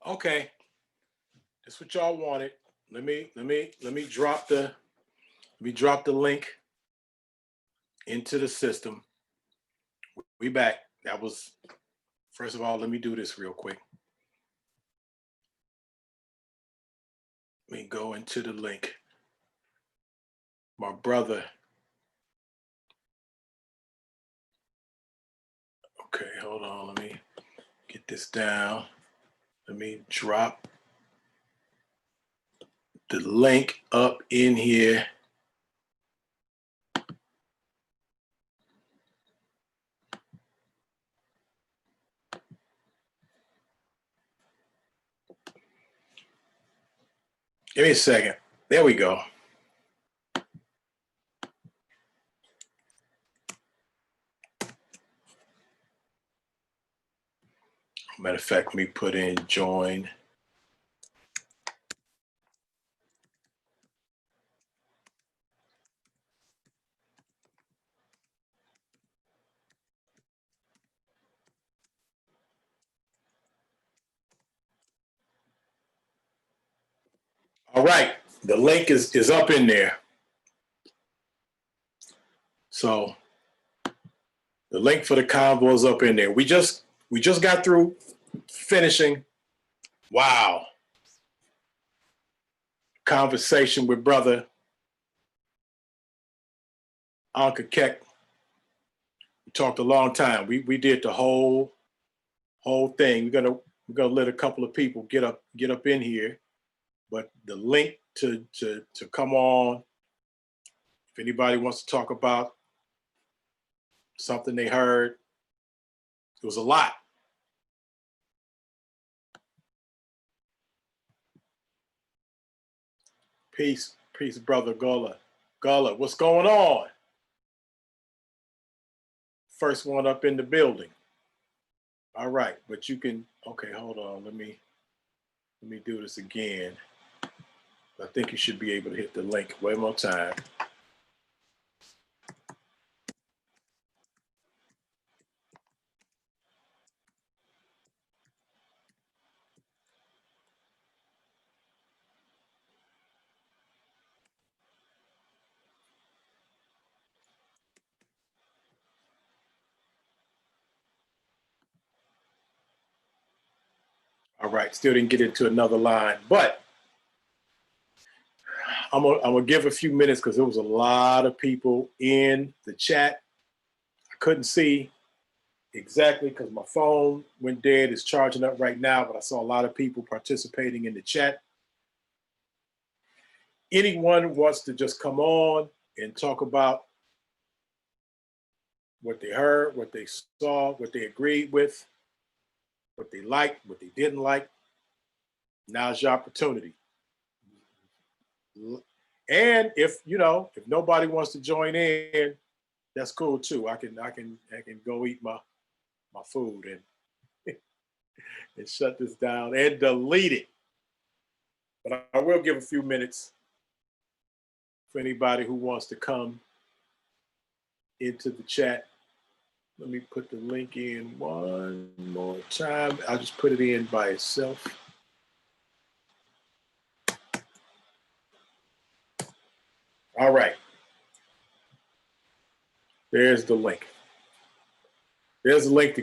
Okay, that's what y'all wanted. Let me drop the link into the system. We back. That was, first of all, let me do this real quick. Let me go into the link. My brother. Okay, hold on. Let me get this down. Let me drop the link up in here. Give me a second. There we go. Matter of fact, let me put in join. All right, the link is up in there. So the link for the convo is up in there. We just got through finishing. Wow. Conversation with brother ANKH. We talked a long time. We did the whole thing. We're gonna let a couple of people get up in here, but the link to come on, if anybody wants to talk about something they heard, it was a lot. Peace, brother Gullah. Gullah, what's going on? First one up in the building. All right, but you can, okay, hold on. Let me do this again. I think you should be able to hit the link one more time. All right, still didn't get into another line, but I'm gonna give a few minutes because there was a lot of people in the chat. I couldn't see exactly because my phone went dead. It's charging up right now, but I saw a lot of people participating in the chat. Anyone wants to just come on and talk about what they heard, what they saw, what they agreed with, what they liked, what they didn't like, now's your opportunity. And if nobody wants to join in, that's cool too. I can go eat my food and and shut this down and delete it. But I will give a few minutes for anybody who wants to come into the chat. Let me put the link in one more time. I'll just put it in by itself. All right. There's the link. There's a link to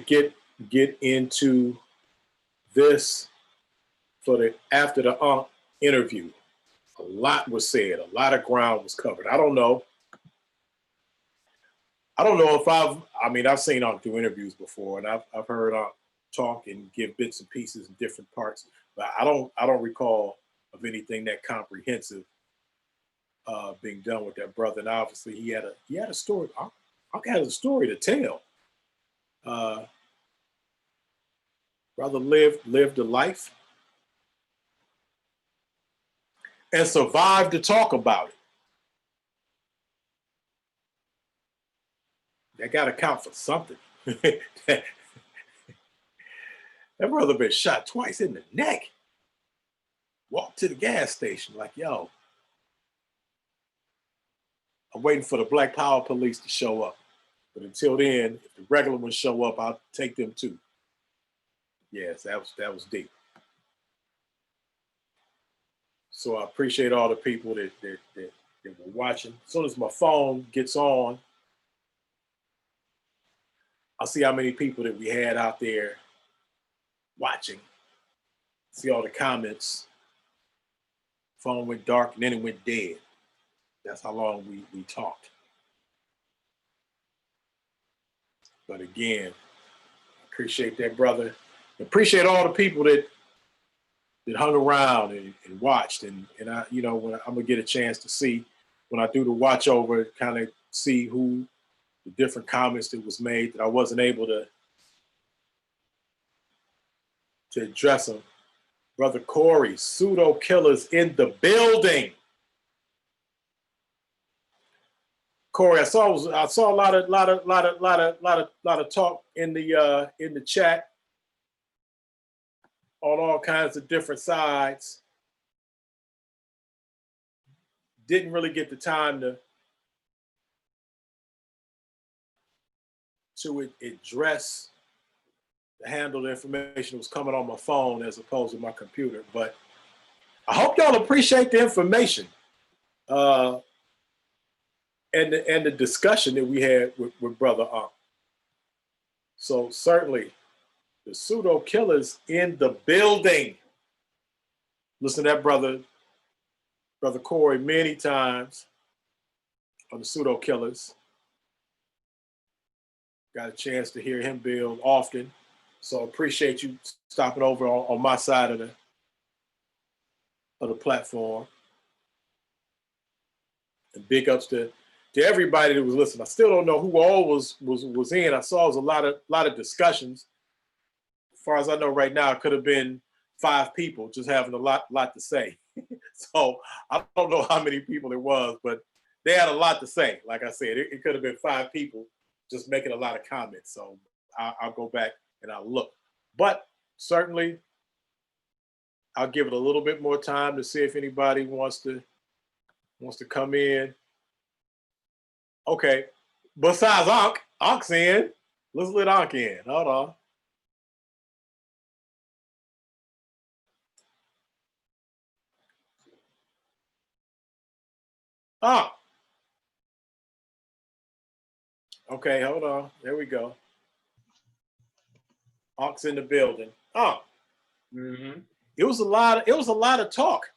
get into this for the after the interview. A lot was said. A lot of ground was covered. I don't know if I've seen do interviews before, and I've heard talk and give bits and pieces in different parts, but I don't recall of anything that comprehensive being done with that brother. And obviously he had a story. I had a story to tell. Brother lived a life and survived to talk about it. That got to count for something. That brother been shot twice in the neck. Walked to the gas station like, yo, I'm waiting for the Black Power police to show up. But until then, if the regular ones show up, I'll take them too. Yes, that was deep. So I appreciate all the people that were watching. As soon as my phone gets on, I'll see how many people that we had out there watching. See all the comments. Phone went dark and then it went dead. That's how long we talked. But again, appreciate that, brother. Appreciate all the people that hung around and watched. And I, you know, when I'm gonna get a chance to see when I do the watch over, kind of see who the different comments that was made that I wasn't able to address them. Brother Corey, pseudo killers in the building. Corey, I saw a lot of talk in the chat on all kinds of different sides. Didn't really get the time to address to handle the information that was coming on my phone as opposed to my computer. But I hope y'all appreciate the information and the discussion that we had with Brother Ankh. So certainly the pseudo killers in the building. Listen to that Brother Corey many times on the pseudo killers. Got a chance to hear him build often. So appreciate you stopping over on my side of the platform. And big ups to everybody that was listening. I still don't know who all was in. I saw it was a lot of discussions. As far as I know right now, it could have been 5 people just having a lot to say. So I don't know how many people it was, but they had a lot to say. Like I said, it could have been 5 people just making a lot of comments. So I'll go back and I'll look. But certainly, I'll give it a little bit more time to see if anybody wants to come in. Okay. Besides Ankh's in. Let's let Ankh in. Hold on. Ankh. Okay, hold on. There we go. Ankh's in the building. Ankh. Mm-hmm. It was a lot of talk,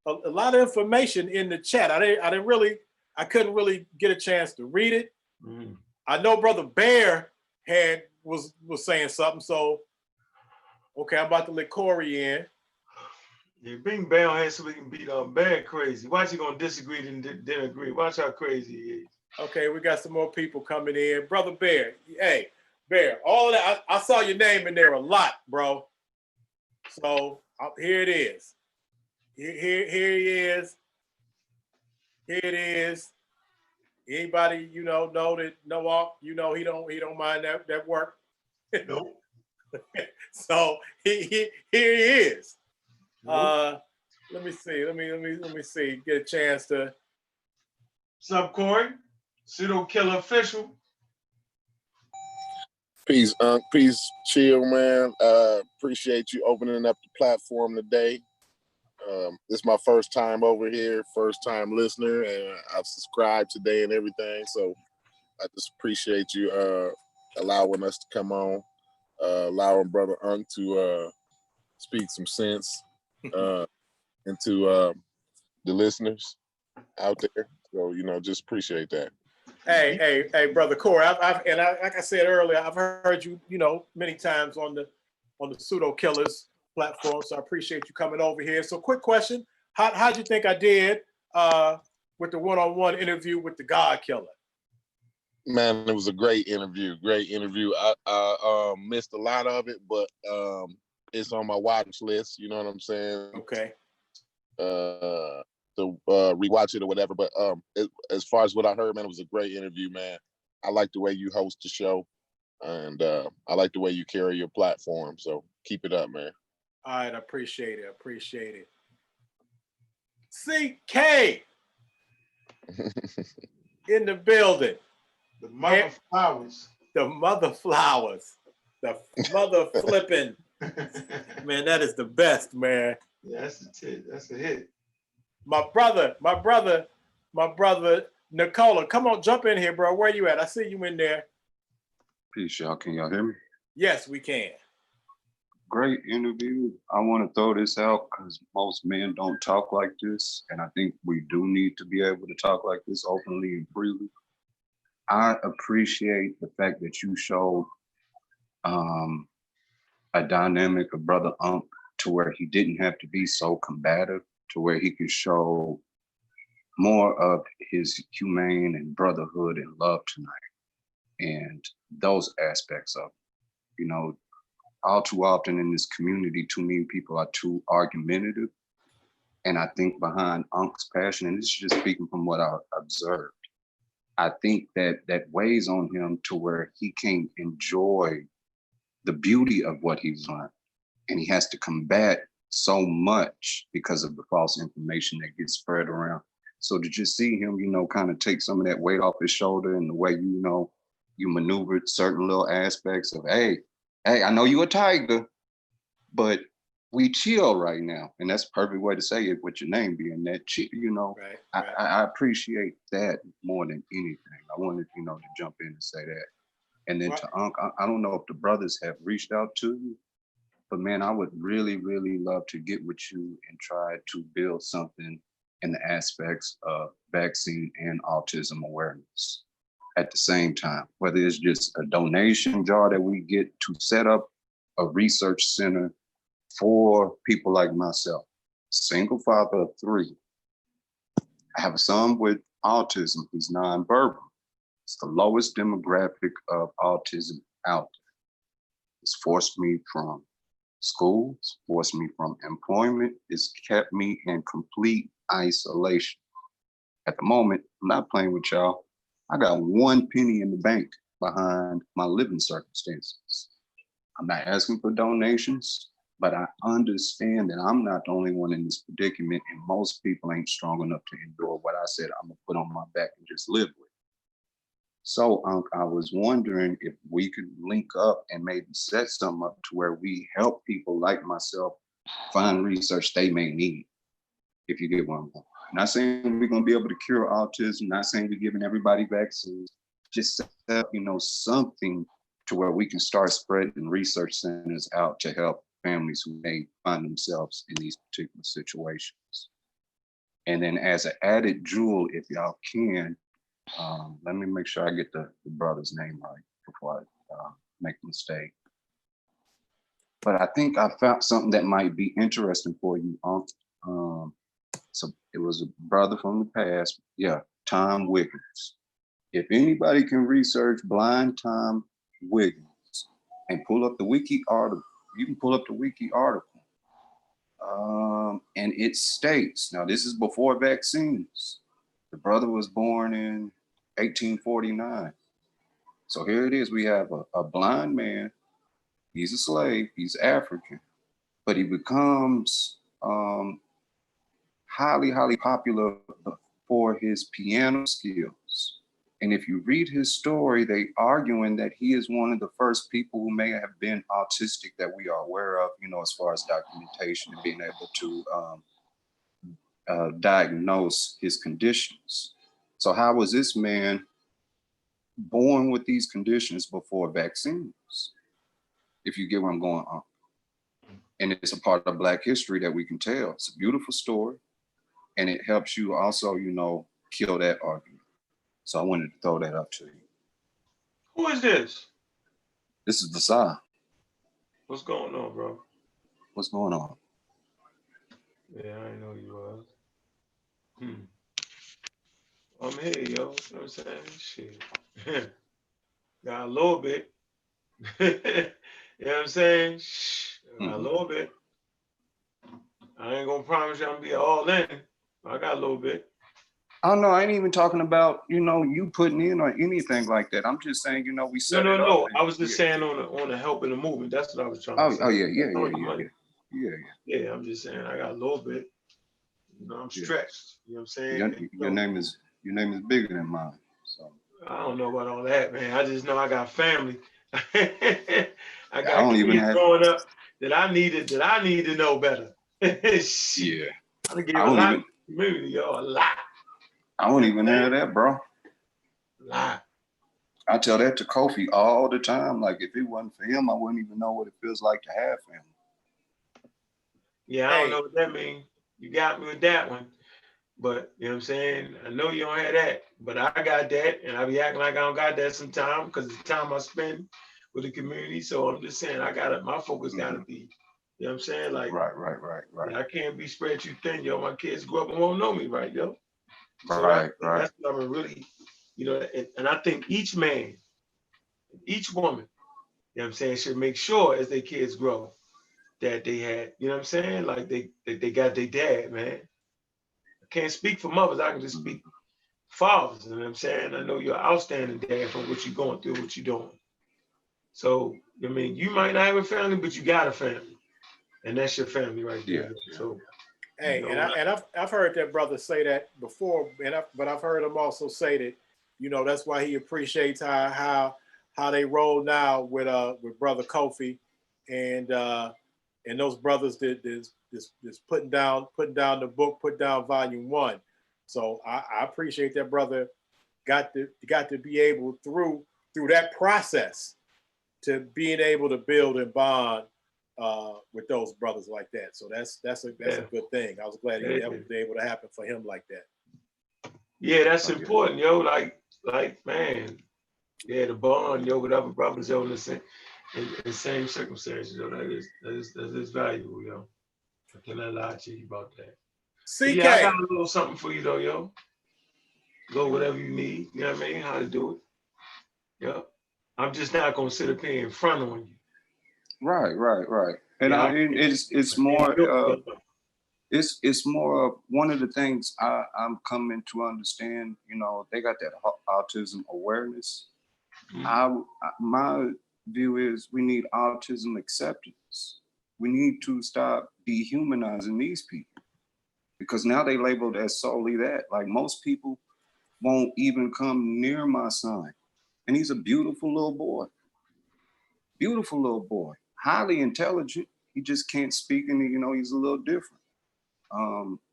a lot of information in the chat. I couldn't really get a chance to read it. Mm-hmm. I know Brother Bear was saying something, so okay, I'm about to let Corey in. Yeah, bring Bear on here so we can beat Bear crazy. Watch he gonna disagree then agree. Watch how crazy he is. Okay, we got some more people coming in. Brother Bear, hey, Bear, all of that, I saw your name in there a lot, bro. So here it is. Here he is. Here it is. Anybody know that Ankh, he don't mind that work. Nope. So here he is. Nope. Let me see. Let me see. Get a chance to. What's up, Corey? Pseudo killer official. Peace, peace, chill, man. Appreciate you opening up the platform today. This is my first time over here, first time listener, and I've subscribed today and everything. So I just appreciate you allowing us to come on, allowing Brother Ankh to speak some sense into the listeners out there. So just appreciate that. Hey, Brother Corey. Like I said earlier, I've heard you, many times on the pseudo killers platform. So I appreciate you coming over here. So, quick question: how'd you think I did with the one-on-one interview with the God Killer? Man, it was a great interview. Great interview. I missed a lot of it, but it's on my watch list. You know what I'm saying? Okay. To rewatch it or whatever, but as far as what I heard, man, it was a great interview, man. I like the way you host the show, and I like the way you carry your platform. So keep it up, man. All right, I appreciate it. CK in the building. The mother flowers. The mother flowers. The mother flipping. Man, that is the best, man. Yeah, that's a hit. my brother, Nicola. Come on, jump in here, bro. Where you at? I see you in there. Peace, y'all. Can y'all hear me? Yes, we can. Great interview. I want to throw this out because most men don't talk like this. And I think we do need to be able to talk like this openly and freely. I appreciate the fact that you showed a dynamic of Brother Unc to where he didn't have to be so combative, to where he could show more of his humane and brotherhood and love tonight. And those aspects of, you know, all too often in this community, too many people are too argumentative. And I think behind Unc's passion, and this is just speaking from what I observed, I think that weighs on him to where he can't enjoy the beauty of what he's learned. And he has to combat so much because of the false information that gets spread around. So to just see him, you know, kind of take some of that weight off his shoulder and the way, you know, you maneuvered certain little aspects of, hey, I know you a tiger, but we chill right now. And that's a perfect way to say it with your name being that chill, you know. Right. I appreciate that more than anything. I wanted, you know, to jump in and say that. And then to Unc, I don't know if the brothers have reached out to you, but man, I would really, really love to get with you and try to build something in the aspects of vaccine and autism awareness at the same time, whether it's just a donation jar that we get to set up a research center for people like myself, single father of 3. I have a son with autism. He's nonverbal. It's the lowest demographic of autism out there. It's forced me from school, it's forced me from employment, it's kept me in complete isolation. At the moment, I'm not playing with y'all. I got 1 penny in the bank behind my living circumstances. I'm not asking for donations, but I understand that I'm not the only one in this predicament, and most people ain't strong enough to endure what I said I'm gonna put on my back and just live with. So I was wondering if we could link up and maybe set something up to where we help people like myself find research they may need, if you get what I'm saying. Not saying we're gonna be able to cure autism, not saying we're giving everybody vaccines, just set up, you know, something to where we can start spreading research centers out to help families who may find themselves in these particular situations. And then as an added jewel, if y'all can, let me make sure I get the brother's name right before I make a mistake. But I think I found something that might be interesting for you, Unc. So it was a brother from the past, yeah, Tom Wiggins. If anybody can research blind Tom Wiggins and pull up the wiki article, you can pull up the wiki article. And it states, now this is before vaccines. The brother was born in 1849. So here it is, we have a blind man, he's a slave, he's African, but he becomes highly, highly popular for his piano skills. And if you read his story, they arguing that he is one of the first people who may have been autistic that we are aware of, you know, as far as documentation and being able to diagnose his conditions. So how was this man born with these conditions before vaccines? If you get where I'm going on. And it's a part of Black history that we can tell. It's a beautiful story. And it helps you also, you know, kill that argument. So I wanted to throw that up to you. Who is this? This is Vasai. What's going on, bro? What's going on? Yeah, I didn't know you was. I'm here, yo. You know what I'm saying? Shit. Got a little bit. You know what I'm saying? Got a little bit. I ain't gonna promise you I'm gonna be all in. I got a little bit. Oh no, I ain't even talking about, you know, you putting in or anything like that. I'm just saying, you know, we set it up. No. I was just saying on the help in the movement. That's what I was trying to say. Oh yeah. Yeah, I'm just saying I got a little bit. You know, I'm stretched. You know what I'm saying? Your name is bigger than mine. So I don't know about all that, man. I just know I got family. I got kids growing up that I needed to know better. Yeah. I gave a lot. community, yo, a lot. I don't even hear that, bro. A lot. I tell that to Kofi all the time. Like, if it wasn't for him, I wouldn't even know what it feels like to have family. Yeah, I don't know what that means. You got me with that one. But, you know what I'm saying? I know you don't have that, but I got that, and I be acting like I don't got that sometimes because it's the time I spend with the community. So I'm just saying, my focus gotta be, you know what I'm saying? Like, Right. I can't be spread too thin, yo. My kids grow up and won't know me, right, yo? So Right. that's what I'm really, you know, and I think each man, each woman, you know what I'm saying, should make sure as their kids grow that they had, you know what I'm saying? Like they got their dad, man. I can't speak for mothers, I can just speak fathers, you know what I'm saying? I know you're outstanding dad from what you're going through, what you're doing. So, I mean, you might not have a family, but you got a family. And that's your family right there. Yeah. So, Hey, you know, and I've heard that brother say that before, but I've heard him also say that, you know, that's why he appreciates how they roll now with brother Kofi and those brothers that is putting down the book, put down volume 1. So I appreciate that brother got to be able through that process to being able to build and bond with those brothers like that. So that's a good thing. I was glad that was able to happen for him like that. Yeah, that's important, yo. Like man, yeah, the bond, yo, with other brothers, yo, in the same circumstances, yo, that is valuable, yo. I cannot lie to you about that. CK, yeah, I got a little something for you though, yo. Go whatever you need, you know what I mean? How to do it. Yeah. I'm just not gonna sit up here in front on you. Right. And it's more it's more of one of the things I'm coming to understand. You know, they got that autism awareness. My view is we need autism acceptance. We need to stop dehumanizing these people because now they labeled as solely that. Like most people won't even come near my son, and he's a beautiful little boy. Beautiful little boy, highly intelligent. He just can't speak, and you know he's a little different.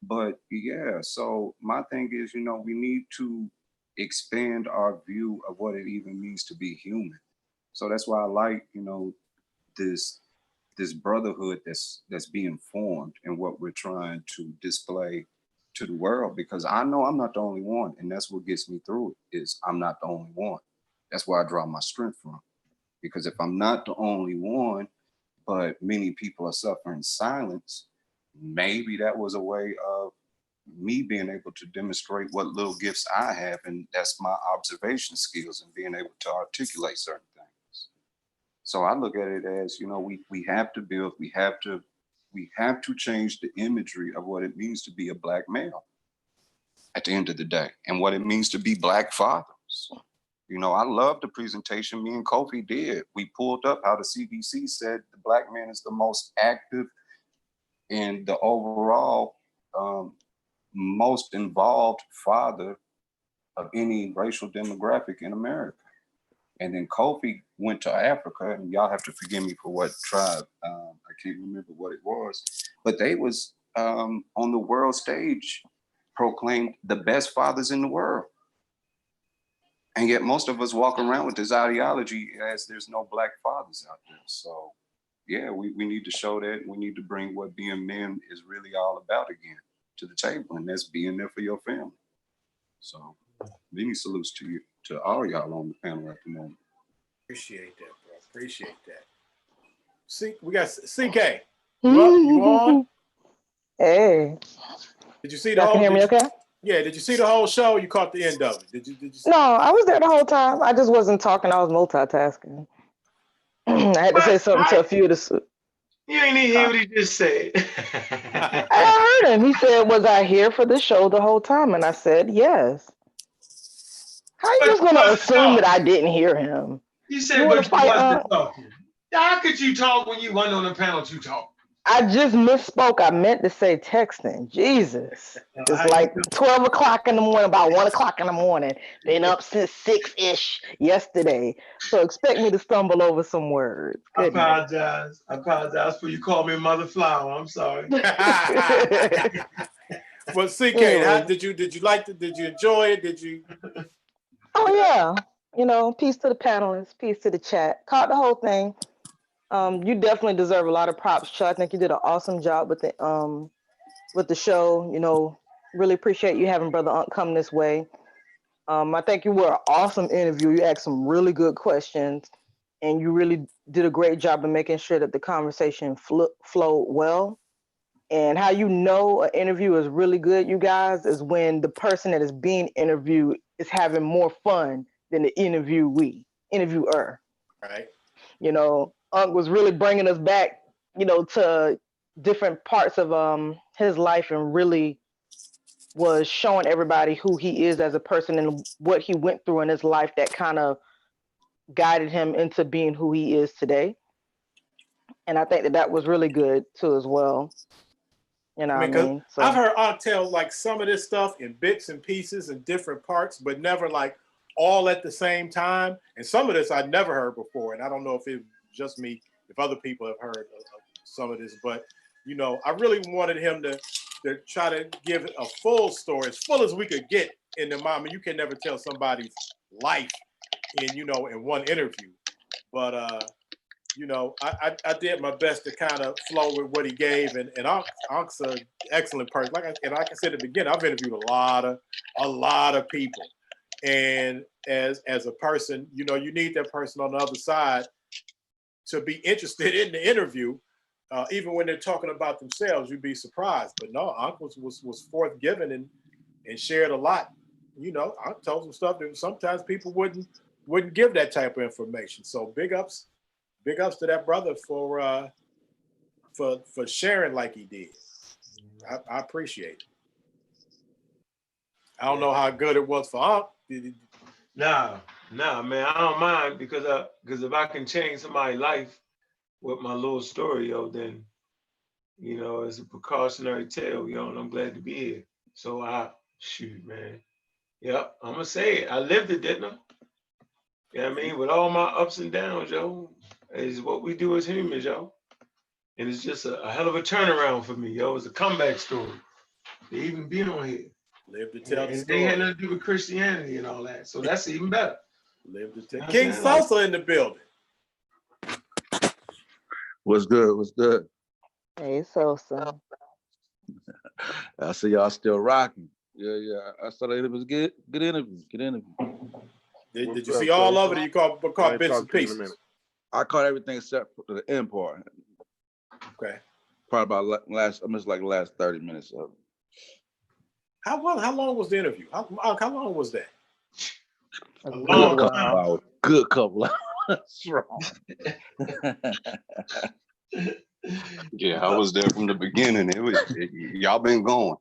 But yeah, so my thing is, you know, we need to expand our view of what it even means to be human. So that's why I like, you know, this brotherhood that's being formed and what we're trying to display to the world, because I know I'm not the only one, and that's what gets me through it. Is I'm not the only one. That's where I draw my strength from. Because if I'm not the only one, but many people are suffering silence, maybe that was a way of me being able to demonstrate what little gifts I have, and that's my observation skills and being able to articulate certain things. So I look at it as, you know, we have to build, we have to change the imagery of what it means to be a Black male at the end of the day, and what it means to be Black fathers. You know, I love the presentation me and Kofi did. We pulled up how the CDC said the Black man is the most active and the overall most involved father of any racial demographic in America. And then Kofi went to Africa, and y'all have to forgive me for what tribe, I can't remember what it was, but they was on the world stage proclaimed the best fathers in the world. And yet most of us walk around with this ideology as there's no Black fathers out there. So yeah, we need to show that. We need to bring what being men is really all about again to the table, and that's being there for your family. So many salutes to you, to all y'all on the panel at the moment. Appreciate that, bro. Appreciate that. We got CK. You on? Hey. Did you see the Y'all whole? can hear me okay? Yeah. Did you see the whole show? You caught the end of it. Did you see? No, I was there the whole time. I just wasn't talking. I was multitasking. I had to say something to a few of the. You ain't even hear what he just said. I heard him. He said, "Was I here for the show the whole time?" And I said, "Yes." How are you just gonna assume that I didn't hear him? You said, but you wasn't talking. How could you talk when you wasn't on the panel to talk? I just misspoke. I meant to say texting. Jesus. It's like 12 o'clock in the morning, about 1 o'clock in the morning. Been up since 6-ish yesterday. So expect me to stumble over some words. Goodness. I apologize for you calling me Mother Flower. I'm sorry. Well, CK, Anyway. did you like it? Did you enjoy it? Did you? Oh yeah. You know, peace to the panelists, peace to the chat. Caught the whole thing. You definitely deserve a lot of props, Chuck. I think you did an awesome job with the show. You know, really appreciate you having Brother Unc come this way. I think you were an awesome interview. You asked some really good questions, and you really did a great job of making sure that the conversation flowed well. And how you know an interview is really good, you guys, is when the person that is being interviewed is having more fun than the interviewer. Right. You know, Unc was really bringing us back, you know, to different parts of his life, and really was showing everybody who he is as a person and what he went through in his life that kind of guided him into being who he is today. And I think that was really good too as well. You know I what I mean, because mean? So I've heard Aunt tell like some of this stuff in bits and pieces and different parts, but never like all at the same time. And some of this I'd never heard before. And I don't know if it's just me, if other people have heard some of this, but you know, I really wanted him to try to give a full story, as full as we could get in the mom. You can never tell somebody's life in, you know, in one interview. But you know, I did my best to kind of flow with what he gave, and Ank's an excellent person. Like I said at the beginning, I've interviewed a lot of people, and as a person, you know, you need that person on the other side to be interested in the interview, even when they're talking about themselves. You'd be surprised, but no, Ank was forthgiving and shared a lot. You know, Ank told some stuff that sometimes people wouldn't give that type of information. So big ups to that brother for sharing like he did. I appreciate it. I don't know how good it was for Unc. Nah, man, I don't mind because if I can change somebody's life with my little story, yo, then you know it's a precautionary tale, yo, and I'm glad to be here. So shoot, man. Yep, I'm gonna say it. I lived it, didn't I? You know what I mean? With all my ups and downs, yo, is what we do as humans, yo. And it's just a hell of a turnaround for me, yo. It's a comeback story to even be on here. Live to tell the And they had story. nothing to do with Christianity and all that. So that's even better. Live to tell. You know King Salsa in the building. What's good? What's good? hey, so. I see y'all still rocking. Yeah. I thought it was good interview. Good interview. Did you see all of it, or you caught bits and pieces? I caught everything except for the end part. Okay. Probably about the last 30 minutes of it. How long was the interview? How long was that? A long while. Good couple hours. Strong. Yeah, I was there from the beginning. Y'all been going.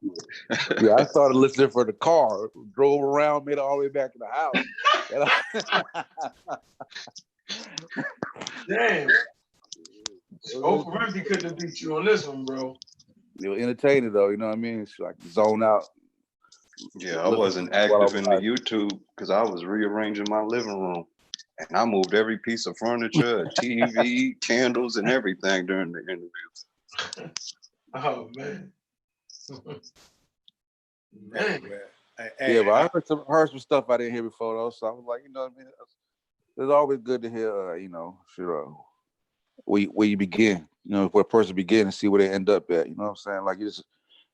Yeah, I started listening for the car, drove around, made it all the way back to the house. Damn. Oprah Winfrey couldn't have beat you on this one, bro. It was entertaining though, you know what I mean? It's like zone out. Yeah, I wasn't active in the YouTube because I was rearranging my living room. And I moved every piece of furniture, TV, candles, and everything during the interview. Oh, man. Man. Yeah, but I heard some stuff I didn't hear before though. So I was like, you know what I mean? It's always good to hear, you know, where you begin, you know, where a person begin and see where they end up at. You know what I'm saying? Like you just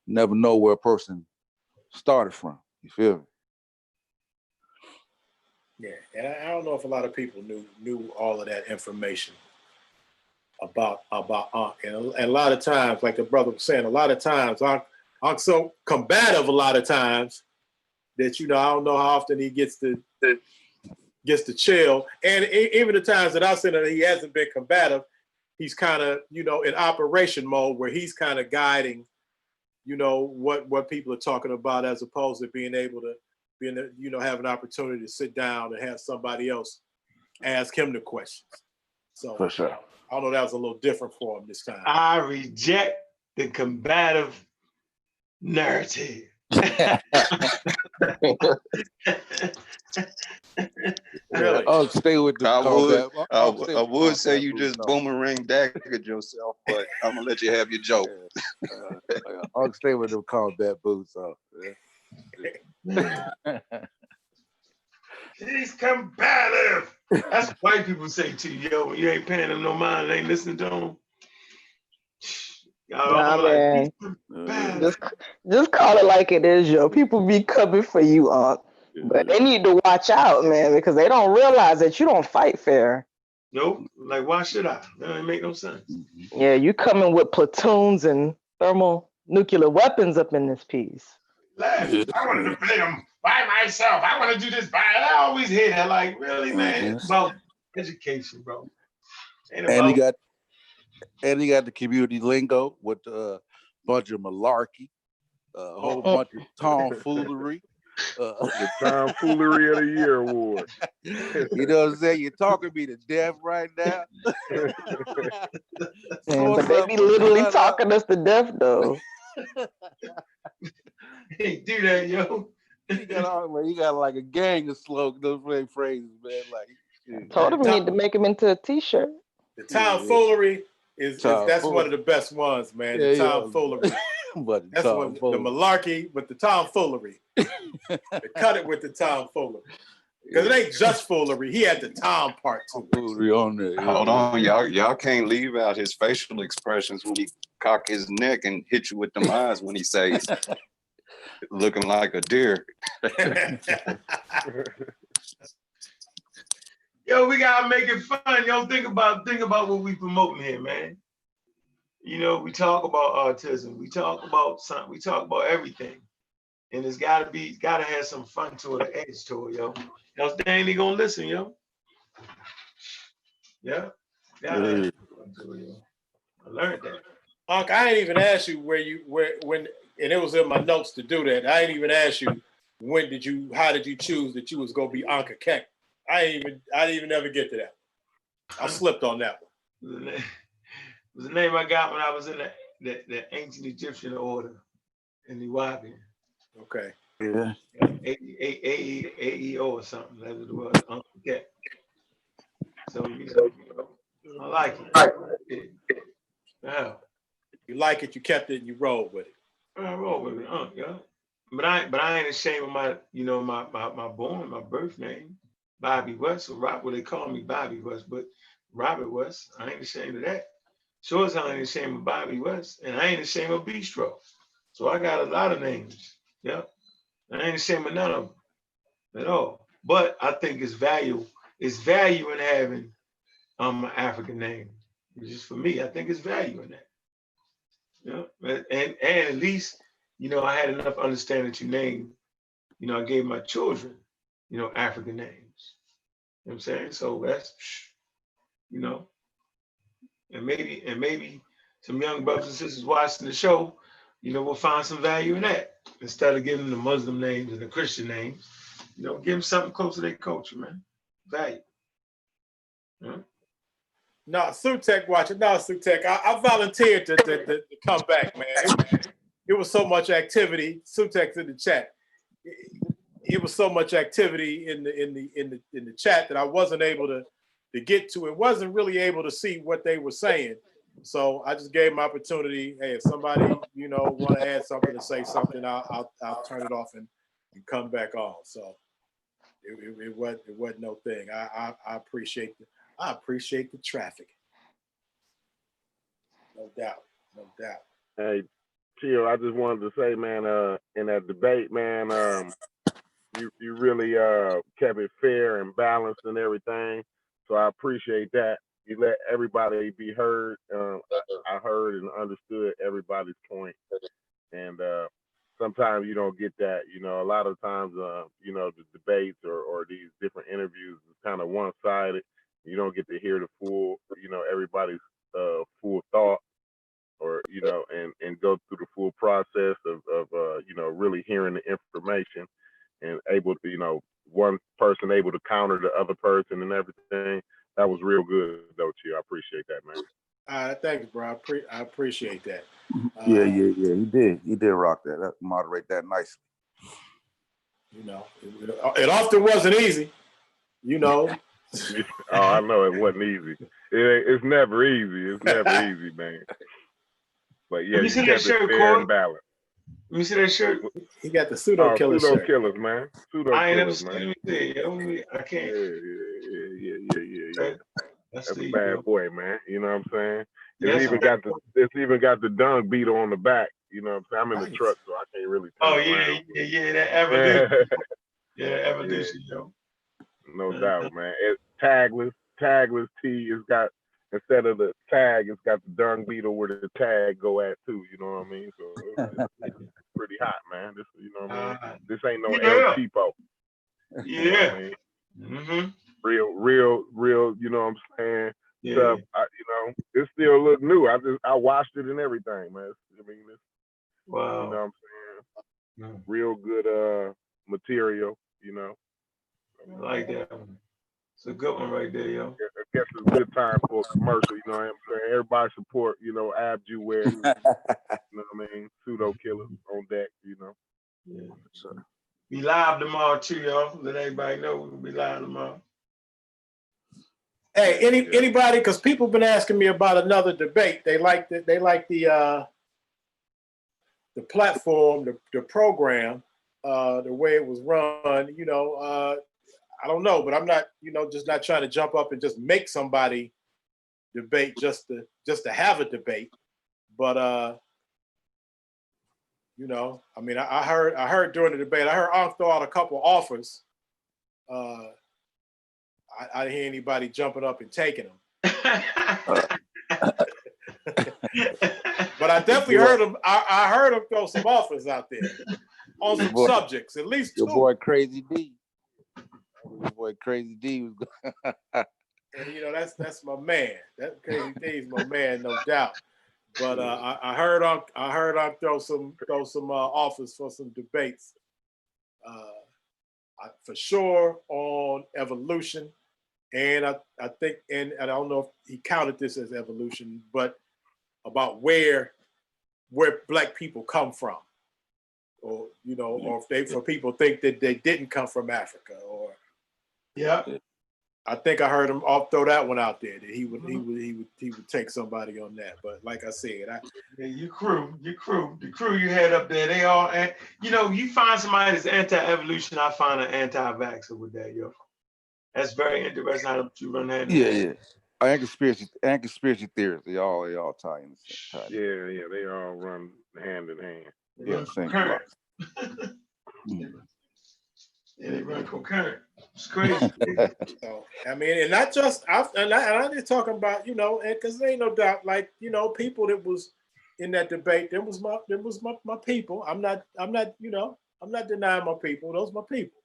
never know where a person started from. You feel me? Yeah, and I don't know if a lot of people knew all of that information about Unc. And a lot of times, like the brother was saying, a lot of times Unc's so combative a lot of times that, you know, I don't know how often he gets to chill. And even the times that I've seen that he hasn't been combative, he's kind of, you know, in operation mode where he's kind of guiding, you know, what people are talking about, as opposed to being able to you know, have an opportunity to sit down and have somebody else ask him the questions. So For sure. I don't know, that was a little different for him this time. I reject the combative narrative. Really? Oh, stay with the I would say you just boomerang daggered yourself, but I'm gonna let you have your joke. I'll stay with them combat boots on. He's combative. That's what white people say to you, yo. When you ain't paying them no mind, ain't listening to them. Nah, Like, man. Just call it like it is, yo. People be coming for you, but they need to watch out, man, because they don't realize that you don't fight fair. Nope. Like, why should I? That don't make no sense. Yeah, you coming with platoons and thermonuclear weapons up in this piece. I want to debate them by myself. I want to do this by. I always hear that. Like, really, man? It's about education, bro. And he got the community lingo with a bunch of malarkey, a whole bunch of tomfoolery. The Tomfoolery of the Year award. You know what I'm saying? You're talking me to death right now. Man, but they be literally talking us to death, though. Hey, do that, yo. You got like a gang of slogans, those phrases, man. Like, I told him he need to make him into a t-shirt. The tomfoolery that's one of the best ones, man. The tomfoolery. But that's one, the malarkey with the tomfoolery. They cut it with the tomfoolery. Because it ain't just foolery. He had the tom part too. Foolery on there. Hold on, y'all can't leave out his facial expressions when he cock his neck and hit you with them eyes when he says, looking like a deer. Yo, we gotta make it fun. Yo, think about what we promoting here, man. You know, we talk about autism. We talk about something. We talk about everything, and it's gotta have some fun to it, an edge to it, yo. Else they ain't gonna listen, yo. Yeah, I learned that. Unc, I ain't even asked you when, and it was in my notes to do that. I ain't even asked you how did you choose that you was gonna be ANKH? I didn't even ever get to that. I slipped on that one. It was the name I got when I was in the ancient Egyptian order in the Wabi. Okay. Yeah. AEO or something. That was what ANKH. So I like it. Yeah. You like it, you kept it, and you rolled with it. I roll with it, yeah. But I ain't ashamed of my my birth name, Bobby West. So well, they call me Bobby West, but Robert West, I ain't ashamed of that. Sure as I ain't ashamed of Bobby West, and I ain't ashamed of Bistro. So I got a lot of names. Yeah. I ain't ashamed of none of them at all. But I think it's value in having an African name. Just for me, I think it's value in that. Yeah. And at least, I had enough understanding to name, I gave my children, African names. You know what I'm saying? So that's, and maybe some young brothers and sisters watching the show, will find some value in that. Instead of giving them the Muslim names and the Christian names, give them something close to their culture, man. Value. Yeah. No, Sutek watching. No, Sutek, I volunteered to come back, man. It was so much activity. Sutek's in the chat. It was so much activity in the chat that I wasn't able to get to it. Wasn't really able to see what they were saying. So I just gave them opportunity. Hey, if somebody want to add something to say something, I'll turn it off and come back on. So it wasn't no thing. I appreciate the traffic. No doubt. Hey, Chill, I just wanted to say, man, in that debate, man, you really kept it fair and balanced and everything. So I appreciate that. You let everybody be heard. I heard and understood everybody's point. And sometimes you don't get that. A lot of times, the debates or these different interviews is kind of one-sided. You don't get to hear the full, everybody's full thought, or and go through the full process of really hearing the information and able to one person able to counter the other person and everything. That was real good though, Chill. I appreciate that, man. Thanks, bro. I appreciate that. Yeah. He did rock that. Moderate that nicely. It often wasn't easy. Oh, I know it wasn't easy. It's never easy. It's never easy, man. But yeah, you kept it fair and balanced. Let me see that shirt. He got the pseudo killer Pseudo shirt. killers, man. Pseudo I ain't never killers, seen man. him there, yo. I can't. Yeah. That's That's a the bad boy, man. You know what I'm saying? Yes, It's even got the dung beetle on the back. You know what I'm saying? I'm in the Nice. truck, so I can't really turn Oh around. yeah, that evolution. Yeah, that evolution, yo. No doubt, man. It's tagless T. It's got, instead of the tag, it's got the dung beetle where the tag go at too. You know what I mean? So it's pretty hot, man. This, you know what I mean? This ain't no El Yeah. Cheapo. You know what I mean? Mm-hmm. Real. You know what I'm saying? Yeah. Stuff. You know, it still look new. I washed it and everything, man. I mean, Wow. you know what I'm saying? Real good material. You know. I like that one. It's a good one right there, yo. I guess it's a good time for a commercial, you know what I'm saying? Everybody support, you know, Abju wear, you know what I mean? Pseudo killers on deck, you know. Yeah. So, be live tomorrow too, y'all. Let everybody know we'll be live tomorrow. Hey, anybody, because people been asking me about another debate. They like the platform, the program, the way it was run, you know. I don't know, but I'm not, you know, just not trying to jump up and just make somebody debate just to have a debate. But you know, I mean, I heard during the debate, I heard Ankh throw out a couple offers. I didn't hear anybody jumping up and taking them. But I definitely heard him. I heard him throw some offers out there on some subjects, at least two. Your boy Crazy D. Your boy Crazy D was and you know, that's my man. That Crazy D is my man, no doubt. But I heard him throw some offers for some debates. For sure on evolution, and I think, and I don't know if he counted this as evolution, but about where Black people come from, or you know, or if people think that they didn't come from Africa, or I think I heard him throw that one out there, that he would take somebody on that. But like I said, the crew you had up there, they all, and you know, you find somebody that's anti-evolution, I find an anti-vaxxer with that, yo. That's very interesting how you run that. Yeah. And conspiracy theories, they all tie in the same time. Yeah, they all run hand in hand. Yeah, same block. Yeah, they run concurrent. It's crazy. So, I mean, and not just and I'm just talking about, you know, because there ain't no doubt, like, you know, people that was in that debate, there was my people. I'm not, you know, I'm not denying my people. Those are my people.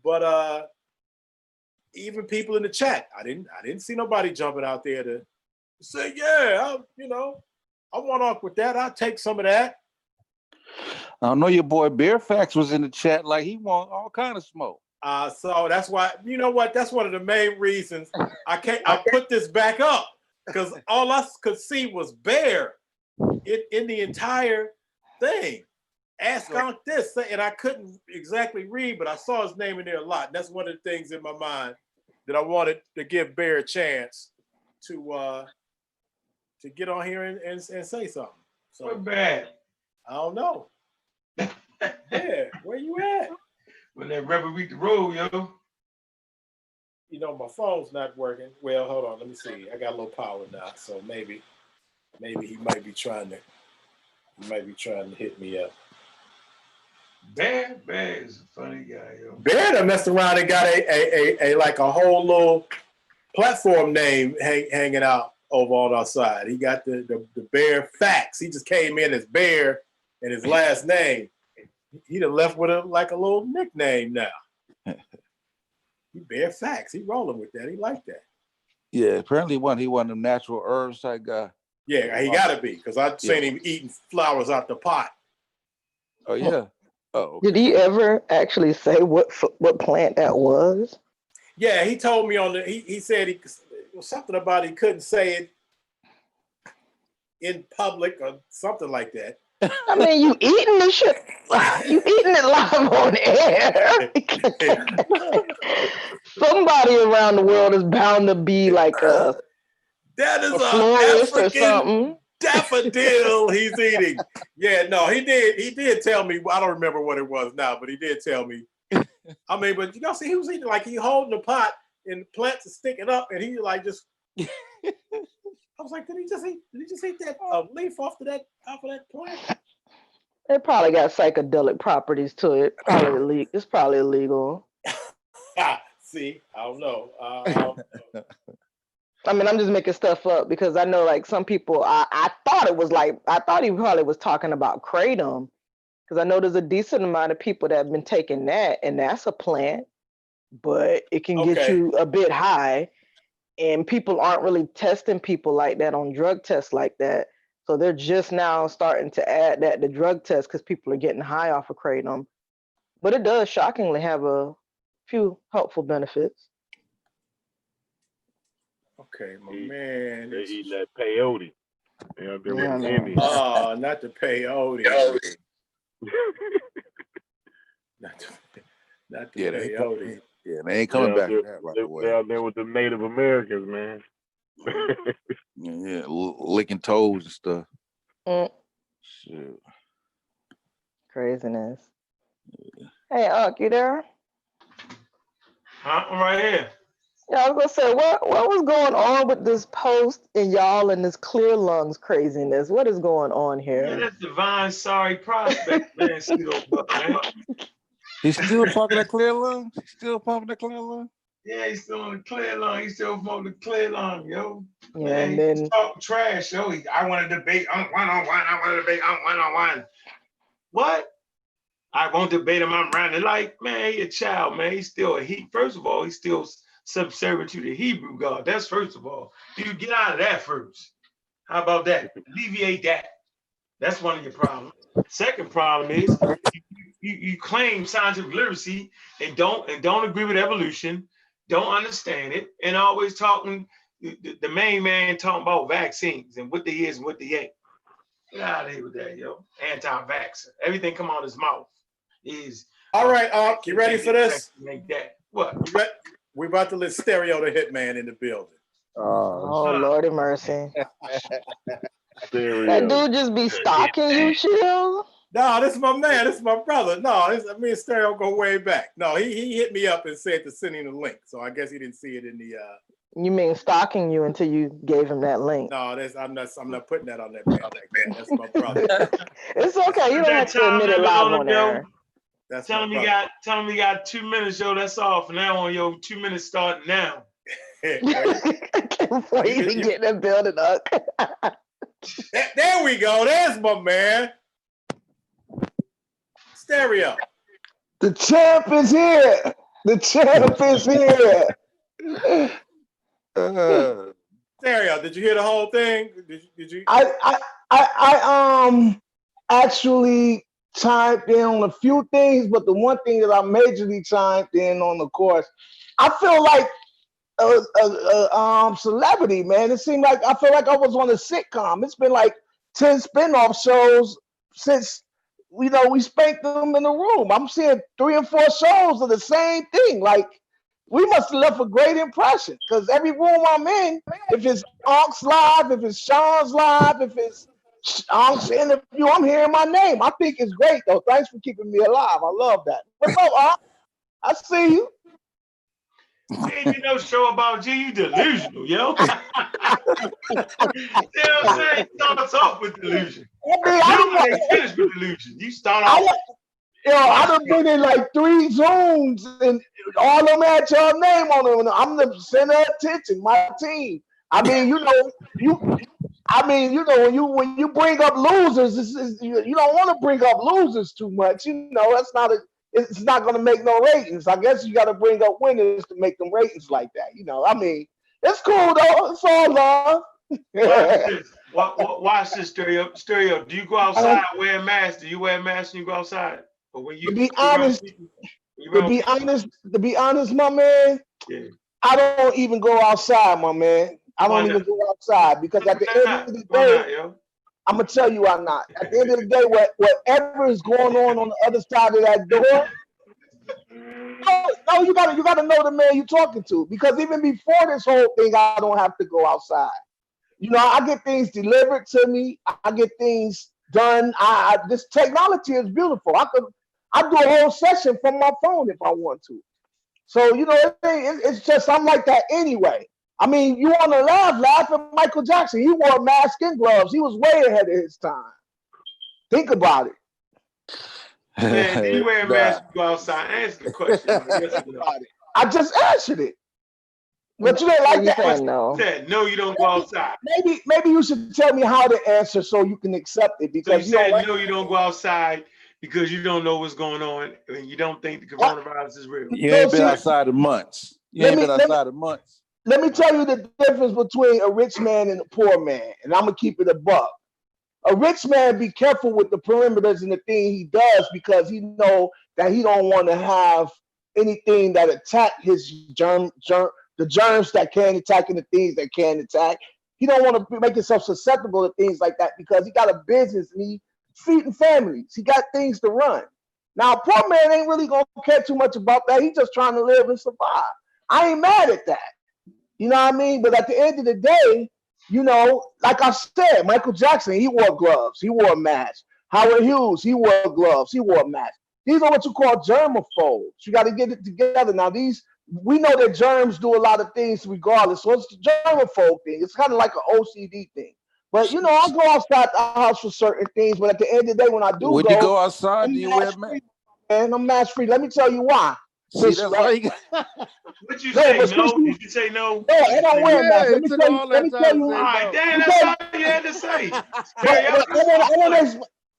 But even people in the chat, I didn't see nobody jumping out there to say, yeah, I want off with that. I'll take some of that. I know your boy Bearfax was in the chat like he want all kind of smoke. So that's why, you know what? That's one of the main reasons I put this back up, because all I could see was Bear in the entire thing. Ask Ankh this, and I couldn't exactly read, but I saw his name in there a lot. And that's one of the things in my mind that I wanted to give Bear a chance to get on here and say something. So what bad? I don't know. Yeah, where you at? When that rubber meet the road, yo. You know, my phone's not working. Well, hold on, let me see. I got a little power now, so maybe he might be trying to hit me up. Bear is a funny guy, yo. Bear done messed around and got a like a whole little platform name hanging out over on our side. He got the Bear Facts. He just came in as Bear and his last name. He done left with like a little nickname now. He Bear Facts. He rolling with that. He like that. Yeah, apparently he wasn't a natural herbs type guy. Yeah, he gotta be, because I've seen him eating flowers out the pot. Oh yeah. Oh. Okay. Did he ever actually say what plant that was? Yeah, he told me he said it was something about he couldn't say it in public or something like that. I mean, you eating the shit. You eating it live on air. Somebody around the world is bound to be like a that is florist or something. daffodil he's eating. Yeah, no, he did tell me. I don't remember what it was now, but he did tell me. I mean, but you see, he was eating like he holding the pot and the plants are sticking up, and he like just. I was like, did he just eat that leaf off of that plant? It probably got psychedelic properties to it. It's probably illegal. See, I don't know. I mean, I'm just making stuff up because I know like some people, I thought he probably was talking about kratom because I know there's a decent amount of people that have been taking that, and that's a plant, but it can get you a bit high, and people aren't really testing people like that on drug tests like that. So they're just now starting to add that to drug tests because people are getting high off of kratom. But it does shockingly have a few helpful benefits. Okay, my man. They eating that peyote. They out there with Yeah, the I know. Indians. Oh, not the peyote. Not the peyote. Yeah, they ain't coming back from that right away. They out there with the Native Americans, man. Yeah, licking toes and stuff. Shit. Craziness. Yeah. Hey, Unc, you there? Huh? I'm right here. Yeah, I was gonna say, what was going on with this post and y'all and this clear lungs craziness? What is going on here? Yeah, that's Divine Sorry Prospect, man. Man. He's still pumping that clear lung? Yeah, he's still on the clear lung. He's still from the clear lung, yo. Yeah, man, and then he's talking trash, yo. I want to debate on one-on-one. I want to debate on one-on-one. What? I won't debate him. I'm running. Like, man, he a child, man. He's still first of all, he's still subservient to the Hebrew God. That's first of all. You get out of that first. How about that? Alleviate that. That's one of your problems. Second problem is you claim scientific literacy and don't agree with evolution, don't understand it, and always talking the main man talking about vaccines and what they is and what they ain't. Get out of here with that, yo. Anti-vaxxer. Everything come out his mouth is. All right, you ready for this? Like that. What? We're about to let Stereo the Hitman in the building. Oh, Lordy mercy. Stereo. That dude just be stalking you, Chill? No, this is my man. This is my brother. No, me and Stereo go way back. No, he hit me up and said to send him the link. So I guess he didn't see it in the. You mean stalking you until you gave him that link? No, I'm not putting that on that man like that. That's my brother. It's okay. You don't have to admit it live on there. Tell him you got 2 minutes, yo. That's all from now on, yo. 2 minutes starting now. Before you even get that building up. There we go. There's my man. Stereo. The champ is here. The champ is here. Stereo, did you hear the whole thing? Did you? I actually chimed in on a few things, but the one thing that I majorly chimed in on, of course, I feel like a celebrity, man. It seemed like I feel like I was on a sitcom. It's been like 10 spinoff shows since we spanked them in the room. I'm seeing 3 and 4 shows of the same thing. Like, we must have left a great impression because every room I'm in, if it's ANKH live, if it's Sean's live, if it's ANKH's interview, I'm hearing my name. I think it's great, though. Thanks for keeping me alive. I love that. What's up, ANKH? I see you. Ain't show about G, you delusional, yo. You know what I'm saying? Starts off with delusion. I finish with delusion. You start off. I done been in like 3 Zooms and all of them had your name on them. I'm the center of attention, my team. I mean, when you bring up losers, you don't want to bring up losers too much. It's not going to make no ratings. I guess you got to bring up winners to make them ratings like that. I mean, it's cool though. It's all love. Watch this, Stereo. Stereo, do you go outside wear a mask? Do you wear a mask when you go outside? But when you to be honest, my man, yeah. I don't even go outside, my man. I don't even go outside because at the end of the day, I'm gonna tell you I'm not. At the end of the day, whatever is going on the other side of that door, no, you gotta know the man you're talking to. Because even before this whole thing, I don't have to go outside. You know, I get things delivered to me. I get things done. This technology is beautiful. I do a whole session from my phone if I want to. So, you know, it's just, I'm like that anyway. I mean, you want to laugh at Michael Jackson. He wore a mask and gloves. He was way ahead of his time. Think about it. Man, do you wear a mask to go outside? Answer the question. Yes or no? I just answered it. But you didn't like that answer. No. Said, no, you don't go outside. Maybe you should tell me how to answer so you can accept it. Because so you said, no, you don't go outside because you don't know what's going on and you don't think the coronavirus is real. You ain't been outside in months. Let me tell you the difference between a rich man and a poor man, and I'm gonna keep it a buck. A rich man be careful with the perimeters and the thing he does because he know that he don't want to have anything that attack his the germs that can attack and the things that can attack. He don't want to make himself susceptible to things like that because he got a business and he feeding families. He got things to run. Now, a poor man ain't really gonna care too much about that. He's just trying to live and survive. I ain't mad at that. You know what I mean? But at the end of the day, you know, like I said, Michael Jackson, he wore gloves, he wore a mask. Howard Hughes, he wore gloves, he wore a mask. These are what you call germaphobes. You got to get it together. Now, we know that germs do a lot of things regardless. So it's the germaphobe thing. It's kind of like an OCD thing. But, you know, I'll go outside the house for certain things. But at the end of the day, when I do you go outside, do you wear a mask? And I'm mask free. Let me tell you why. See, that's why you What you say? No? Did you say no? No, I don't wear a mask. Let me tell you. All right, damn, that's all you had to say.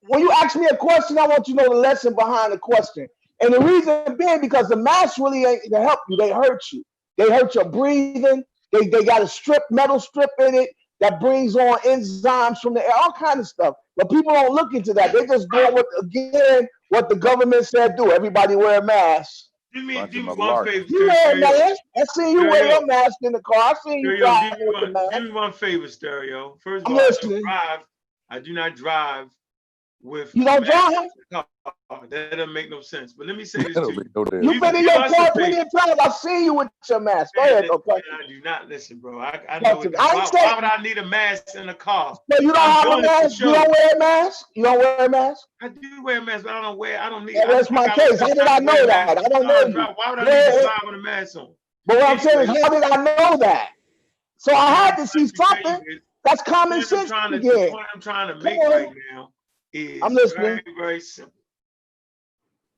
When you ask me a question, I want you to know the lesson behind the question. And the reason being because the masks really ain't to help you. They hurt you. They hurt your breathing. They got a metal strip in it that brings on enzymes from the air, all kind of stuff. But people don't look into that. They just doing what the government said do. Everybody wear a mask. Do me one favor. You wear a mask. I seen you wear your mask in the car. I seen you drive with the mask. Give me one favor, Stereo. First of all, I do not drive with. You don't drive? That doesn't make no sense. But let me say this to you. You've been in your car plenty of times. I've seen you with your mask. Go ahead, I do not listen, bro. I know. Why would I need a mask in a car? So you don't have a mask? You don't wear a mask? You don't wear a mask? I do wear a mask, but I don't need. That's my case. How did I know that? I don't know you. Why would I need to drive with a mask on? But what I'm saying is, how did I know that? So I had to see something. That's common sense. The point I'm trying to make right now is very, very simple.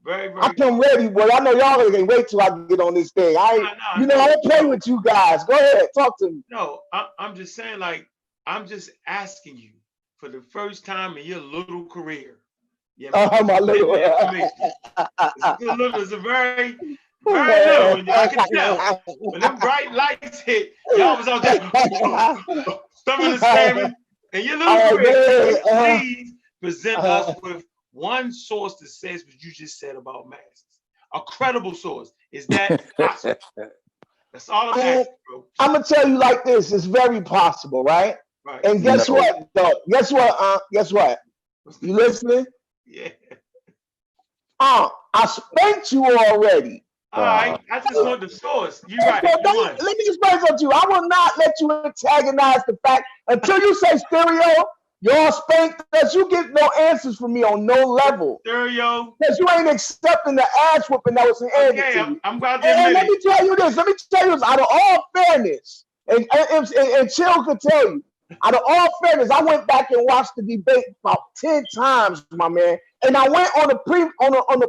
Very, very. I come ready, boy. I know y'all can't wait till I get on this thing. I don't play with you guys. Go ahead, talk to me. No, I'm just saying, like, I'm just asking you for the first time in your little career. Yeah, my little. It's a very, very little. I can tell when them bright lights hit, y'all was out there, some of the salmon, and your little career. Please present us with one source that says what you just said about masks. A credible source. Is that possible? That's all I'm asking, bro. I'm gonna tell you like this. It's very possible, right? Right. And guess what, though? Guess what? Guess what? You listening? Yeah. I spanked you already. All right. I just want the source. You right. Let me explain something to you. I will not let you antagonize the fact until you say Stereo. Y'all spanked us. You get no answers from me on no level. Stereo. Because you ain't accepting the ass whooping that was handed to you. I'm glad to admit it. Let me tell you this. Out of all fairness, and Chill could tell you, out of all fairness, I went back and watched the debate about 10 times, my man. And I went on the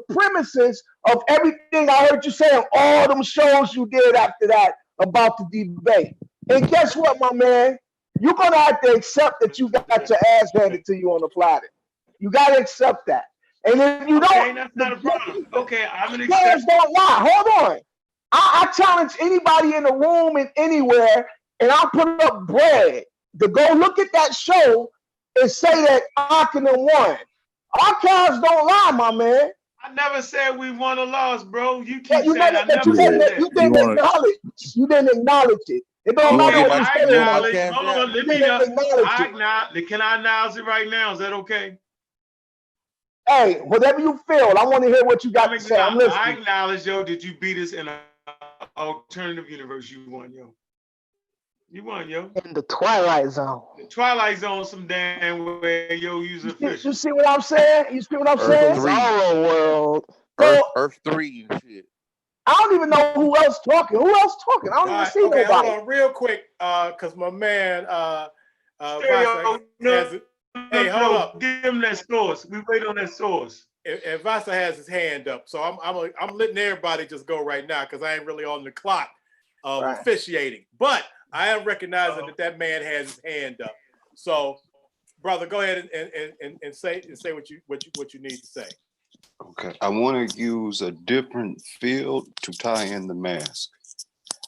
premises of everything I heard you say on all them shows you did after that about the debate. And guess what, my man? You're gonna have to accept that you got your ass handed to you on the platter. You gotta accept that. And if you don't, that's not a problem. Okay, I'm gonna accept. Don't lie. Hold on. I challenge anybody in the room and anywhere, and I'll put up bread to go look at that show and say that Arkin won. Archives don't lie, my man. I never said we won or lost, bro. You keep saying I never said that. You didn't acknowledge. You didn't acknowledge it. It don't matter what I acknowledge. Hold on, let me Can I acknowledge it right now? Is that okay? Hey, whatever you feel, I want to hear what you got to say. I'm listening. I acknowledge, yo, that you beat us in an alternative universe. You won, yo. You won, yo. In the Twilight Zone. The Twilight Zone some damn way, yo, use official. You see what I'm saying? You see what I'm Earth saying? 3. Bizarro world. So Earth 3 and shit. I don't even know who else talking. Who else talking? I don't even see okay, nobody. hold on real quick, because my man Stereo, has it. Hey, hold up. Give him that source. We wait on that source. And Vasa has his hand up, so I'm letting everybody just go right now because I ain't really on the clock of officiating. But I am recognizing that man has his hand up. So, brother, go ahead and say what you need to say. Okay, I want to use a different field to tie in the mask.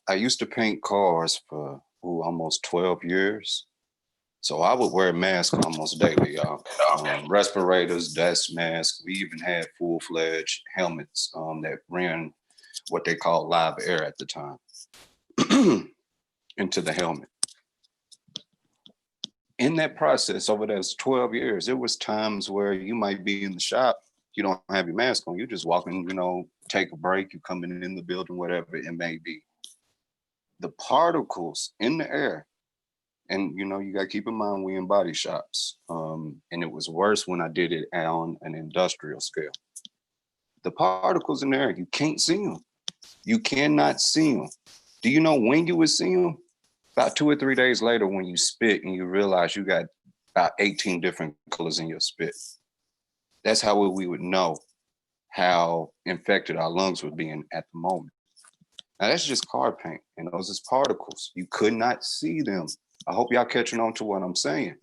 I used to paint cars for almost 12 years. So I would wear masks almost daily, y'all. Respirators, dust masks. We even had full-fledged helmets that ran what they call live air at the time into the helmet. In that process, over those 12 years, there was times where you might be in the shop, you don't have your mask on, you just walking, take a break, you coming in the building, whatever it may be. The particles in the air, and you got to keep in mind we in body shops, and it was worse when I did it on an industrial scale. The particles in the air, you can't see them. You cannot see them. Do you know when you would see them? About 2 or 3 days later when you spit and you realize you got about 18 different colors in your spit. That's how we would know how infected our lungs were being at the moment. Now that's just car paint, and those is particles. You could not see them. I hope y'all catching on to what I'm saying.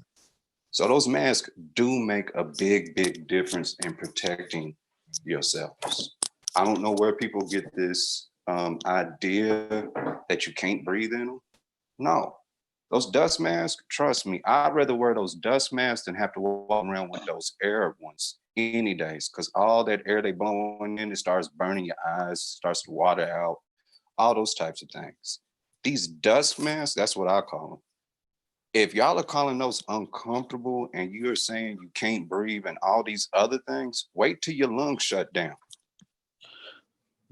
So those masks do make a big, big difference in protecting yourselves. I don't know where people get this idea that you can't breathe in them. No, those dust masks, trust me, I'd rather wear those dust masks than have to walk around with those air ones any days, because all that air they blowing in, it starts burning your eyes, starts to water out, all those types of things. These dust masks, that's what I call them. If y'all are calling those uncomfortable and you're saying you can't breathe and all these other things, wait till your lungs shut down.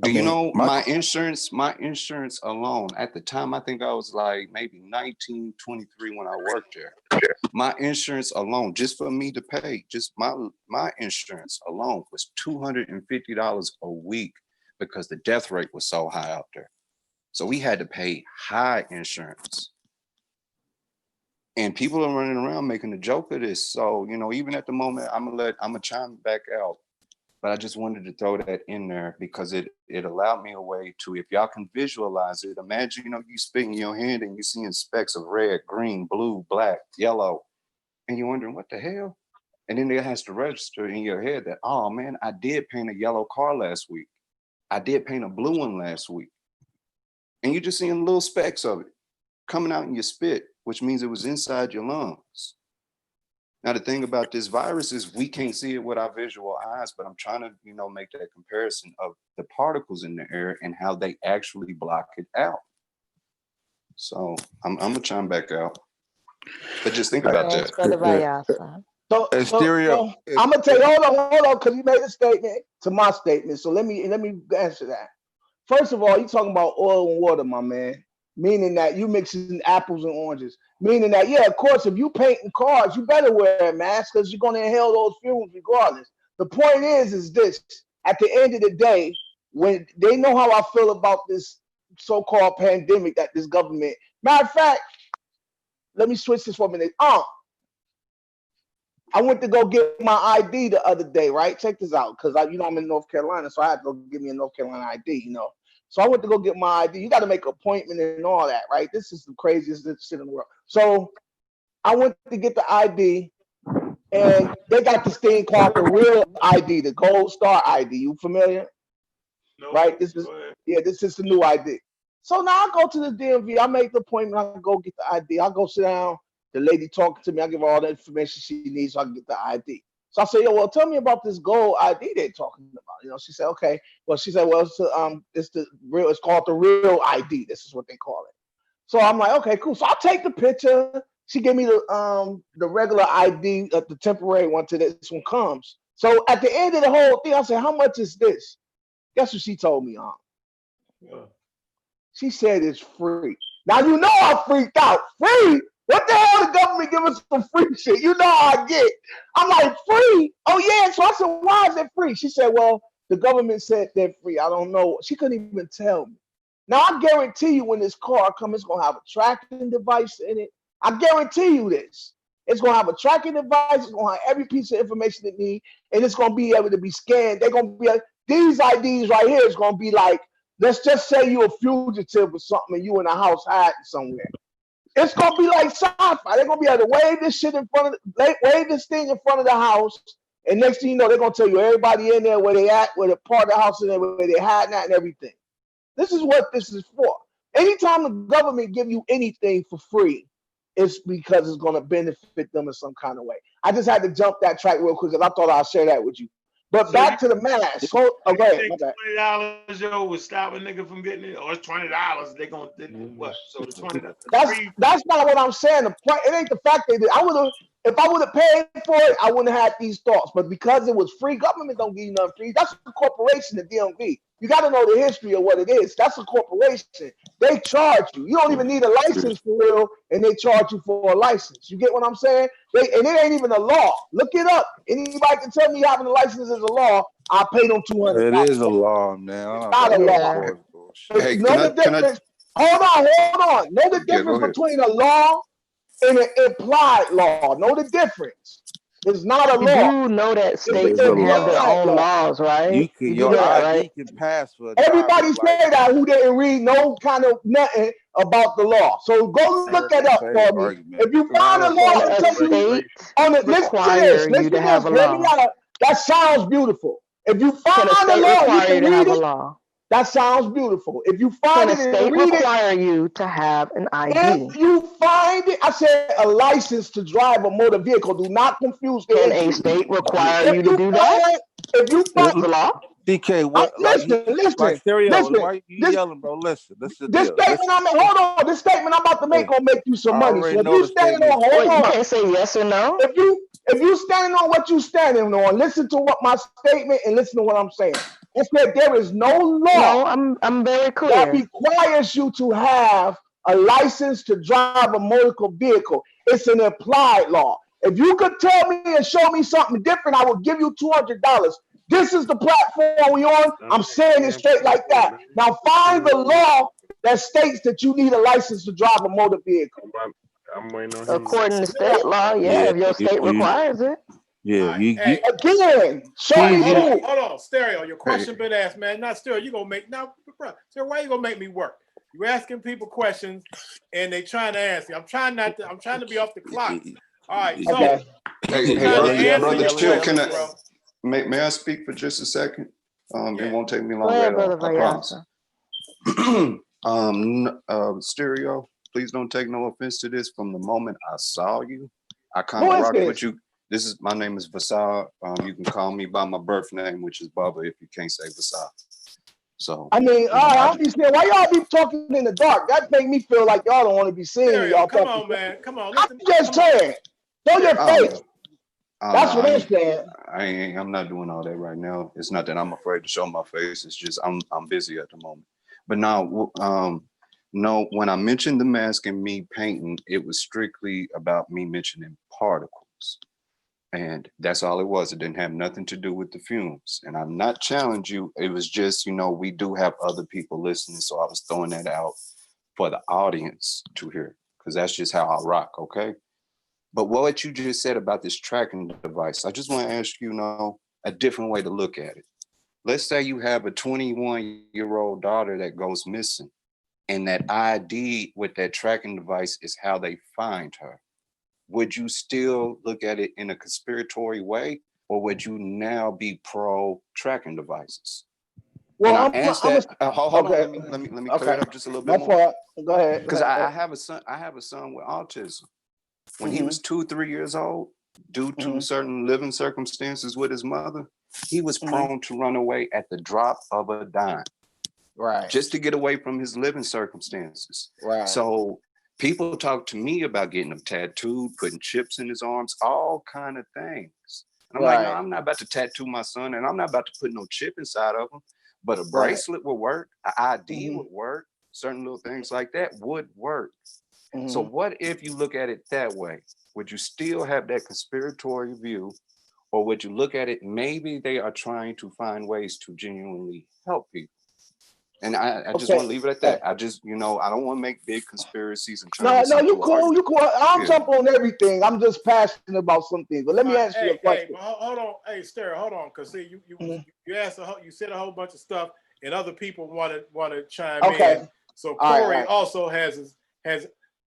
Do you know my insurance alone, at the time, I think I was like maybe 19, 23 when I worked there. My insurance alone, just for me to pay, just my insurance alone was $250 a week because the death rate was so high out there. So we had to pay high insurance. And people are running around making a joke of this. So, even at the moment, I'm gonna chime back out. But I just wanted to throw that in there because it allowed me a way to, if y'all can visualize it, imagine, you spitting your hand and you're seeing specks of red, green, blue, black, yellow, and you're wondering what the hell? And then it has to register in your head that, oh man, I did paint a yellow car last week. I did paint a blue one last week. And you're just seeing little specks of it coming out in your spit, which means it was inside your lungs. Now, the thing about this virus is we can't see it with our visual eyes, but I'm trying to, make that comparison of the particles in the air and how they actually block it out. So I'm gonna chime back out, but just think about that. So I'm gonna tell you, hold on, because you made a statement to my statement. So let me answer that. First of all, you talking about oil and water, my man. Meaning that you mixing apples and oranges. Meaning that, yeah, of course, if you painting cars, you better wear a mask because you're going to inhale those fumes regardless. The point is this. At the end of the day, when they know how I feel about this so-called pandemic that this government. Matter of fact, let me switch this for a minute. I went to go get my ID the other day, right? Check this out, because I'm in North Carolina, so I had to go get me a North Carolina ID, So I went to go get my ID. You got to make an appointment and all that, right? This is the craziest shit in the world. So I went to get the ID, and they got this thing called the real ID, the Gold Star ID. You familiar? No, right? This is the new ID. So now I go to the DMV. I make the appointment. I go get the ID. I go sit down. The lady talking to me. I give her all the information she needs so I can get the ID. So I say, well, tell me about this gold ID they're talking about. She said, okay. Well, she said, well, it's called the real ID. This is what they call it. So I'm like, okay, cool. So I'll take the picture. She gave me the regular ID, the temporary one till this one comes. So at the end of the whole thing, I said, how much is this? Guess what she told me, Yeah. She said it's free. Now you know I freaked out. Free? What the hell? The government give us some free shit. You know how I get. I'm like, free? Oh yeah. So I said, why is it free? She said, well, the government said they're free. I don't know. She couldn't even tell me. Now I guarantee you, when this car comes, it's gonna have a tracking device in it. I guarantee you this. It's gonna have a tracking device. It's gonna have every piece of information it needs, and it's gonna be able to be scanned. They're gonna be these IDs right here is gonna be like, let's just say you're a fugitive or something, and you in a house hiding somewhere. It's gonna be like sci-fi. They're gonna be able to wave this shit in front of, wave this thing in front of the house, and next thing you know, they're gonna tell you everybody in there where they at, where the part of the house in there, where they hiding at, and everything. This is what this is for. Anytime the government give you anything for free, it's because it's going to benefit them in some kind of way. I just had to jump that track real quick because I thought I'd share that with you. But So back to the mask. you Go ahead. think $20, yo, would stop a nigga from getting it, or it's $20? They gonna what? So the $20. That's not what I'm saying. It ain't the fact that I would have. If I would have paid for it, I wouldn't have had these thoughts. But because it was free, government don't give you nothing free. That's a corporation, the DMV. You got to know the history of what it is. That's a corporation. They charge you. You don't even need a license for real, and they charge you for a license. You get what I'm saying? And it ain't even a law. Look it up. Anybody can tell me having a license is a law. I'll pay them $200. It is a law, man. It's not a law. Hey, Know the difference. Hold on. Know the difference between a law and an implied law. Know the difference. It's not a You law. do know that It's states an can have their implied own law. laws, right? You can, You do your know that, ID right? can pass for a Everybody driver's say license. that who didn't read no kind of nothing about the law. So go look that up for me. Argument. If you find a law Can and a tell you state on it, listen to require this. you Listen to to have this. a Hear me law? out. That sounds beautiful. If you Can a find a state law and you require you can to read have a it, law? that sounds beautiful. If you Can find a it and state read it, require you to have an ID? if you find it, I said a license to drive a motor vehicle. Do not confuse the Can a issue. state require If you to you do that? find, if you find, That's the law. DK, what like stereo? Why you This yelling, bro? Listen, this is the this deal. statement I'm hold on. This statement I'm about to make gonna make you some I money. already So if know you the standing statement. on, hold Wait, you on. can't say yes or no. If you standing on what you standing on, listen to what my statement and listen to what I'm saying. I said there is no law No, I'm very that clear. requires you to have a license to drive a motor vehicle. It's an applied law. If you could tell me and show me something different, I will give you $200. This is the platform we on. I'm saying it straight like that. Now find the law that states that you need a license to drive a motor vehicle. I'm waiting on him. According to state law, yeah, if your state requires it. Yeah, Hey, again, show me hold on, stereo. Your question been asked, man. Not stereo. You gonna make now, bro? Stereo, why you gonna make me work? You asking people questions and they trying to answer. I'm trying to be off the clock. All right, so hey, brother Chill, can may I speak for just a second? It won't take me long at all. I promise. Stereo, please don't take no offense to this. From the moment I saw you, I kind of rocked with you. My name is Vasal. You can call me by my birth name, which is Bubba, if you can't say Vasal. So I mean, I'll be saying, why y'all be talking in the dark? That make me feel like y'all don't want to be seen. Y'all come on, man. Come on. I'm just saying. Show your face. That's what I'm saying. I'm not doing all that right now. It's not that I'm afraid to show my face. It's just I'm busy at the moment. But now, no, when I mentioned the mask and me painting, it was strictly about me mentioning particles. And that's all it was. It didn't have nothing to do with the fumes. And I'm not challenging you. It was just, we do have other people listening. So I was throwing that out for the audience to hear, because that's just how I rock, okay? But what you just said about this tracking device, I just want to ask you, a different way to look at it. Let's say you have a 21-year-old daughter that goes missing, and that ID with that tracking device is how they find her. Would you still look at it in a conspiratory way, or would you now be pro tracking devices? Well, and I asked that. Hold on, let me clear it up just a little bit more. Go ahead. Because I have a son. I have a son with autism. When he was 2-3 years old, due to certain living circumstances with his mother, he was prone to run away at the drop of a dime. Right. Just to get away from his living circumstances. Right. So people talk to me about getting him tattooed, putting chips in his arms, all kind of things. And I'm like, no, I'm not about to tattoo my son, and I'm not about to put no chip inside of him. But a bracelet would work, an ID would work. certain little things like that would work. So what if you look at it that way? Would you still have that conspiratorial view, or would you look at it, maybe they are trying to find ways to genuinely help people? And I just want to leave it at that. I just, I don't want to make big conspiracies and turn this into you an cool, argument. you cool. I'll jump on everything. I'm just passionate about some things. But let me ask you a question. Hey, hold on. Hey, Stereo, hold on. Because see, you asked you said a whole bunch of stuff, and other people want to chime in. So Corey also has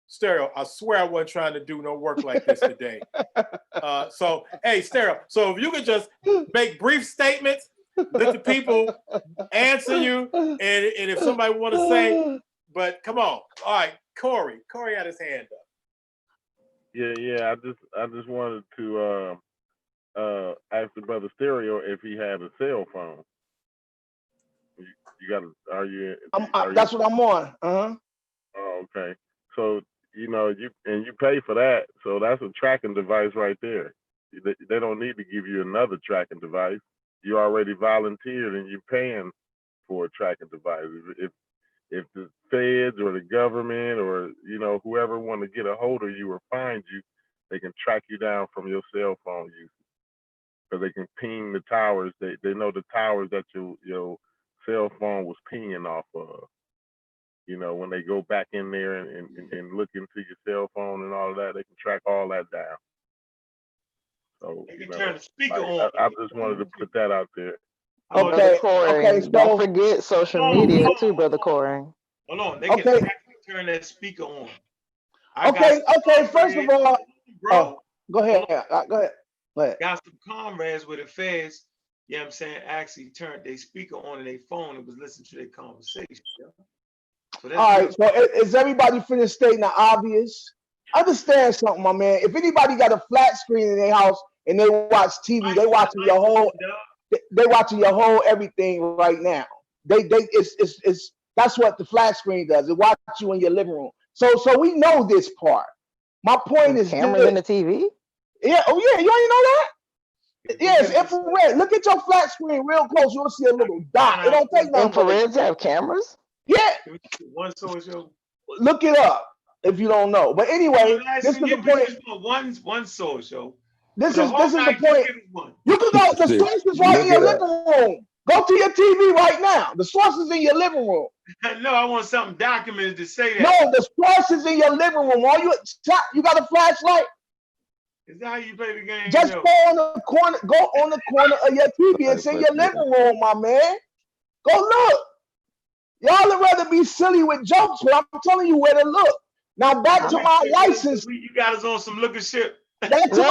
Stereo. I swear I wasn't trying to do no work like this today. So hey, Stereo. So if you could just make brief statements, let the people answer you, and if somebody want to say, but come on. All right, Corey had his hand up. Yeah. I just wanted to ask the brother Stereo if he had a cell phone. You got to, are you? That's what I'm on. Oh, okay. So you pay for that, so that's a tracking device right there. They don't need to give you another tracking device. You already volunteered and you're paying for a tracking device. If the feds or the government or whoever want to get a hold of you or find you, they can track you down from your cell phone use, because they can ping the towers. They know the towers that your cell phone was pinging off of. When they go back in there and look into your cell phone and all of that, they can track all that down. So they can turn the speaker on. I just wanted to put that out there. Okay, Corey. So, don't forget social media too, Brother Corey. Hold on. They can actually turn that speaker on. Okay. First of all, bro, go ahead. Go ahead. Got some comrades with the feds. You know what I'm saying? Actually turned their speaker on in their phone and was listening to their conversation. So all right. So is everybody finished stating the obvious? Understand something, my man. If anybody got a flat screen in their house and they watch TV, they watching your whole. They watching your whole everything right now. It's that's what the flat screen does. It watches you in your living room. So we know this part. My point is cameras in the TV. Yeah. Oh yeah. You ain't know that? Yes, infrared. Look at your flat screen real close. You'll see a little dot. It don't take nothing. Infrareds have cameras. Yeah. One social. Look it up if you don't know. But anyway, this is the point. One social. This is the point. You can go. The source is right in your living room. Go to your TV right now. The source is in your living room. No, I want something documented to say that. No, the source is in your living room. You got a flashlight? Is that how you play the game? Just go on the corner. Go on the corner of your TV. It's in your living room, my man. Go look. Y'all would rather be silly with jokes, but I'm telling you where to look. Now back to my license. You got us on some looking shit. Back to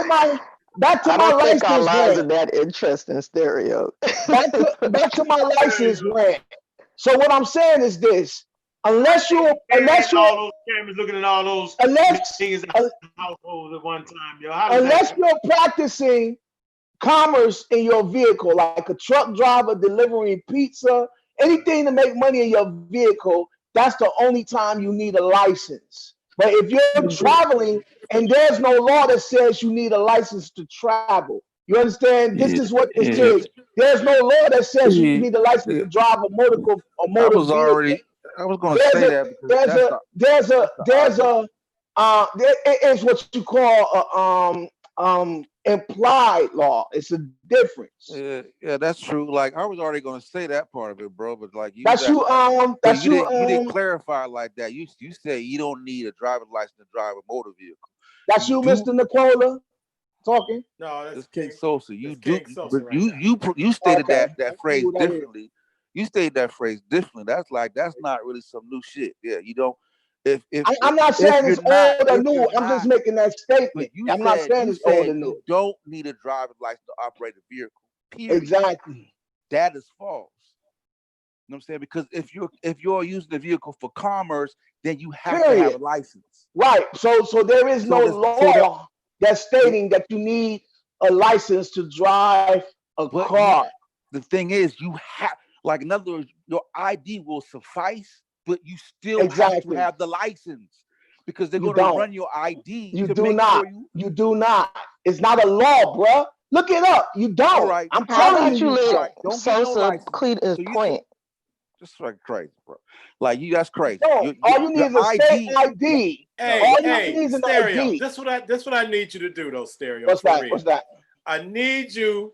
my license. Our lives are that interesting, Stereo. back to my license rant. So what I'm saying is this: unless you all those cameras looking at all those things in households at one time, yo. Unless you're practicing commerce in your vehicle, like a truck driver delivering pizza, anything to make money in your vehicle, that's the only time you need a license. But if you're traveling and there's no law that says you need a license to travel, you understand? This is what this is. There's no law that says you need a license to drive a motor vehicle. I was going to say that there is what you call implied law. It's a difference. Yeah, that's true. Like I was already going to say that part of it, bro. But like you, you didn't clarify like that. You say you don't need a driver's license to drive a motor vehicle. That's you, Mr. Nicola, talking. No, that's King Sosa. You Okay. stated that phrase differently. You stated that phrase differently. That's not really some new shit. Yeah, you don't. I'm not saying it's old or new. I'm just making that statement. I'm not saying it's old or new. You don't need a driver's license to operate a vehicle. Period. Exactly. That is false. You know what I'm saying? Because if you're using the vehicle for commerce, then you have to have a license. Right. So there is no law that's stating that you need a license to drive a car. The thing is, you have, like, in other words, your ID will suffice, but you still have to have the license because they're going to run your ID. You do not. You do not. It's not a law, bro. Look it up. You don't. Right. I'm telling you. Sosa complete his point. Just fucking crazy, bro. Like that's crazy. No, all you need is a state ID. Hey, All you hey, need is an Stereo. ID. This what I need you to do, though, Stereo. What's for that? real. What's that? I need you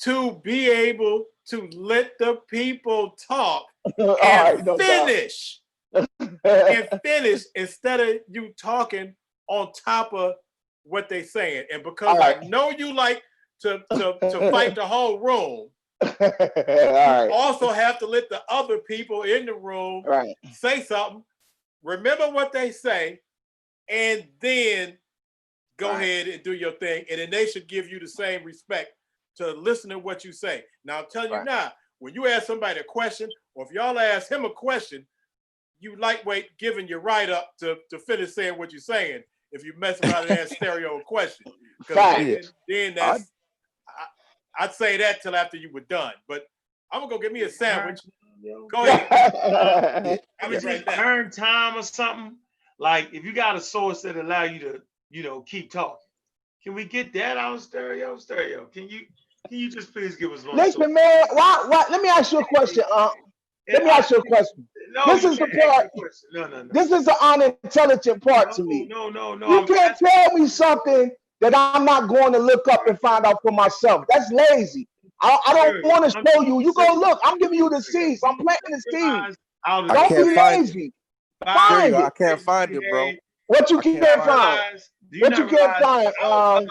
to be able to let the people talk and finish. And finish instead of you talking on top of what they saying. And because I know you like to fight the whole room, you also have to let the other people in the room say something, remember what they say, and then go ahead and do your thing. And then they should give you the same respect to listen to what you say. Now, I'm telling you now, when you ask somebody a question, or if y'all ask him a question, you lightweight giving your right up to finish saying what you're saying if you mess around and ask Stereo a question. Because then that's, I'd say that till after you were done. But I'm going to go get me a sandwich. Go ahead. I mean, just earn time or something. Like, if you got a source that allow you to, keep talking. Can we get that on Stereo? Stereo, can you just please give us one? Listen, man, why? Let me ask you a question. Let me ask you a question. No, this is the part. No. This is the unintelligent part to me. No. You can't tell me something that I'm not going to look up and find out for myself. That's lazy. I don't want to show you. You go look. I'm giving you the seeds. I'm planting the seeds. Don't be lazy. Find it. I can't find it, bro. What you can't find? What you can't find?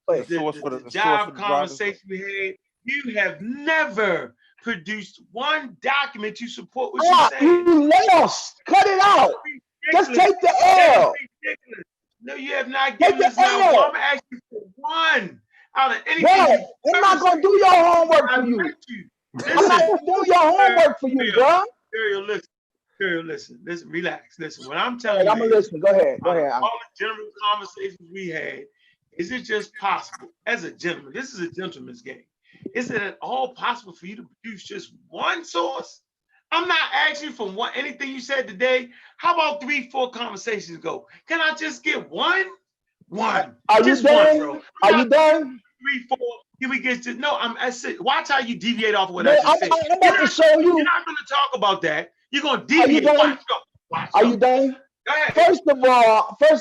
The job conversation we had. You have never produced one document you support what you're saying. You lost. Cut it out. Just take the L. No, you have not given us now. I'm going to ask you for one out of anything. I'm not going to do your homework for you. I'm not going to do your homework for you, bro. Listen, relax. Listen, what I'm telling you, I'm going to listen. Go ahead. All the gentleman conversations we had, is it just possible, as a gentleman, this is a gentleman's game, is it at all possible for you to produce just one source? I'm not asking for anything you said today. How about 3-4 conversations ago? Can I just get one? One. Are you done? Bro. Are you done? 3-4. Can we get to? No, I said, watch how you deviate off of what I just said. I'm about to show you. You're not going to talk about that. You're going to deviate. Are you done? Go ahead. First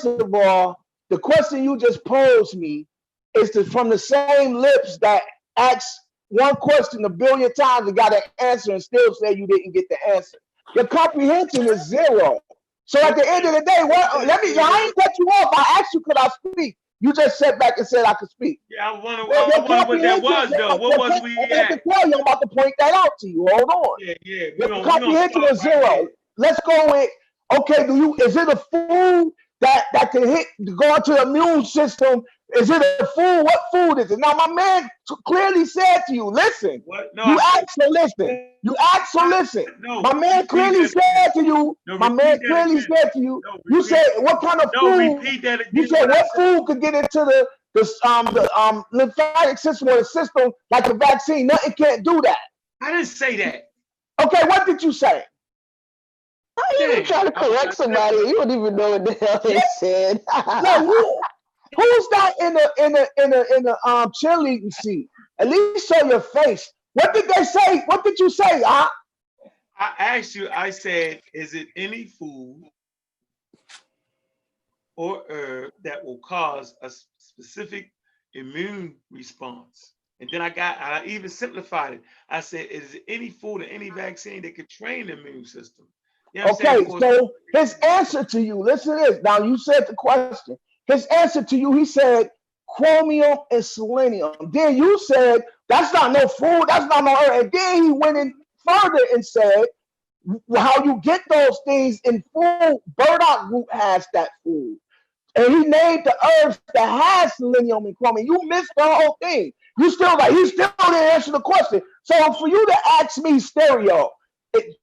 of all, the question you just posed me is from the same lips that asked one question 1 billion times and got an answer and still say you didn't get the answer. Your comprehension is 0. So at the end of the day, I ain't cut you off. I asked you, could I speak? You just sat back and said I could speak. Yeah, I wonder what that was, though. What was we at? I'm about to point that out to you. Hold on. Yeah. Your comprehension is 0. Let's go with, okay, is it a food that can go into the immune system? Is it a food? What food is it? Now, my man clearly said to you, listen. No, you asked, so listen. You asked, so listen. No, my man clearly said to you, you said, what kind of food? Repeat that again. You said, what food could get into the lymphatic system or the system like a vaccine? Nothing can't do that. I didn't say that. Okay, what did you say? You even trying to correct somebody. You don't even know what the hell they said. No, who's that in the cheerleading seat? At least show your face. What did they say? What did you say? I asked you. I said, is it any food or herb that will cause a specific immune response? And then I even simplified it. I said, is it any food or any vaccine that could train the immune system? You know okay, so his answer to you, listen to this. Now, you said the question. His answer to you, he said, chromium and selenium. Then you said, that's not no food, that's not no herb. And then he went in further and said, how you get those things in food, burdock root has that food. And he named the herbs that has selenium and chromium. You missed the whole thing. He still didn't answer the question. So for you to ask me, Stereo,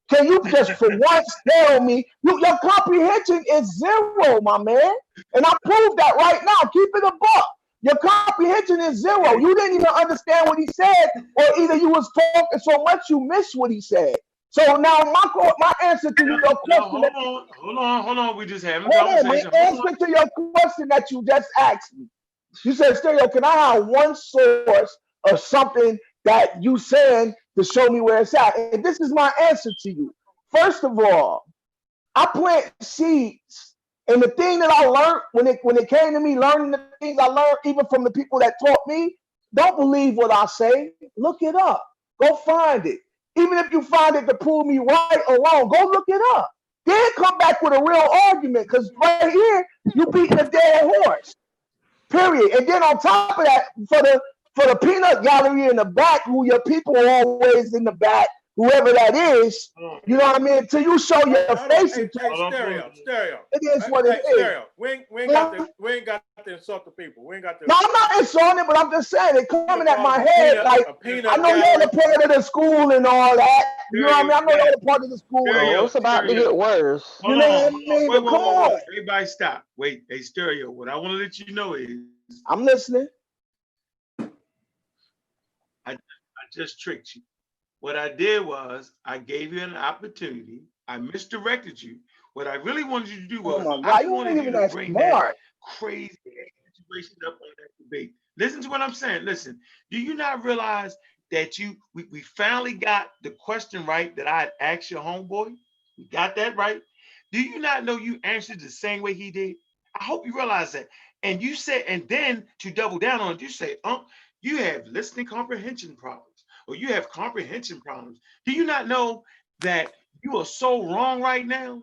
can you just for once tell me your comprehension is 0, my man? And I proved that right now. Keep it a buck. Your comprehension is 0. You didn't even understand what he said, or either you was talking so much you missed what he said. So now my answer to your question. Hold on. We just having a conversation. My answer to your question that you just asked me. You said, Stereo, can I have one source of something that you saying to show me where it's at. And this is my answer to you. First of all, I plant seeds. And the thing that I learned when it came to me learning the things I learned, even from the people that taught me, don't believe what I say. Look it up. Go find it. Even if you find it to prove me right or wrong, go look it up. Then come back with a real argument, because right here, you beating a dead horse. Period. And then on top of that, for the peanut gallery in the back, who your people are always in the back, whoever that is, you know what I mean? Until you show your face Hey, into stereo. it is what it is. Stereo. We ain't got to insult the people. We ain't got to. No, I'm not insulting it, but I'm just saying it coming at my head. Like, I know y'all are part of the school and all that. You know what I mean? I know y'all are part of the school. Oh, it's about to get worse. You know what I mean? But come on. Everybody stop. Wait, hey, Stereo, what I want to let you know is I'm listening. I just tricked you. What I did was I gave you an opportunity. I misdirected you. What I really wanted you to do was I wanted you to bring that crazy situation up on that debate. Listen to what I'm saying. Listen, do you not realize that we finally got the question right that I had asked your homeboy? We got that right. Do you not know you answered the same way he did? I hope you realize that. And you said, and then to double down on it, you say, you have listening comprehension problems, or you have comprehension problems. Do you not know that you are so wrong right now?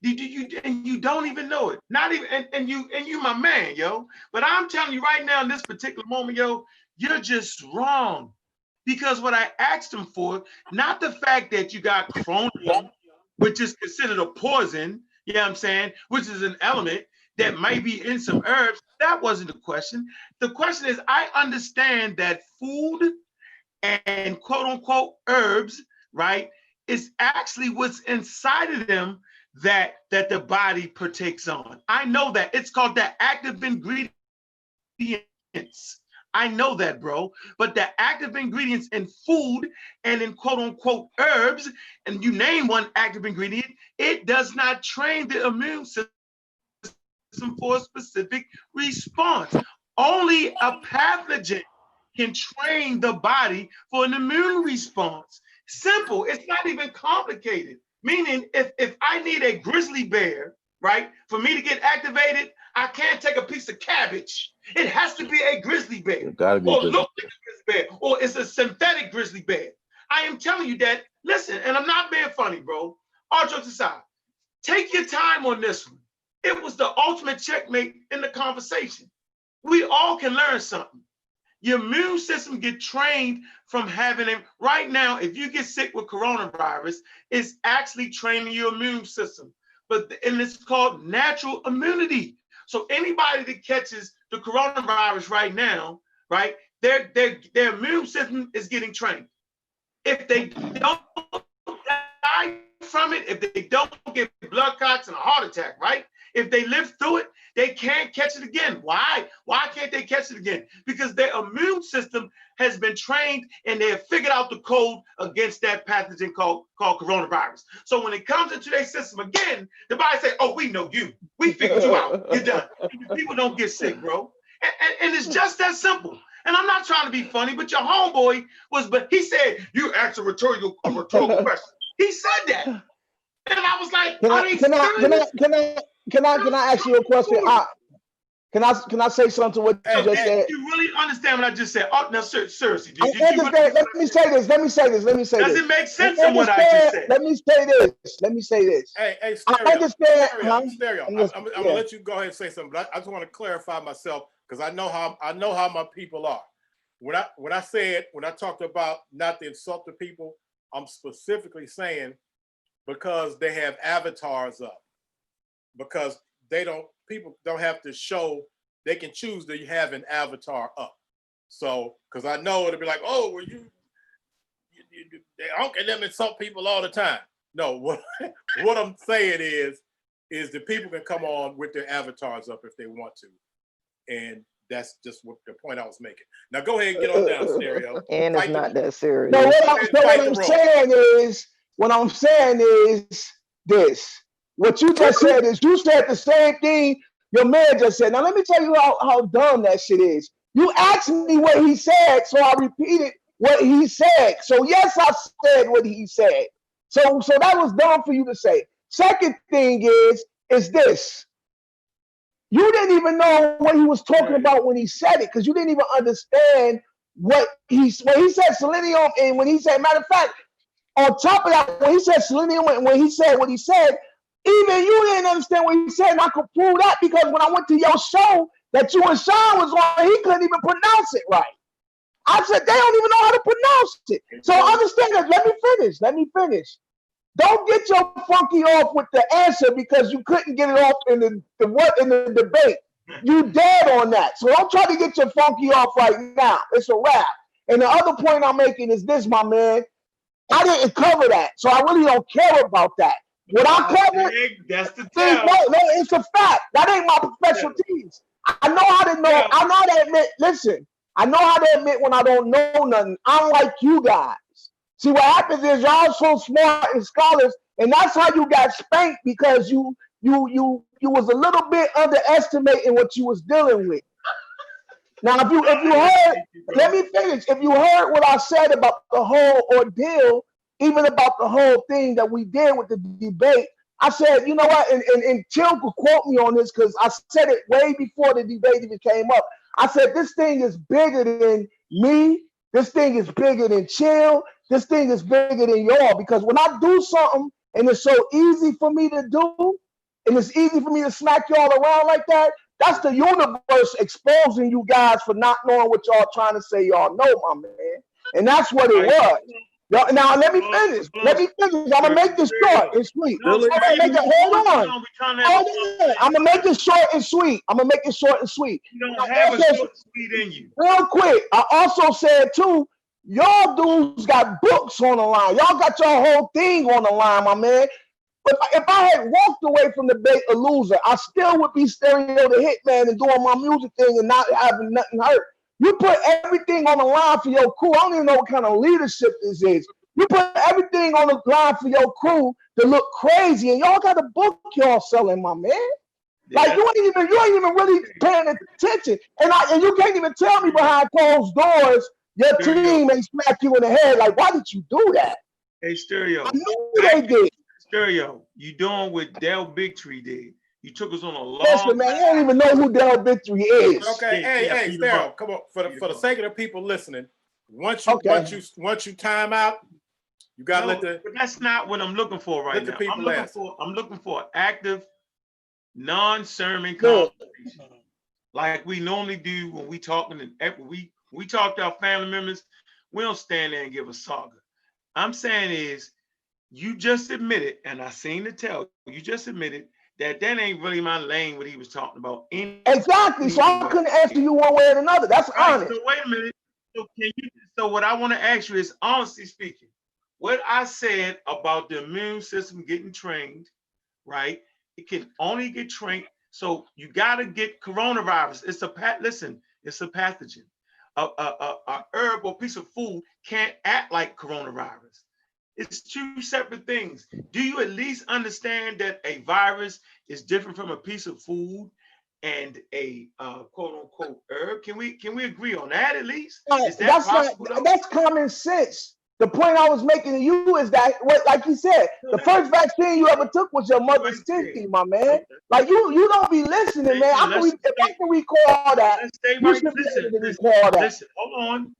And you don't even know it. Not even, and you my man, yo. But I'm telling you right now, in this particular moment, yo, you're just wrong. Because what I asked him for, not the fact that you got chromium, which is considered a poison, you know what I'm saying, which is an element that might be in some herbs. That wasn't the question. The question is, I understand that food and quote unquote herbs, right, is actually what's inside of them that the body partakes on. I know that. It's called the active ingredients. I know that, bro. But the active ingredients in food and in quote unquote herbs, and you name one active ingredient, it does not train the immune system for a specific response. Only a pathogen can train the body for an immune response. Simple. It's not even complicated. Meaning, if I need a grizzly bear, right, for me to get activated, I can't take a piece of cabbage. It has to be a grizzly bear, or look like a grizzly bear, or it's a synthetic grizzly bear. I am telling you that. Listen, and I'm not being funny, bro. All jokes aside, take your time on this one. It was the ultimate checkmate in the conversation. We all can learn something. Your immune system get trained from having it. Right now, if you get sick with coronavirus, it's actually training your immune system. And it's called natural immunity. So anybody that catches the coronavirus right now, right, their immune system is getting trained. If they don't die from it, if they don't get blood clots and a heart attack, right? If they live through it, they can't catch it again. Why? Why can't they catch it again? Because their immune system has been trained and they have figured out the code against that pathogen called coronavirus. So when it comes into their system again, the body say, oh, we know you. We figured you out. You're done. People don't get sick, bro. And it's just that simple. And I'm not trying to be funny, but your homeboy he said, you asked a rhetorical question. He said that. And I was like, can I ask you a question? Can I say something to what you just said? You really understand what I just said? Oh, no, seriously. Let me say this. Does it make sense in what I just said? Let me say this. Hey, Stereo. I understand. Stereo. I'm gonna let you go ahead and say something, but I just want to clarify myself because I know how my people are. When I talked about not to insult the people, I'm specifically saying because they have avatars up. Because people don't have to show, they can choose to have an avatar up. So, because I know it'll be like, oh, well, they don't them insult people all the time. No, what I'm saying is the people can come on with their avatars up if they want to. And that's just what the point I was making. Now go ahead and get on down, Stereo. And it's not that serious. No, what I'm saying is this. What you just said is you said the same thing your man just said. Now let me tell you how dumb that shit is. You asked me what he said, so I repeated what he said. So yes, I said what he said. So that was dumb for you to say. Second thing is this. You didn't even know what he was talking about when he said it, because you didn't even understand when he said selenium, and when he said, matter of fact, on top of that, when he said selenium, when he said what he said, even you didn't understand what he said, and I could prove that because when I went to your show that you and Sean was on, he couldn't even pronounce it right. I said, they don't even know how to pronounce it. So understand that. Let me finish. Don't get your funky off with the answer because you couldn't get it off in the debate. You dead on that. So don't try to get your funky off right now. It's a wrap. And the other point I'm making is this, my man. I didn't cover that, so I really don't care about that. What I covered, that's the tell. No, it's a fact. That ain't my specialties. I know how to know. I know how to admit. Listen, I know how to admit when I don't know nothing. I'm like you guys. See, what happens is y'all so smart and scholars, and that's how you got spanked because you was a little bit underestimating what you was dealing with. Now, if you heard, let me finish. If you heard what I said about the whole ordeal, even about the whole thing that we did with the debate, I said, you know what, and Chill could quote me on this because I said it way before the debate even came up. I said, this thing is bigger than me. This thing is bigger than Chill. This thing is bigger than y'all, because when I do something and it's so easy for me to do, and it's easy for me to smack y'all around like that, that's the universe exposing you guys for not knowing what y'all trying to say y'all know, my man. And that's what it was. Now let me finish. I'm gonna make this short and sweet. Hold on. I'm gonna make it short and sweet. You don't have a short sweet in you. Real quick, I also said too, y'all dudes got books on the line. Y'all got your whole thing on the line, my man. But if I had walked away from the debate a loser, I still would be Stereo the Hitman and doing my music thing and not having nothing hurt. You put everything on the line for your crew. I don't even know what kind of leadership this is. You put everything on the line for your crew to look crazy, and y'all got a book y'all selling, my man. Yeah. Like you ain't even really paying attention, and you can't even tell me behind closed doors your team ain't smack you in the head. Like, why did you do that? Hey, Stereo. I knew they did. Stereo, you doing what Del Bigtree did. You took us on a long. Listen, man, I don't even know who Del Bigtree is. Okay, hey, Stereo, come on. For the sake of the people listening, once you time out, you gotta let the. But that's not what I'm looking for right now. I'm looking for active, non-sermon conversation, like we normally do when we talking and we talk to our family members. We don't stand there and give a saga. I'm saying is, you just admitted, and I seen the tell, you just admitted that ain't really my lane what he was talking about. Exactly. So I couldn't answer you one way or another. That's honest. So wait a minute. So what I want to ask you is, honestly speaking, what I said about the immune system getting trained, right? It can only get trained. So you got to get coronavirus. It's a pathogen. A herb or piece of food can't act like coronavirus. It's two separate things. Do you at least understand that a virus is different from a piece of food and a quote unquote herb? Can we agree on that at least? Is that possible? That's common sense. The point I was making to you is that, like you said, the first vaccine you ever took was your mother's titty, my man. Like you don't be listening, man. I can recall that. Listen, hold on.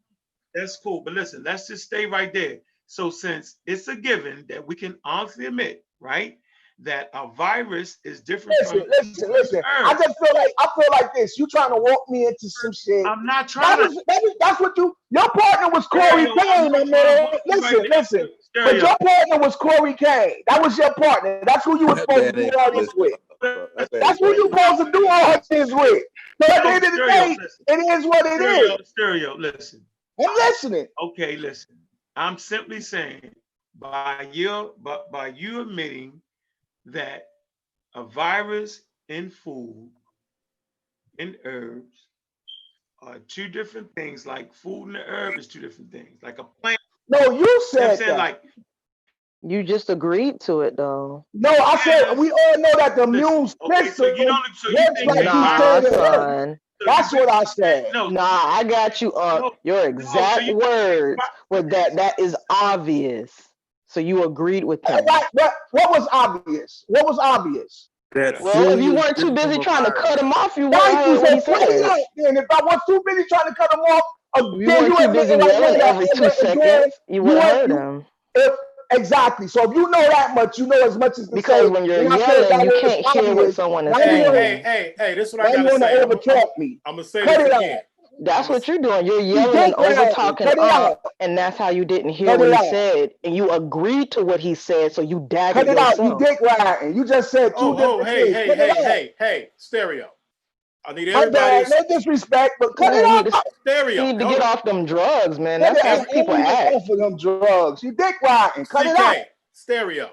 That's cool, but listen, let's just stay right there. So since it's a given that we can honestly admit, right, that a virus is different from listen. I feel like this. You trying to walk me into some shit. I'm not trying that's what your partner was Corey Kane, my man. Listen. But your partner was Corey Kane. That was your partner. That's who you were supposed to do all this with. That's who you supposed to do all this with. So at the end of the day, it is what it is. Stereo, listen. I'm listening. Okay, listen. I'm simply saying, by you admitting that a virus in food and herbs are two different things, like food and the herb is two different things, like a plant. No, you said that. Like, you just agreed to it, though. No, I said we all know that the immune system. So you think That's what I said. No, Nah, I got you. no, Your so exact you words were that is obvious. So you agreed with him. What was obvious? What was obvious? That Well, if food you is weren't too different busy from a trying to virus. cut him off, you would Thank have you. heard what he So put it said. out. And if I was too busy trying to cut him off, If you then weren't you too admit, busy and yelling every 2 again, seconds, you would have heard him. Exactly. So if you know that much, you know as much as to Because say, when you're when I said yelling, that you was can't hear what obvious, someone is now you want saying. Hey, this is what I now you gotta want to say. overtalk me. I'm gonna say Cut this it again. out. That's what you're doing. You're You yelling and dick over riding. talking Cut it out. and that's how you didn't hear Cut what it he out. said, and you agreed to what he said, so you Cut dagged it out. You yourself. dick riding. You just said two different things. Cut it out. Hey, stereo. I need My bad. everybody's No disrespect, but cut Man, it you out. stereo. need to Hold get on. off them drugs, man. Cut That's it how out. people Only act. off of them drugs. You dick riding. Cut it out. CK, stereo.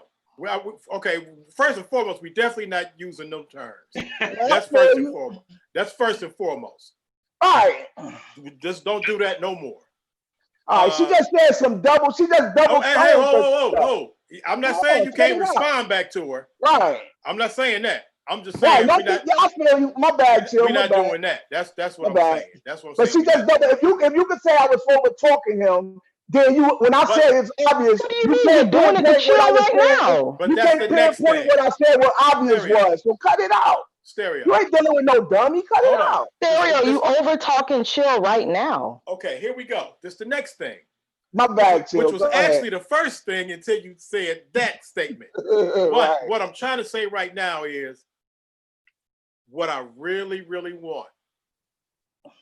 Okay, first and foremost, we definitely not using no terms. That's first and foremost. That's first and foremost. All right. Just don't do that no more. All right. She just said some double. She just double. Hey, whoa. I'm not saying you can't respond back to her. Right. I'm not saying that. I'm just Right. saying I feel you. My bad, Chill. we're not doing that. That's what I'm saying. That's what I'm but saying. But she just double. If you could say I was over talking him, then you when I said it's obvious, what do you mean? You're doing it to Chill right now. But you that's can't the next pinpoint thing. what I said what obvious Stereo. was. So cut it out. Stereo. You ain't dealing with no dummy. Cut Hold it on. out. Stereo, you over talking Chill right now. Okay, here we go. This is the next thing. My bad, Chill. Which was actually the first thing until you said that statement. But what I'm trying to say right now is what I really, really want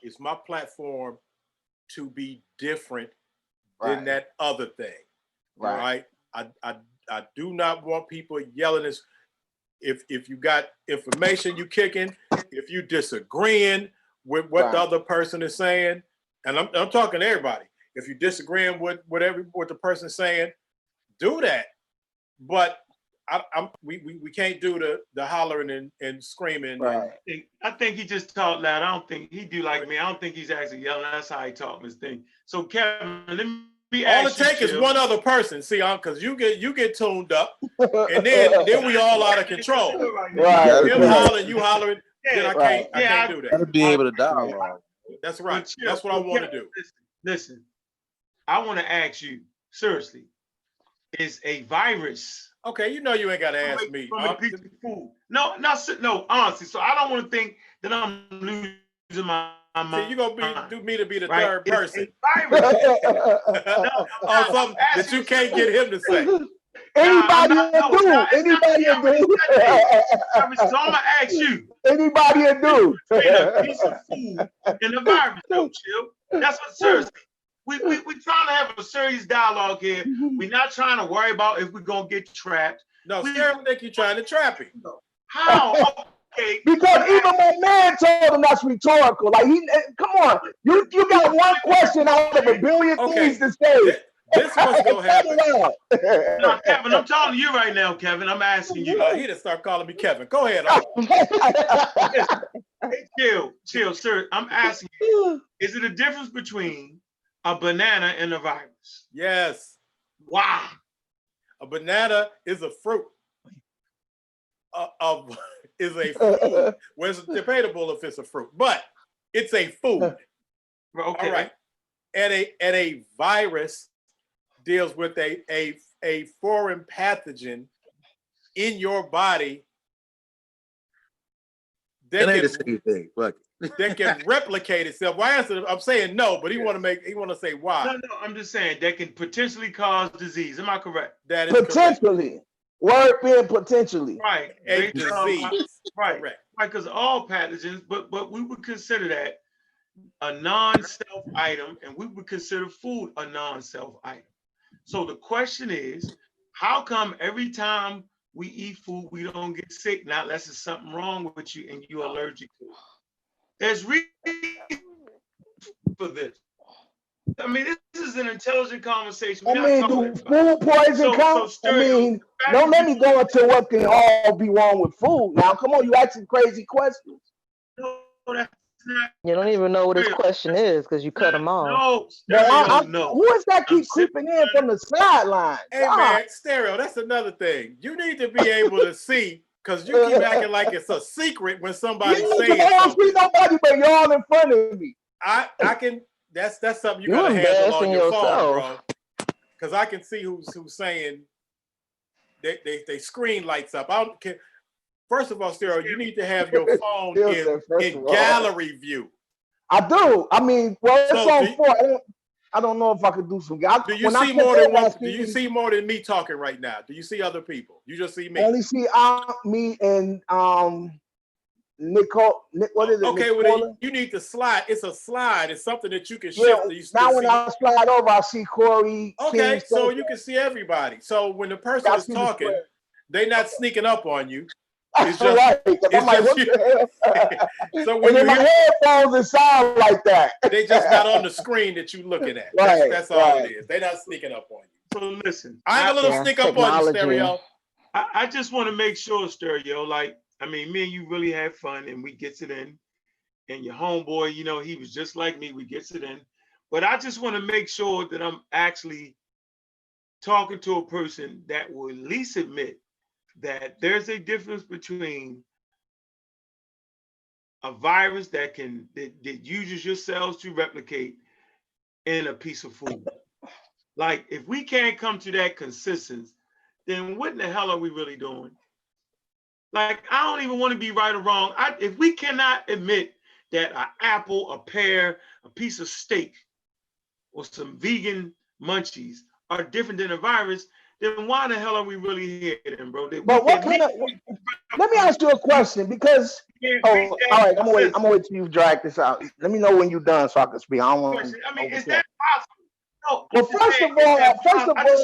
is my platform to be different than that other thing. Right? I do not want people yelling this. If you got information you kicking, if you disagreeing with what the other person is saying, and I'm talking to everybody. If you disagreeing with what the person's saying, do that. But we can't do the hollering and screaming. Right. I think he just talked loud. I don't think he do like me. I don't think he's actually yelling. That's how he talk this thing. So Kevin, let me all ask it takes is one other person. See, because you get tuned up, and then we all out of control. Right. Him hollering, you hollering. Then I can't do that. Gotta be able to dialogue. That's right. That's what I want to do. Listen, I want to ask you seriously: is a virus? Okay, you know you ain't got to ask me. From a piece of food. No, honestly. So I don't want to think that I'm losing my mind. See, you gonna do me to be the right? third person. Virus. Or something that you can't get him to say. Anybody will do. Anybody will do. So I'm gonna ask you. Anybody will do. Between a piece of food and a virus, though, Chill. That's what seriously. We trying to have a serious dialogue here. We're not trying to worry about if we're gonna get trapped. No, I think you're trying to trap him. How? Okay. Because even my man told him that's rhetorical. Like come on, you got one question out of a billion things to say. This what's gonna happen. No, Kevin, I'm talking to you right now, Kevin. I'm asking you. He just start calling me Kevin. Go ahead. Hey, chill, sir. I'm asking you: is it a difference between a banana and a virus? Yes. Wow. A banana is a fruit. Is a food. Well, it's debatable if it's a fruit, but it's a food. Okay. All right. And a virus deals with a foreign pathogen in your body that ain't the same thing. Fuck it. that can replicate itself. Well, I'm saying no, but he want to say why. No, I'm just saying that can potentially cause disease. Am I correct? That is potentially. Correct. Word being potentially. Right. A disease. Right. Right. Because all pathogens, but we would consider that a non-self item, and we would consider food a non-self item. So the question is, how come every time we eat food, we don't get sick? Not unless there's something wrong with you and you're allergic to it. There's reason for this. I mean, this is an intelligent conversation. I mean, do food poison count? I mean, don't let me go into what can all be wrong with food. Now, come on, you asking crazy questions. No, that's not. You don't even know what his question is because you cut him off. No. Who is that keep creeping in from the sideline? Hey, man, Stereo, that's another thing. You need to be able to see Because you keep acting like it's a secret when somebody's Yeah, saying I don't something. see nobody but y'all in front of me. I can. That's something you You gotta handle on embarrassing your phone, yourself. bro. Because I can see who's saying they screen lights up. I don't care. First of all, Sarah, you need to have your phone in gallery view. I do. I mean, well, it's So on 4. I don't know if I could do some. Do you see more than one? Do you see more than me talking right now? Do you see other people? You just see me. I only see me and Nicole. What is it? Okay, well then you need to slide. It's a slide. It's something that you can shift. Yeah, now when I slide over, I see Corey. Okay, King, so you can see everybody. So when the person is talking, they're not sneaking up on you. It's just right. It's like, just you. So when and you my headphones, it sound like that. They just not on the screen that you're looking at. That's all it is. They're not sneaking up on you. So listen, I ain't a little sneak up on you, Stereo. I just want to make sure, Stereo, like, I mean, me and you really had fun and we gets it in. And your homeboy, you know, he was just like me, we gets it in. But I just want to make sure that I'm actually talking to a person that will at least admit that there's a difference between a virus that uses your cells to replicate in a piece of food. Like, if we can't come to that consistency, then what in the hell are we really doing? Like, I don't even want to be right or wrong. If we cannot admit that an apple, a pear, a piece of steak, or some vegan munchies are different than a virus, then why the hell are we really here then, bro? But what kind of, let me ask you a question, because, all right, I'm gonna wait till you drag this out. Let me know when you're done so I can speak. I don't want to. I mean, is that possible? No, well, first of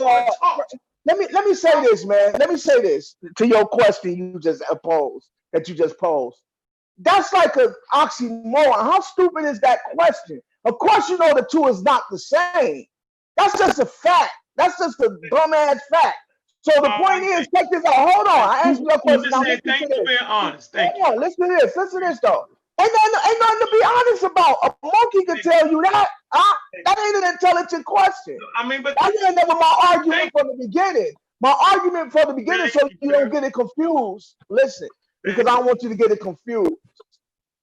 all, let me say this, man. Let me say this to your question you just posed. That's like an oxymoron. How stupid is that question? Of course, you know the two is not the same. That's just a fact. That's just a dumbass fact. So the point is, check this out. Hold on. I asked you a question. Thank you for being honest. Thank you. Hold on. Listen to this. Listen to this, though. Ain't nothing to be honest about. A monkey can tell you that. That ain't an intelligent question. I mean, but that ain't never my argument from the beginning. My argument from the beginning, so you don't get it confused. Listen, because I don't want you to get it confused.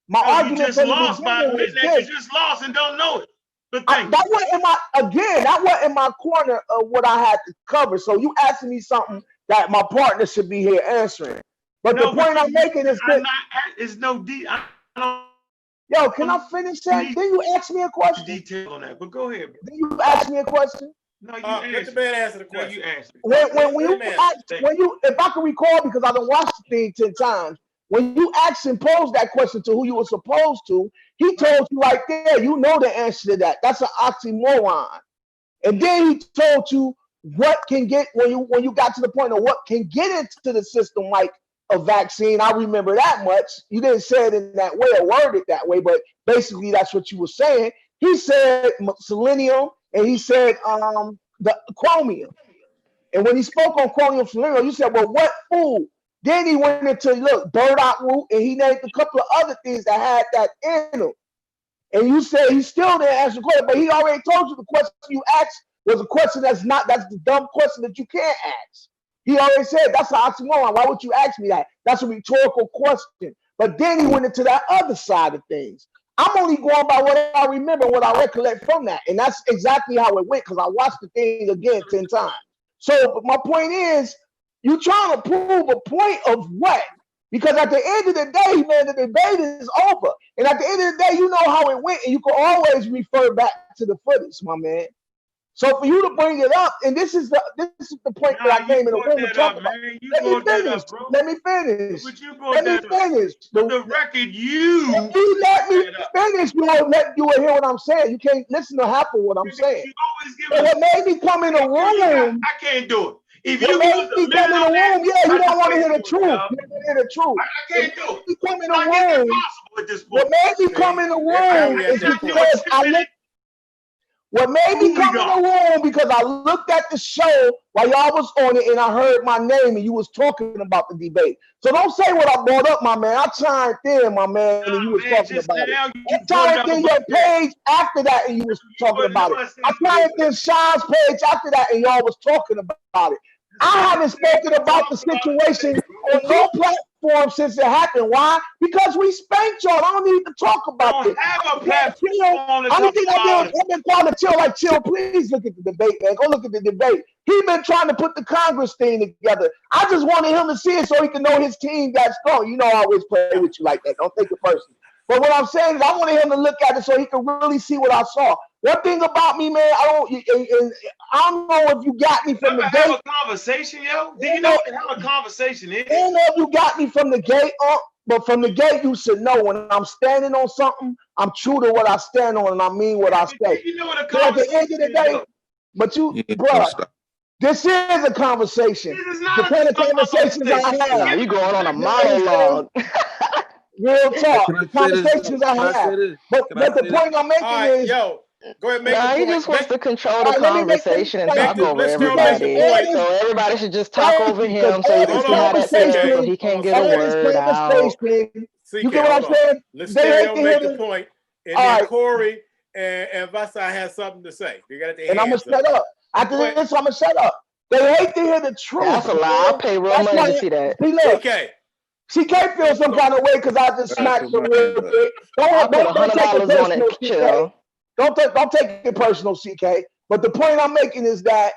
My argument from the beginning was this. You just lost and don't know it. But that wasn't in my corner of what I had to cover. So you asking me something that my partner should be here answering. But the point I'm making is that it's no deep. Yo, can I finish that? Then you ask me a question. Detail on that, but go ahead. Bro. Then you ask me a question. No, you let the man answer the question. No, you answer. If I can recall, because I done watched the thing 10 times. When you asked and posed that question to who you were supposed to, he told you right there, you know the answer to that. That's an oxymoron. And then he told you what can get when you got to the point of what can get into the system, like a vaccine. I remember that much. You didn't say it in that way or word it that way, but basically that's what you were saying. He said selenium and he said the chromium. And when he spoke on chromium selenium, you said, well, what food? Then he went into burdock root, and he named a couple of other things that had that in them. And you said he still didn't answer the question, but he already told you the question you asked was a question that's the dumb question that you can't ask. He already said that's an oxymoron. Why would you ask me that? That's a rhetorical question. But then he went into that other side of things. I'm only going by what I remember, what I recollect from that. And that's exactly how it went, because I watched the thing again 10 times. So my point is, you trying to prove a point of what? Because at the end of the day, man, the debate is over. And at the end of the day, you know how it went, and you can always refer back to the footage, my man. So for you to bring it up, and this is the point that I came in the room to talk about. Let me finish. Let me finish. The record, you let me finish. You will hear what I'm saying. You can't listen to half of what I'm saying. What made me come in the room? I can't do it. If you made me come in the room, you don't want to hear the truth. You don't want to hear the truth. I can't do it. Come in the room. What made me come in the room is because I looked. What made me come in the room because I looked at the show while y'all was on it and I heard my name and you was talking about the debate. So don't say what I brought up, my man. I chimed in, my man, and you was talking about it. I chimed in your page after that and you was talking about it. I chimed in Sean's page after that and y'all was talking about it. I haven't spoken about the situation on no platform since it happened. Why? Because we spanked y'all. I don't need to talk about it. Don't have a Chill. platform to Only talk thing about it. I've been calling Chill like, Chill, please look at the debate, man. Go look at the debate. He been trying to put the Congress thing together. I just wanted him to see it so he can know his team got strong. You know I always play with you like that. Don't take it personally. But what I'm saying is I wanted him to look at it so he could really see what I saw. One thing about me, man, I don't know if you got me from the Never gate. have a conversation, yo. Do you know what the hell a conversation is? I don't know if you got me from the gate, but from the gate you should know when I'm standing on something, I'm true to what I stand on and I mean what I say. You know what a So at the conversation end of the is, day, yo. but you, Yeah, bruh, stop. this is a conversation. This is The not kind of a conversations I conversation. Nah, have. you going on a You understand? monologue. Real Hey, talk. can I The say this? conversations I Can I have. say this? But Can I the say this? point I'm All making right, is, yo, go ahead, make Nah, the he point. just wants to control the all right, let me make this conversation and point. talk over Let's go make the everybody. point. So everybody should just talk Thank over you, because him so you can Hold see how on, that feels so CK. conversation, he Hold can on, get a all CK. this word out. conversation, you CK, get what I'm hold on. saying? Let They hate Stereo to hear make the this. point, and All then right, Corey and Vasa has something to say. They got their and I'm gonna hands up. shut up. After Go ahead, this, I'm gonna shut up. They hate to hear the truth, That's a lie. I'll man. pay real That's money why. to see that. See, look, CK. she can't feel some kind of way because I just I gotta smacked put her my real hand up. quick. I'll put Don't take it $100 on personal, it, CK. chill. Don't take it personal, CK. But the point I'm making is that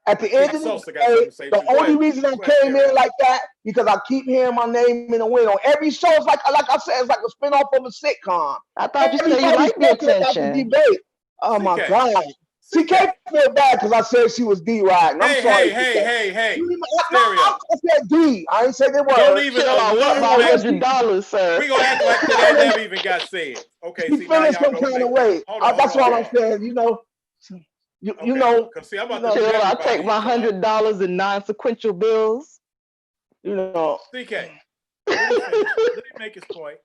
at the end King of the Sosa got something day, to say the too. Go only ahead. reason I Go ahead, came in Stereo. like that because I keep hearing my name in the win on every show. It's like I said, it's like a spinoff of a sitcom. I thought you said you Everybody's liked the talking about the attention. debate. Oh my CK. God. CK CK. feel bad because I said she was D-Rag. And I'm sorry. Hey. No, Stereo. I said D. I ain't say the Don't word. even Chill, I want allude my Oh, that. yes, she, $100, sir. We gonna act like that never even got said. Okay, she see now feeling y'all some gonna kind of make. way. Hold That's all on. I'm saying. You Okay, know, cause see, I'm you about to know, mute Chill, I everybody take my until $100 in non-sequential bills. you know. CK. Let me finish. Let me make his point.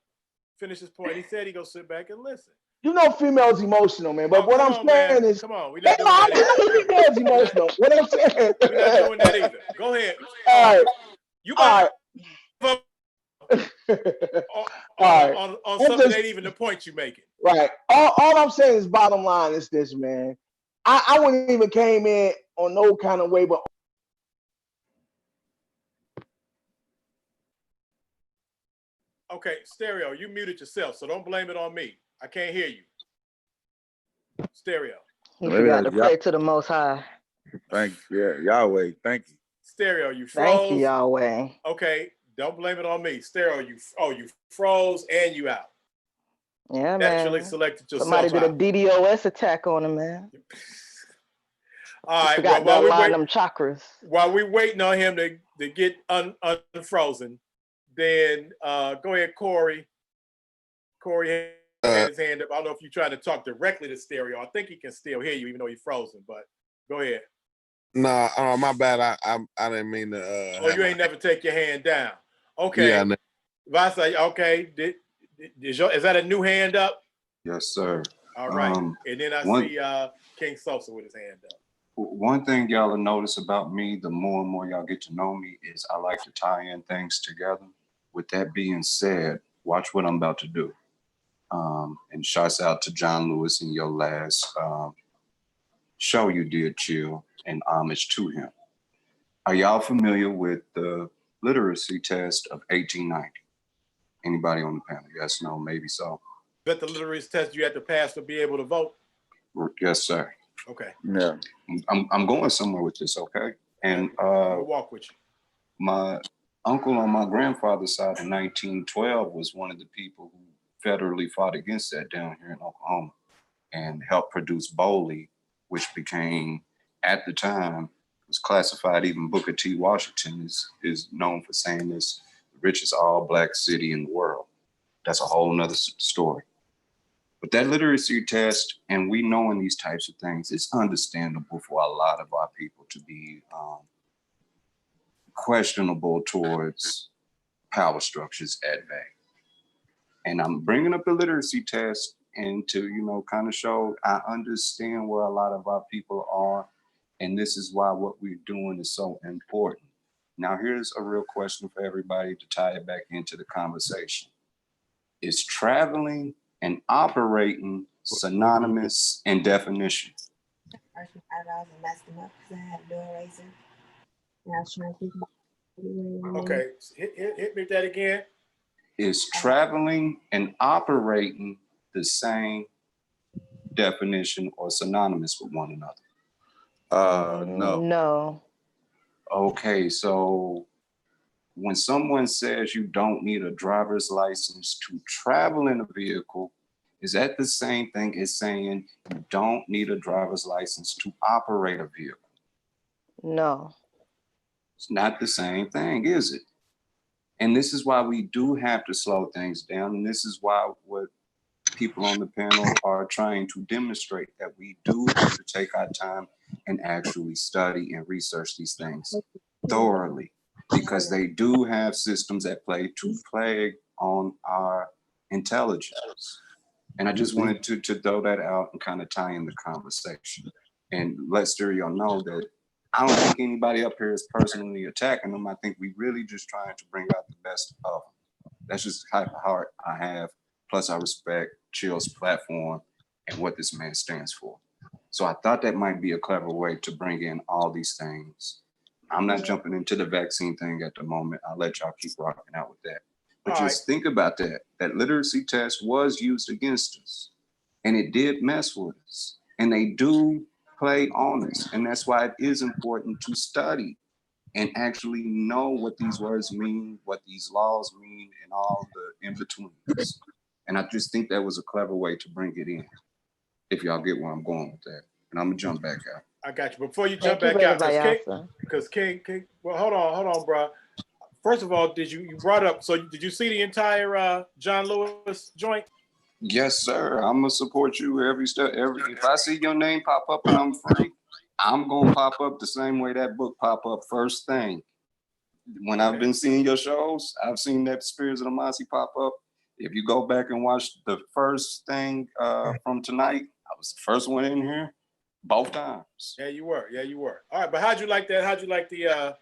Finish his point. He said he gonna sit back and listen. You know, females emotional, man. But Oh, what come I'm on, man. saying is, Come on. We're hey, not no, doing that I either. know females We're not. emotional. What I'm saying. We're not doing that either. Go ahead. All right, You about all to right, on, all right. on I'm something that just ain't even the point you making. right. All I'm saying is, bottom line is this, man. I wouldn't even came in on no kind of way, but Okay, Stereo, you muted yourself, so don't blame it on me. I can't hear you. Stereo. He Maybe forgot to that's pray to the Most High. Thank you. Yeah, Yahweh. Thank you. Stereo, you Thank you, froze. Yahweh. Okay, don't blame it on me. Stereo, you froze and you out. Yeah, Naturally man. selected Somebody yourself did a out. DDoS attack on him, man. All He right. Well, forgot to align them chakras. while we waiting on him to get unfrozen, then go ahead, Corey. Corey had his hand up. I don't know if you're trying to talk directly to Stereo. I think he can still hear you, even though he's frozen. But go ahead. Nah, my bad. I didn't mean to. Oh, you ain't never take your hand down. Okay. Yeah. Vasa, okay. Is that a new hand up? Yes, sir. All right. And then I see King Sosa with his hand up. One thing y'all will notice about me, the more and more y'all get to know me, is I like to tie in things together. With that being said, watch what I'm about to do. And shouts out to John Lewis in your last show you did, Chill, and homage to him. Are y'all familiar with the literacy test of 1890? Anybody on the panel? Yes, no, maybe so. That the literacy test you had to pass to be able to vote? Yes, sir. Okay. Yeah. I'm going somewhere with this, okay? And I'll walk with you. My uncle on my grandfather's side in 1912 was one of the people who federally fought against that down here in Oklahoma and helped produce Bowley, which became, at the time, was classified, even Booker T. Washington is known for saying this, the richest all-black city in the world. That's a whole nother story. But that literacy test, and we knowing these types of things, it's understandable for a lot of our people to be questionable towards power structures at bay. And I'm bringing up the literacy test and to, kind of show I understand where a lot of our people are. And this is why what we're doing is so important. Now, here's a real question for everybody to tie it back into the conversation. Is traveling and operating synonymous in definition? $5 and messed them up because I had a door razor. Yeah, I was trying to think about it. Okay, hit me with that again. Is traveling and operating the same definition or synonymous with one another? No. No. Okay, so when someone says you don't need a driver's license to travel in a vehicle, is that the same thing as saying you don't need a driver's license to operate a vehicle? No. It's not the same thing, is it? And this is why we do have to slow things down. And this is why what people on the panel are trying to demonstrate, that we do have to take our time and actually study and research these things thoroughly, because they do have systems at play to play on our intelligence. And I just wanted to throw that out and kind of tie in the conversation and let Stereo know that I don't think anybody up here is personally attacking them. I think we really just trying to bring out the best of them. That's just the type of heart I have. Plus, I respect Chill's platform and what this man stands for. So I thought that might be a clever way to bring in all these things. I'm not jumping into the vaccine thing at the moment. I'll let y'all keep rocking out with that. But just think about that. That literacy test was used against us, and it did mess with us. And they do play on us. And that's why it is important to study and actually know what these words mean, what these laws mean, and all the in-betweens. And I just think that was a clever way to bring it in, if y'all get where I'm going with that. And I'm gonna jump back out. I got you. Before you jump Thank you, back out, Brother because King, well, hold on, bro. First of all, you brought up, so did you see the entire John Lewis joint? Yes, sir. I'm gonna support you every step. If I see your name pop up and I'm free, I'm gonna pop up the same way that book pop up first thing. When I've been seeing your shows, I've seen that Spirits of the Mossy pop up. If you go back and watch the first thing from tonight, I was the first one in here both times. Yeah, you were. All right, but how'd you like that? How'd you like the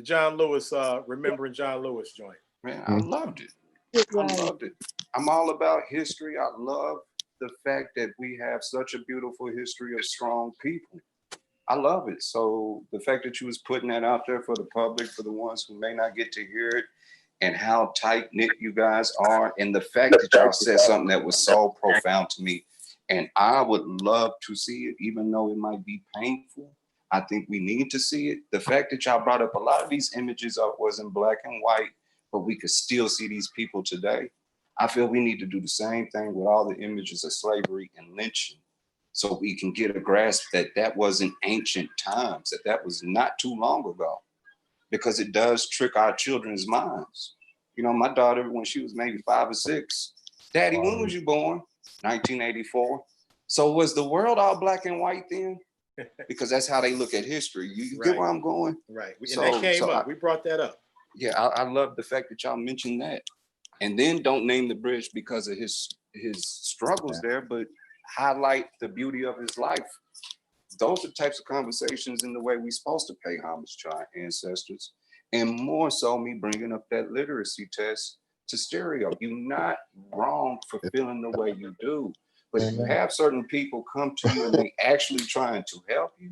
John Lewis, remembering John Lewis joint? Man, I loved it. I loved it. I'm all about history. I love the fact that we have such a beautiful history of strong people. I love it. So the fact that you was putting that out there for the public, for the ones who may not get to hear it, and how tight knit you guys are, and the fact that y'all said something that was so profound to me, and I would love to see it, even though it might be painful. I think we need to see it. The fact that y'all brought up a lot of these images was in black and white, but we could still see these people today. I feel we need to do the same thing with all the images of slavery and lynching, so we can get a grasp that that wasn't ancient times, that was not too long ago, because it does trick our children's minds. You know, my daughter, when she was maybe 5 or 6, Daddy, when was you born? 1984. So was the world all black and white then? Because that's how they look at history. You get where I'm going? Right. And that came up. We brought that up. Yeah, I love the fact that y'all mentioned that. And then don't name the bridge because of his struggles there, but highlight the beauty of his life. Those are types of conversations in the way we're supposed to pay homage to our ancestors. And more so me bringing up that literacy test to Stereo. You're not wrong for feeling the way you do. But if you have certain people come to you and they actually trying to help you,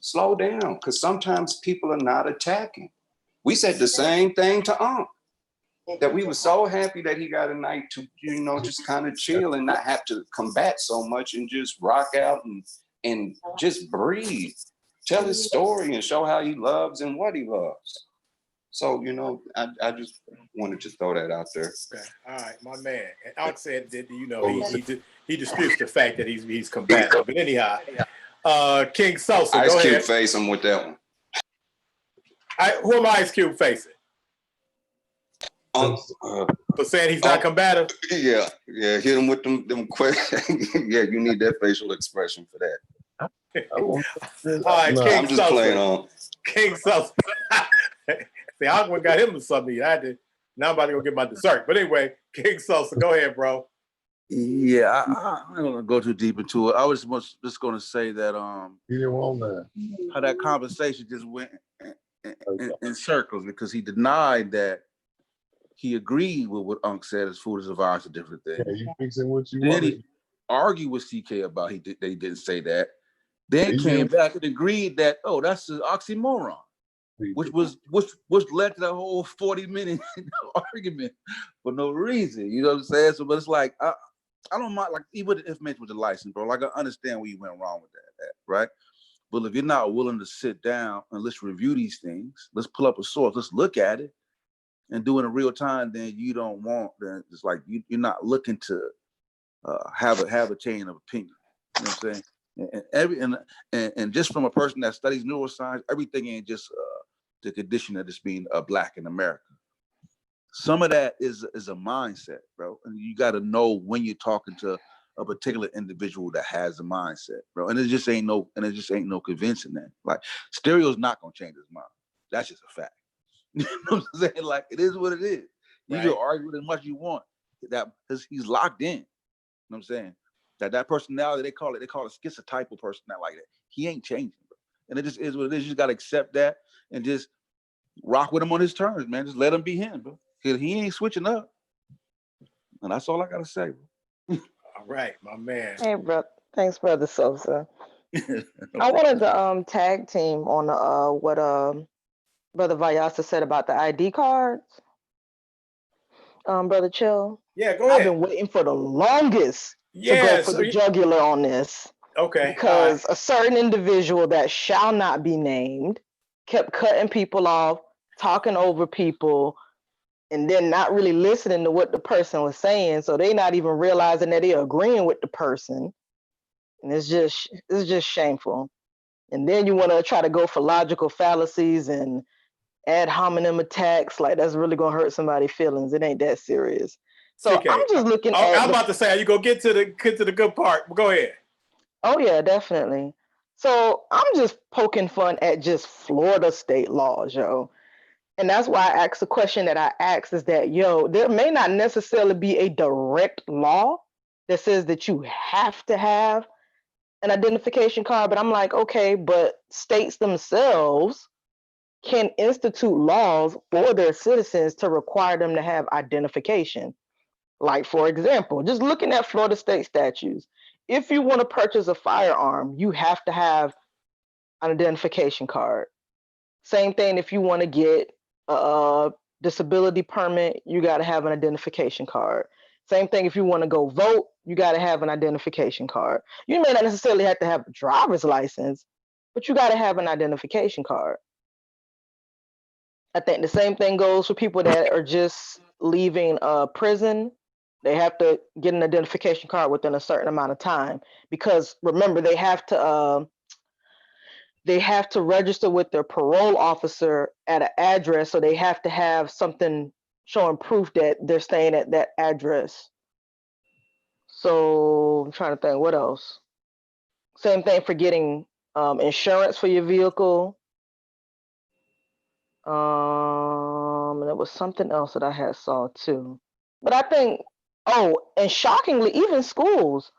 slow down, because sometimes people are not attacking. We said the same thing to that we were so happy that he got a night to, you know, just kind of chill and not have to combat so much and just rock out and just breathe, tell his story and show how he loves and what he loves. So, you know, I just wanted to throw that out there. Okay. All right, my man. And Alex said that, you know, he disputes the fact that he's combative. But anyhow, King Sosa, Ice go Cube ahead. face him with that one. Who am Ice Cube facing? For saying he's not combative? Yeah, hit him with them questions. Yeah, you need that facial expression for that. All right, King I'm just Sosa. playing on. King Sosa. See, I got him to something. Now I'm about to go get my dessert. But anyway, King Sosa, go ahead, bro. Yeah, I'm not gonna go too deep into it. I was just gonna say that You didn't want that. how that conversation just went in circles, because he denied that he agreed with what Unc said as food is a virus, a different thing. Yeah, you fixing what you Then wanted. he argued with CK about they didn't say that. Then came back and agreed that, oh, that's an oxymoron. which led to the whole 40-minute argument for no reason. You know what I'm saying? So, but it's like I don't mind, like, even the information with the license, bro. Like, I understand where you went wrong with that, right? But if you're not willing to sit down and let's review these things, let's pull up a source, let's look at it and do it in real time, then you don't want, then it's like you're not looking to have a chain of opinion. You know what I'm saying? And just from a person that studies neuroscience, everything ain't just the condition of just being black in America. Some of that is a mindset, bro. And you got to know when you're talking to a particular individual that has a mindset, bro. And it just ain't no convincing that. Like, Stereo's not gonna change his mind. That's just a fact. You know what I'm saying? Like, it is what it is. You can argue with as much as you want. That because he's locked in. You know what I'm saying? That personality, they call it schizotypal personality like that. He ain't changing, bro. And it just is what it is. You just gotta accept that and just rock with him on his terms, man. Just let him be him, bro. Cause he ain't switching up. And that's all I gotta say, bro. All right, my man. Hey, bro. Thanks, Brother Sosa. I wanted to tag team on what Brother Vayasa said about the ID cards. Brother Chill. Yeah, go ahead. I've been waiting for the longest to go for the jugular on this. Okay. Because a certain individual that shall not be named kept cutting people off, talking over people, and then not really listening to what the person was saying. So they not even realizing that they're agreeing with the person. And it's just shameful. And then you want to try to go for logical fallacies and ad hominem attacks. Like, that's really going to hurt somebody's feelings. It ain't that serious. So CK, I'm just looking at... I'm about to say, you go get to the good part. Go ahead. Oh, yeah, definitely. So I'm just poking fun at just Florida state laws, yo. And that's why I asked the question that I asked is that, yo, there may not necessarily be a direct law that says that you have to have an identification card, but I'm like, okay, but states themselves can institute laws for their citizens to require them to have identification. Like, for example, just looking at Florida state statutes, if you want to purchase a firearm, you have to have an identification card. Same thing if you want to get a disability permit, you got to have an identification card. Same thing if you want to go vote, you got to have an identification card. You may not necessarily have to have a driver's license, but you got to have an identification card. I think the same thing goes for people that are just leaving prison. They have to get an identification card within a certain amount of time, because remember, they have to register with their parole officer at an address, so they have to have something showing proof that they're staying at that address. So I'm trying to think, what else? Same thing for getting insurance for your vehicle. And there was something else that I had saw too. But I think, and shockingly, even schools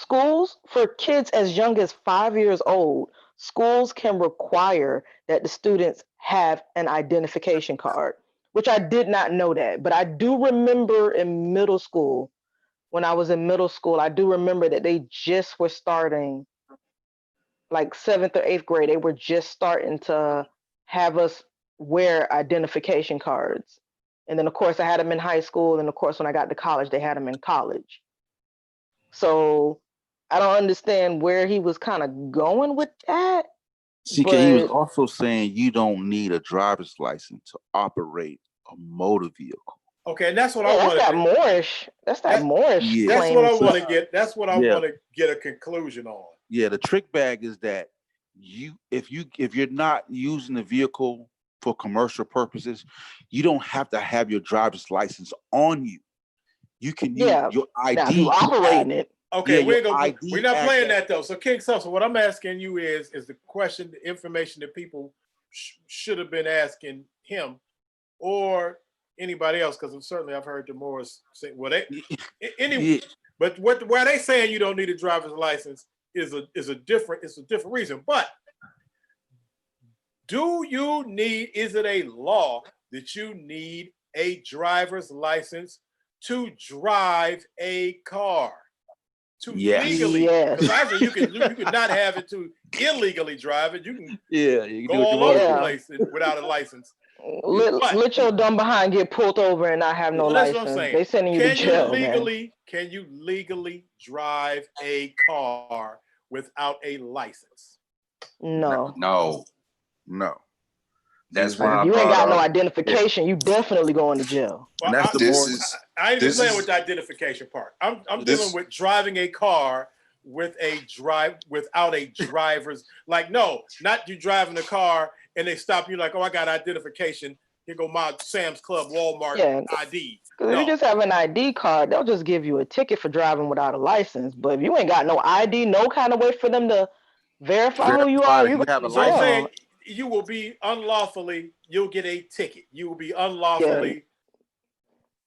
for kids as young as 5 years old, schools can require that the students have an identification card, which I did not know that. But I do remember in middle school, when I was in middle school, I do remember that they just were starting, like 7th or 8th grade, they were just starting to have us wear identification cards. And then, of course, I had them in high school. And, of course, when I got to college, they had them in college. So I don't understand where he was kind of going with that. CK, he was also saying you don't need a driver's license to operate a motor vehicle. Okay, and that's what I want to. That's that Moorish. That's what I want to get. That's what I want to get a conclusion on. Yeah, the trick bag is that if you're not using the vehicle for commercial purposes, you don't have to have your driver's license on you. You can use your ID. Now, if you operating it. Okay, we're not playing that though. So King Sosa, what I'm asking you is the question, the information that people should have been asking him or anybody else, because certainly I've heard the Moors say, well, but where they saying you don't need a driver's license is a different reason. But is it a law that you need a driver's license to drive a car? to Yes. legally. Yes. Because actually, you can not have it to illegally drive it. You can You go can do what you all want over to the Yeah. place without a license. Let, But let your dumb behind get pulled over and not have no so that's what I'm license. saying. They sending you to jail, man. Can you legally drive a car without a license? No. No, No. that's See what I'm why I If you saying? ain't brought got no up. identification, you definitely going to jail. Well, And that's the This more. is I ain't even this playing is with the identification part. I'm this. dealing with driving a car with a without a driver's, like, no, not you driving a car and they stop you like, oh, I got identification. Here go my Sam's Club, Walmart Yeah. ID. Because if you just have an ID card, they'll just give you a ticket for driving without a license. But if you ain't got no ID, no kind of way for them to verify who you Verify are, that you you go have a to So I'm jail. saying you will be unlawfully, you'll get a ticket. You will be unlawfully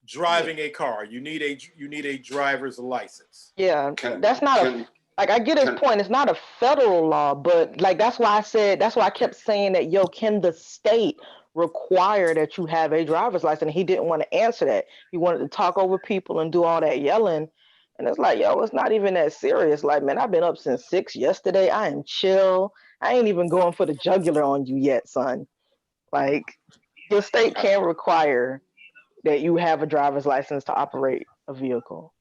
driving a car. You need a driver's license. Yeah, Can that's not can like, I get his can point. It's not a federal law, but like that's why I kept saying that, yo, can the state require that you have a driver's license? And he didn't want to answer that. He wanted to talk over people and do all that yelling. And it's like, yo, it's not even that serious. Like, man, I've been up since 6 yesterday. I am chill. I ain't even going for the jugular on you yet, son. Like, your state can require that you have a driver's license to operate a vehicle.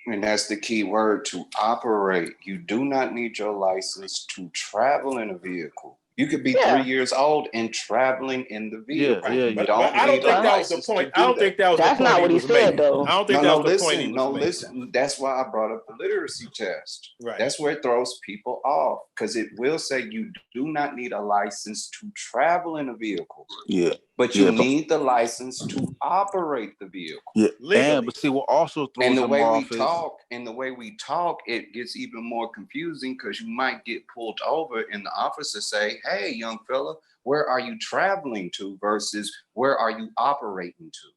and that's the key word, to operate. You do not need your license to travel in a vehicle. You could be 3 years old and traveling in the vehicle. Yeah. You But I don't don't need think a that was the license point. to I do don't that. think that was That's the point not what he he was said, making. though. I don't think that was the point he was making. Listen. That's why I brought up the literacy test. Right. That's where it throws people off, because it will say you do not need a license to travel in a vehicle. Yeah. But you need the license to operate the vehicle. Yeah. Legally. And but see, what also throws And the them way off we talk, it gets even more confusing, because you might get pulled over and the officer say, "Hey, young fella, where are you traveling to?" versus "Where are you operating to?"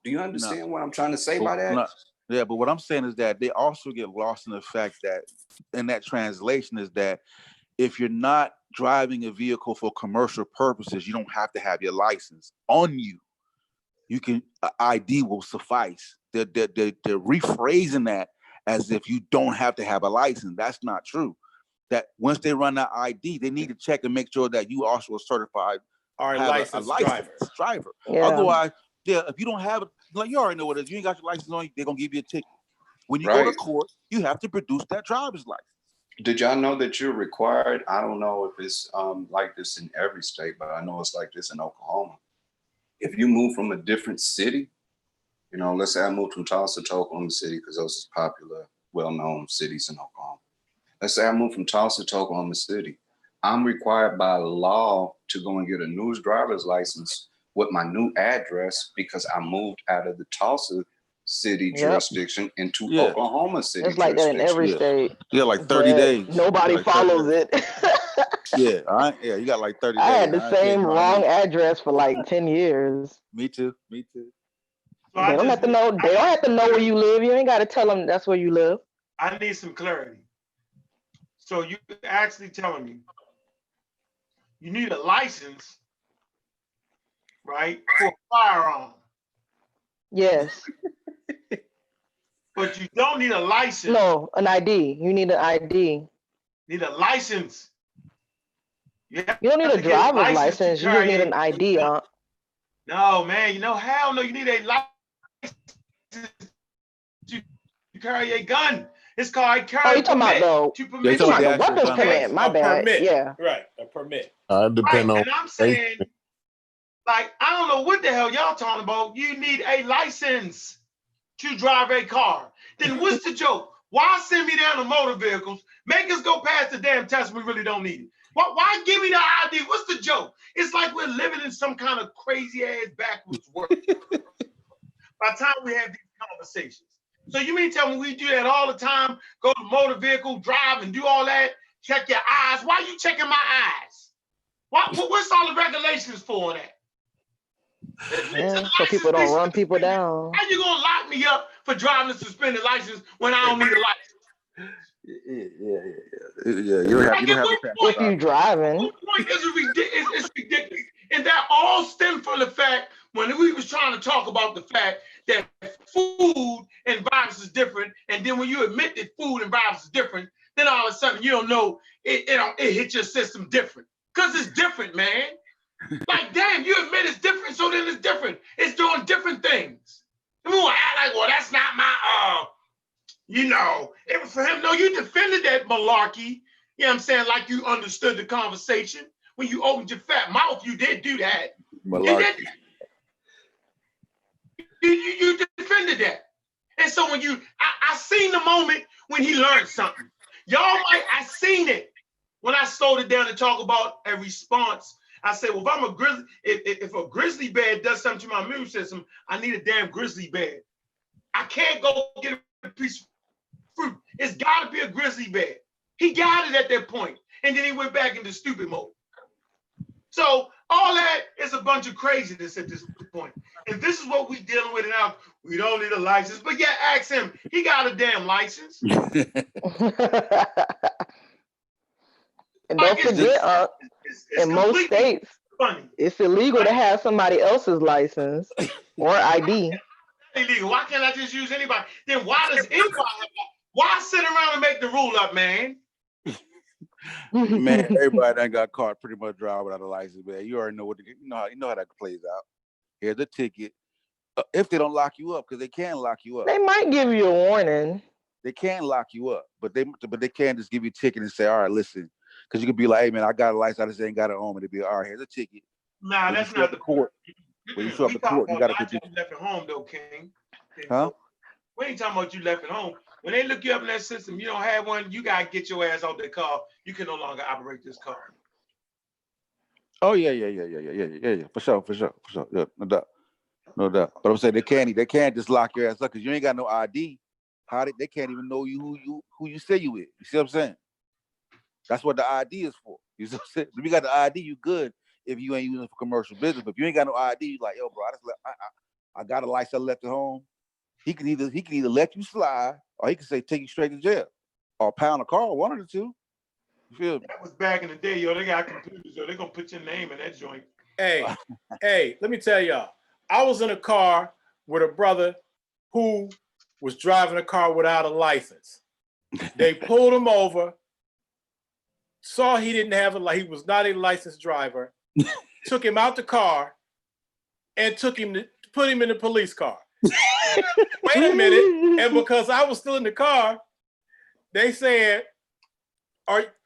Do you understand what I'm trying to say by that? Yeah, but what I'm saying is that they also get lost in the fact that, in that translation, is that if you're not driving a vehicle for commercial purposes, you don't have to have your license on you. You can, ID will suffice. They're rephrasing that as if you don't have to have a license. That's not true. That once they run that ID, they need to check and make sure that you also are certified, a licensed driver. Yeah. Otherwise, if you don't have it, like, you already know what it is. You ain't got your license on you, they're gonna give you a ticket. When you go to court, you have to produce that driver's license. Did y'all know that you're required? I don't know if it's like this in every state, but I know it's like this in Oklahoma. If you move from a different city, let's say I moved from Tulsa to Oklahoma City, because those are popular, well-known cities in Oklahoma. Let's say I moved from Tulsa to Oklahoma City. I'm required by law to go and get a new driver's license with my new address, because I moved out of the Tulsa city jurisdiction into Oklahoma City. It's like that in every state. Yeah, like 30 days. Nobody follows it. You got like 30 days. I had the same wrong address for like 10 years. Me too. So they don't have to know. They don't have to know where you live. You ain't got to tell them that's where you live. I need some clarity. So you actually telling me you need a license, right, for a firearm? Yes. But you don't need a license. No, an ID. You need an ID. Need a license. You don't need a driver's license. You just need an ID. No, man. Hell no. You need a license to carry a gun. It's called a carry permit. You talking about the weapons permit? My bad. Permit. Yeah. Right. A permit. Depend on. And I'm saying, like, I don't know what the hell y'all talking about. You need a license to drive a car. Then what's the joke? Why send me down to motor vehicles? Make us go past the damn test. We really don't need it. Why give me the ID? What's the joke? It's like we're living in some kind of crazy ass backwards world. By the time we have these conversations. So you mean tell me we do that all the time? Go to motor vehicle, drive, and do all that? Check your eyes. Why are you checking my eyes? What's all the regulations for that? So people don't run people down. How you gonna lock me up for driving a suspended license when I don't need a license? Yeah. You don't have to. If you driving. It's ridiculous. And that all stemmed from the fact when we was trying to talk about the fact that food and violence is different, and then when you admit that food and violence is different, then all of a sudden you don't know it hits your system different. Because it's different, man. Like, damn, you admit it's different, so then it's different. It's doing different things. And we want to act like, well, that's not my, it was for him. No, you defended that malarkey. You know what I'm saying? Like you understood the conversation. When you opened your fat mouth, you did do that. Malarkey. You defended that. And so when I seen the moment when he learned something. I seen it. When I slowed it down to talk about a response, I said, well, if a grizzly bear does something to my immune system, I need a damn grizzly bear. I can't go get a piece of fruit. It's got to be a grizzly bear. He got it at that point, and then he went back into stupid mode. So all that is a bunch of craziness at this point. And this is what we're dealing with now. We don't need a license, but yeah, ask him. He got a damn license. And don't forget, in most states, it's illegal to have somebody else's license or ID. Illegal. Why can't I just use anybody? Then why does anybody why sit around and make the rule up, man? Man, everybody that got caught pretty much driving without a license, man. You already know what you know how that plays out. Here's the ticket. If they don't lock you up, because they can lock you up. They might give you a warning. They can lock you up, but they can't just give you a ticket and say, all right, listen. Because you could be like, hey man, I got a license, I just ain't got it home, and it'd be all right, here's a ticket. Nah, that's not the court. When you show up at court, you gotta you left at home though, King. Huh? We ain't talking about you left at home. When they look you up in that system, you don't have one, you gotta get your ass out the car. You can no longer operate this car. Oh yeah. For sure. Yeah, no doubt. But I'm saying they can't just lock your ass up because you ain't got no ID. They can't even know who you say you with. You see what I'm saying? That's what the ID is for. You see what I'm saying? If you got the ID, you good if you ain't using it for commercial business. But if you ain't got no ID, you like, yo, bro, I got a license I left at home. He can either let you slide or he can say take you straight to jail or pound a car, one of the two. You feel me? That was back in the day, yo. They got computers, yo. They're gonna put your name in that joint. Hey, let me tell y'all. I was in a car with a brother who was driving a car without a license. They pulled him over, saw he didn't have he was not a licensed driver, took him out the car, and put him in the police car. Wait a minute, and because I was still in the car, they said,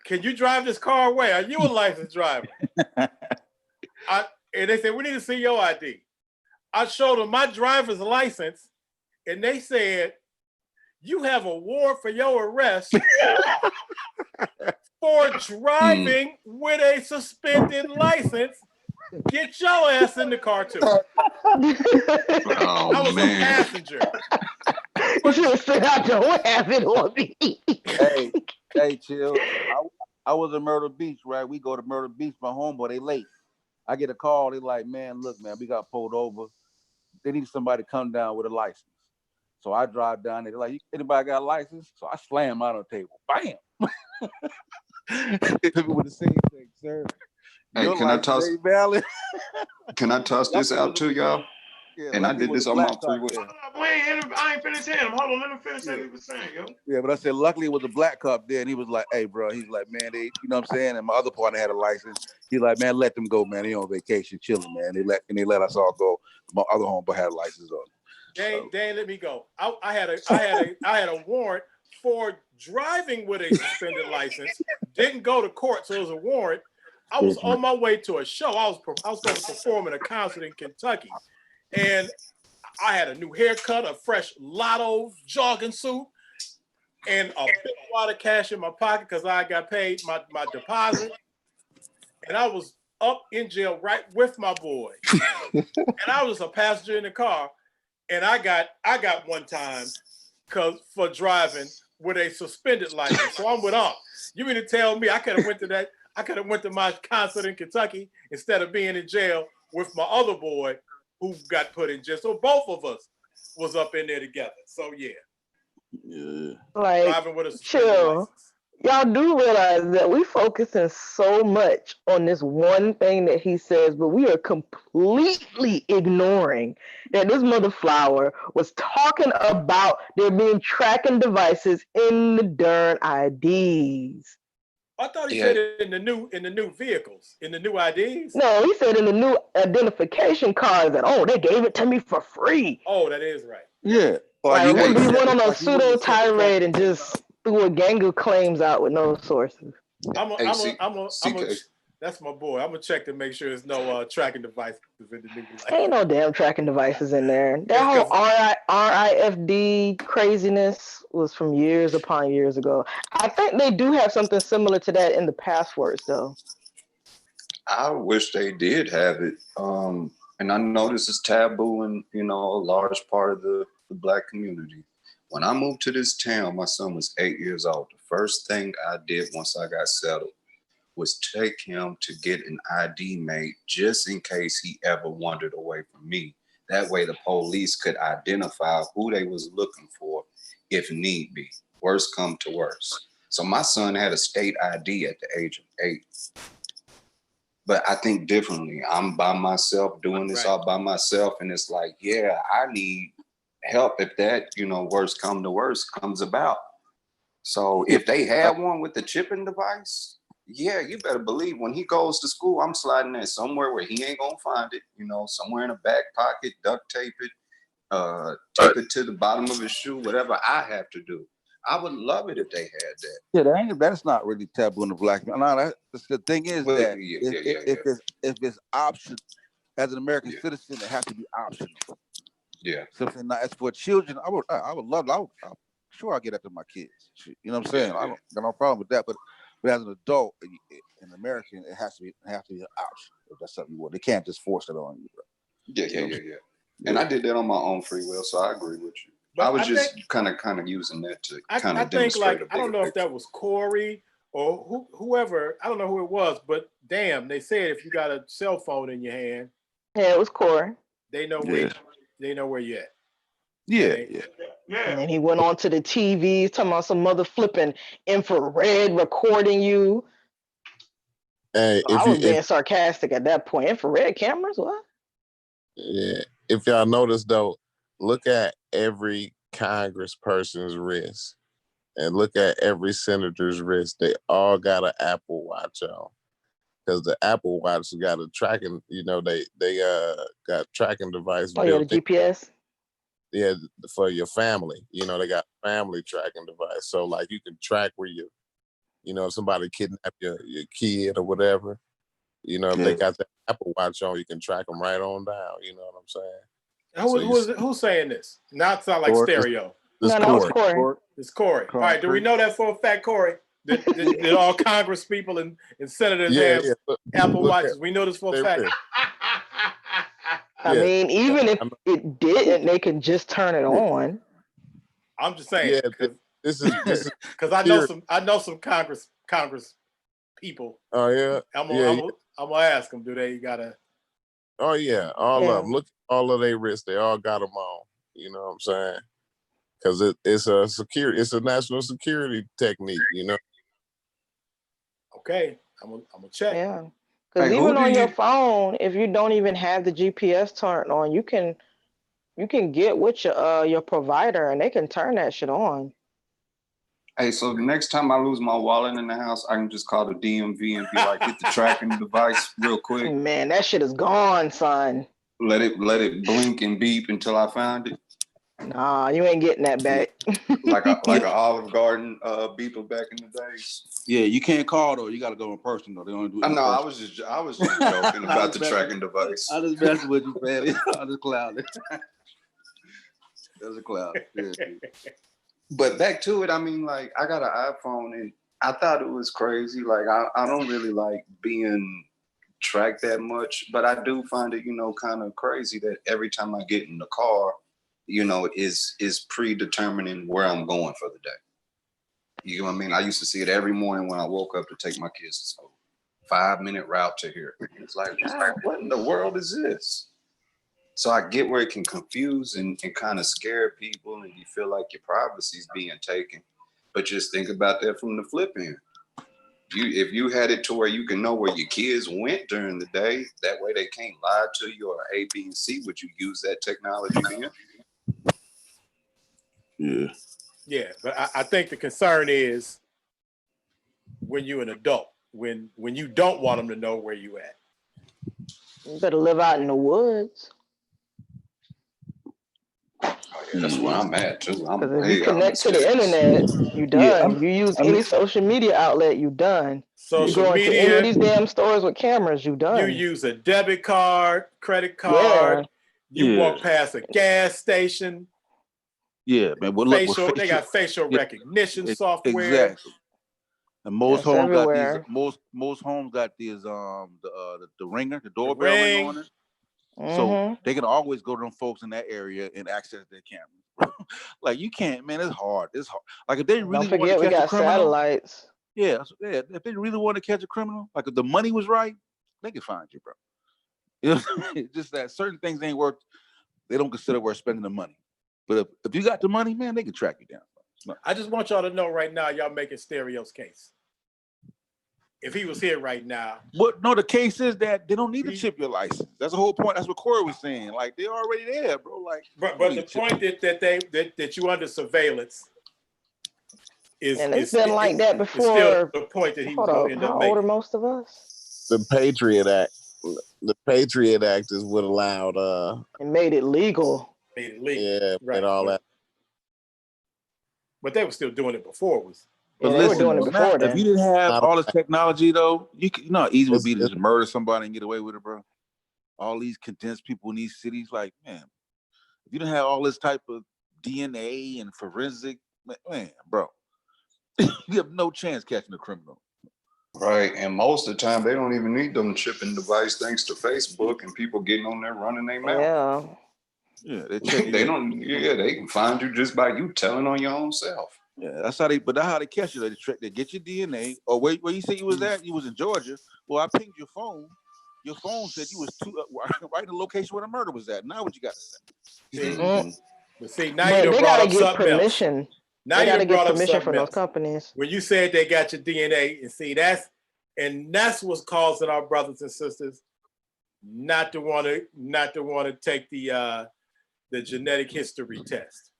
can you drive this car away? Are you a licensed driver? And they said, we need to see your ID. I showed them my driver's license, and they said, you have a warrant for your arrest for driving with a suspended license. Get your ass in the car too. I was a passenger. You should have said I don't have it on me. Hey, chill. I was in Myrtle Beach, right? We go to Myrtle Beach, my homeboy, they late. I get a call, they like, man, look, man, we got pulled over. They need somebody to come down with a license. So I drive down there. They're like, anybody got a license? So I slam out on the table. Bam! With the same thing, sir. Hey, can I toss this out to y'all? Yeah, and I did this on my freeway. I ain't finished him. Hold on, let me finish what he was saying, yo. Yeah, but I said, luckily it was a black cop there, and he was like, hey, bro, he's like, man, you know what I'm saying? And my other partner had a license. He's like, man, let them go, man. They on vacation, chilling, man. They let us all go. My other homeboy had a license on. They ain't let me go. I had a warrant for driving with a suspended license. Didn't go to court, so it was a warrant. I was on my way to a show. I was supposed to perform in a concert in Kentucky, and I had a new haircut, a fresh Lotto jogging suit, and a big wad of cash in my pocket because I got paid my deposit, and I was up in jail right with my boy, and I was a passenger in the car. And I got one time for driving with a suspended license. So I'm with Unc. You mean to tell me I could have went to my concert in Kentucky instead of being in jail with my other boy who got put in jail. So both of us was up in there together. So yeah. Like, driving with a suspended license. Y'all do realize that we focusing so much on this one thing that he says, but we are completely ignoring that this mother flower was talking about there being tracking devices in the darn IDs. I thought he said it in the new vehicles, in the new IDs. No, he said in the new identification cards that they gave it to me for free. Oh, that is right. Yeah. I remember he went on a like you wouldn't pseudo have set the tirade and tracking just threw a gang of claims out with no sources. That's my boy. I'm gonna check to make sure there's no tracking devices in the new life. Ain't no damn tracking devices in there. That It's whole RIFD craziness was from years upon years ago. I think they do have something similar to that in the passwords, though. I wish they did have it. And I know this is taboo in, a large part of the Black community. When I moved to this town, my son was 8 years old. The first thing I did once I got settled was take him to get an ID made just in case he ever wandered away from me. That way the police could identify who they was looking for if need be. Worst come to worst. So my son had a state ID at the age of 8. But I think differently. I'm by myself doing this all by myself. And it's like, yeah, I need help if that, worst come to worst comes about. So if they had one with the chipping device, yeah, you better believe when he goes to school, I'm sliding that somewhere where he ain't gonna find it, somewhere in a back pocket, duct tape it, tape it to the bottom of his shoe, whatever I have to do. I would love it if they had that. Yeah, that's not really taboo in the Black. No, the thing is that if it's optional, as an American citizen, it has to be optional. Yeah. Something not as for children. I would love. I'm sure I'll get that to my kids. You know what I'm saying? I don't got no problem with that. But as an adult, an American, it has to be an option. If that's something you want, they can't just force it on you. Yeah. And I did that on my own free will, so I agree with you. But I was just kind of using that to kind of demonstrate. I don't know if that was Corey or whoever. I don't know who it was, but damn, they said if you got a cell phone in your hand, yeah, it was Corey. They know where you're at. Yeah. And then he went on to the TV talking about some mother flipping infrared recording you. Hey, I was being sarcastic at that point. Infrared cameras, what? Yeah. If y'all notice though, look at every congressperson's wrist and look at every senator's wrist. They all got an Apple Watch on. Because the Apple Watch got a tracking, they got tracking device. Oh, yeah, the GPS? Yeah, for your family. They got family tracking device. So like you can track where if somebody kidnapped your kid or whatever, if they got the Apple Watch on, you can track them right on down. You know what I'm saying? Who's saying this? Not sound like stereo. This Corey. It's Corey. All right, do we know that for a fact, Corey? Did all Congress people and senators have Apple Watches? We know this for a fact. I mean, even if it didn't, they could just turn it on. I'm just saying. Yeah, this is because I know some Congress people. Oh yeah. I'm gonna ask them. Do they gotta? Oh yeah, all of them. Look at all of their wrists. They all got them on. You know what I'm saying? Because it's a national security technique. Okay, I'm gonna check. Yeah, because even on your phone, if you don't even have the GPS turned on, you can get with your provider and they can turn that shit on. Hey, so the next time I lose my wallet in the house, I can just call the DMV and be like, get the tracking device real quick. Man, that shit is gone, son. Let it blink and beep until I find it. Nah, you ain't getting that back. like a Olive Garden beeper back in the days. Yeah, you can't call though. You got to go in person though. They only do it in person. I was just joking about the tracking device. I just messing with you, man. I just clouded. There's a cloud. Yeah. But back to it, I mean, like I got an iPhone and I thought it was crazy. Like I don't really like being tracked that much, but I do find it, kind of crazy that every time I get in the car, is predetermining where I'm going for the day. You know what I mean? I used to see it every morning when I woke up to take my kids to school. 5-minute route to here. It's like, God, what in the world is this? So I get where it can confuse and kind of scare people and you feel like your privacy is being taken. But just think about that from the flip end. If you had it to where you can know where your kids went during the day, that way they can't lie to you or A, B, and C, would you use that technology then? Yeah. Yeah, but I think the concern is when you're an adult, when you don't want them to know where you at. You better live out in the woods. Oh, yeah, that's where I'm at too. Because if you connect to the internet, you done. You use any social media outlet, you done. You Social go into any of media, these damn stores with cameras, you you done. use a debit card, credit card, Yeah. you walk past a gas station. Yeah, man. Well, look, They got facial recognition software. Exactly. And most That's homes everywhere. got these. Most homes got these. The ringer, the doorbell Ring. ring on it. So they can always go to them folks in that area and access their cameras. Like you can't, man. It's hard. It's hard. Like if they really Don't want forget to we catch a got criminal, satellites. yeah. If they really want to catch a criminal, like if the money was right, they can find you, bro. You know, it's just that certain things ain't worth. They don't consider worth spending the money. But if you got the money, man, they can track you down. No. I just want y'all to know right now, y'all making Stereo's case. If he was here right now. What? No, the case is that they don't need to chip your license. That's the whole point. That's what Corey was saying. Like they're already there, bro. Like, but the point that you under surveillance is, and it's been like that before. Still the point that he was going to end up making. How old are most of us? The Patriot Act. The Patriot Act is what allowed. It made it legal. Made it legal. Yeah, right. and all that. But they were still doing it before. But they were doing it before then. If you didn't have all this technology, though, you know how easy it would be to just murder somebody and get away with it, bro. All these condensed people in these cities, like, man, if you didn't have all this type of DNA and forensic, man, bro, you have no chance catching a criminal. Right, and most of the time they don't even need them chipping device thanks to Facebook and people getting on there running their mouth. Yeah, they don't. Yeah, they can find you just by you telling on your own self. Yeah, that's how they. But that's how they catch you. They get your DNA. Or where you say you was at? You was in Georgia. Well, I pinged your phone. Your phone said you was right in the location where the murder was at. Now what you got to say? But see, now you done brought up something permission. else. Now you done brought up something from else. Those companies. When you said they got your DNA, and see that's what's causing our brothers and sisters not to want to take the genetic history test.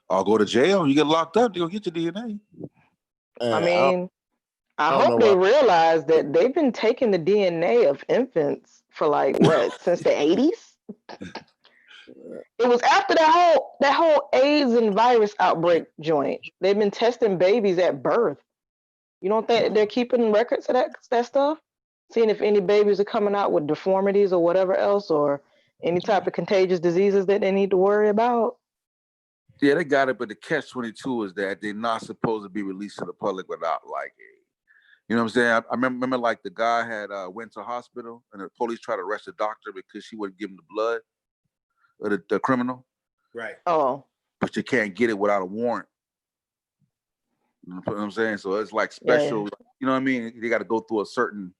I'll go to jail. You get locked up. They'll get your DNA. I mean, I hope they realize that they've been taking the DNA of infants for like what since the 80s. It was after that whole AIDS and virus outbreak joint. They've been testing babies at birth. You don't think they're keeping records of that stuff? Seeing if any babies are coming out with deformities or whatever else, or any type of contagious diseases that they need to worry about? Yeah, they got it, but the catch-22 is that they're not supposed to be released to the public without like you know what I'm saying? I remember like the guy had went to hospital and the police tried to arrest the doctor because she wouldn't give him the blood of the criminal. Right. Oh. But you can't get it without a warrant. You know what I'm saying? So it's like special, you know what I mean? They got to go through a certain,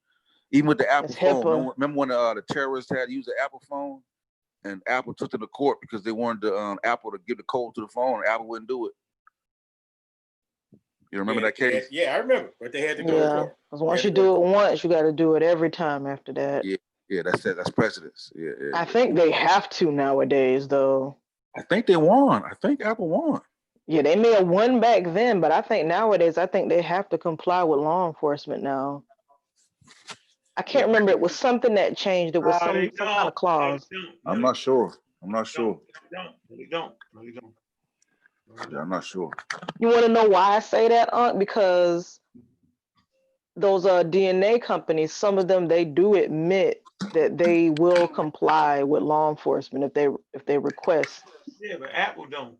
even with the Apple phone. Remember when the terrorists had used the Apple phone? And Apple took to the court because they wanted Apple to give the code to the phone, and Apple wouldn't do it. You remember that case? Yeah, I remember. But they had to go to court. Because once you do it once, you got to do it every time after that. Yeah, that's it. That's precedence. Yeah. I think they have to nowadays, though. I think they won. I think Apple won. Yeah, they may have won back then, but I think nowadays, I think they have to comply with law enforcement now. I can't remember. It was something that changed. It was some kind of clause. I'm not sure. They don't. Yeah, I'm not sure. You want to know why I say that, Unc? Because those DNA companies, some of them, they do admit that they will comply with law enforcement if they request. Yeah, but Apple don't.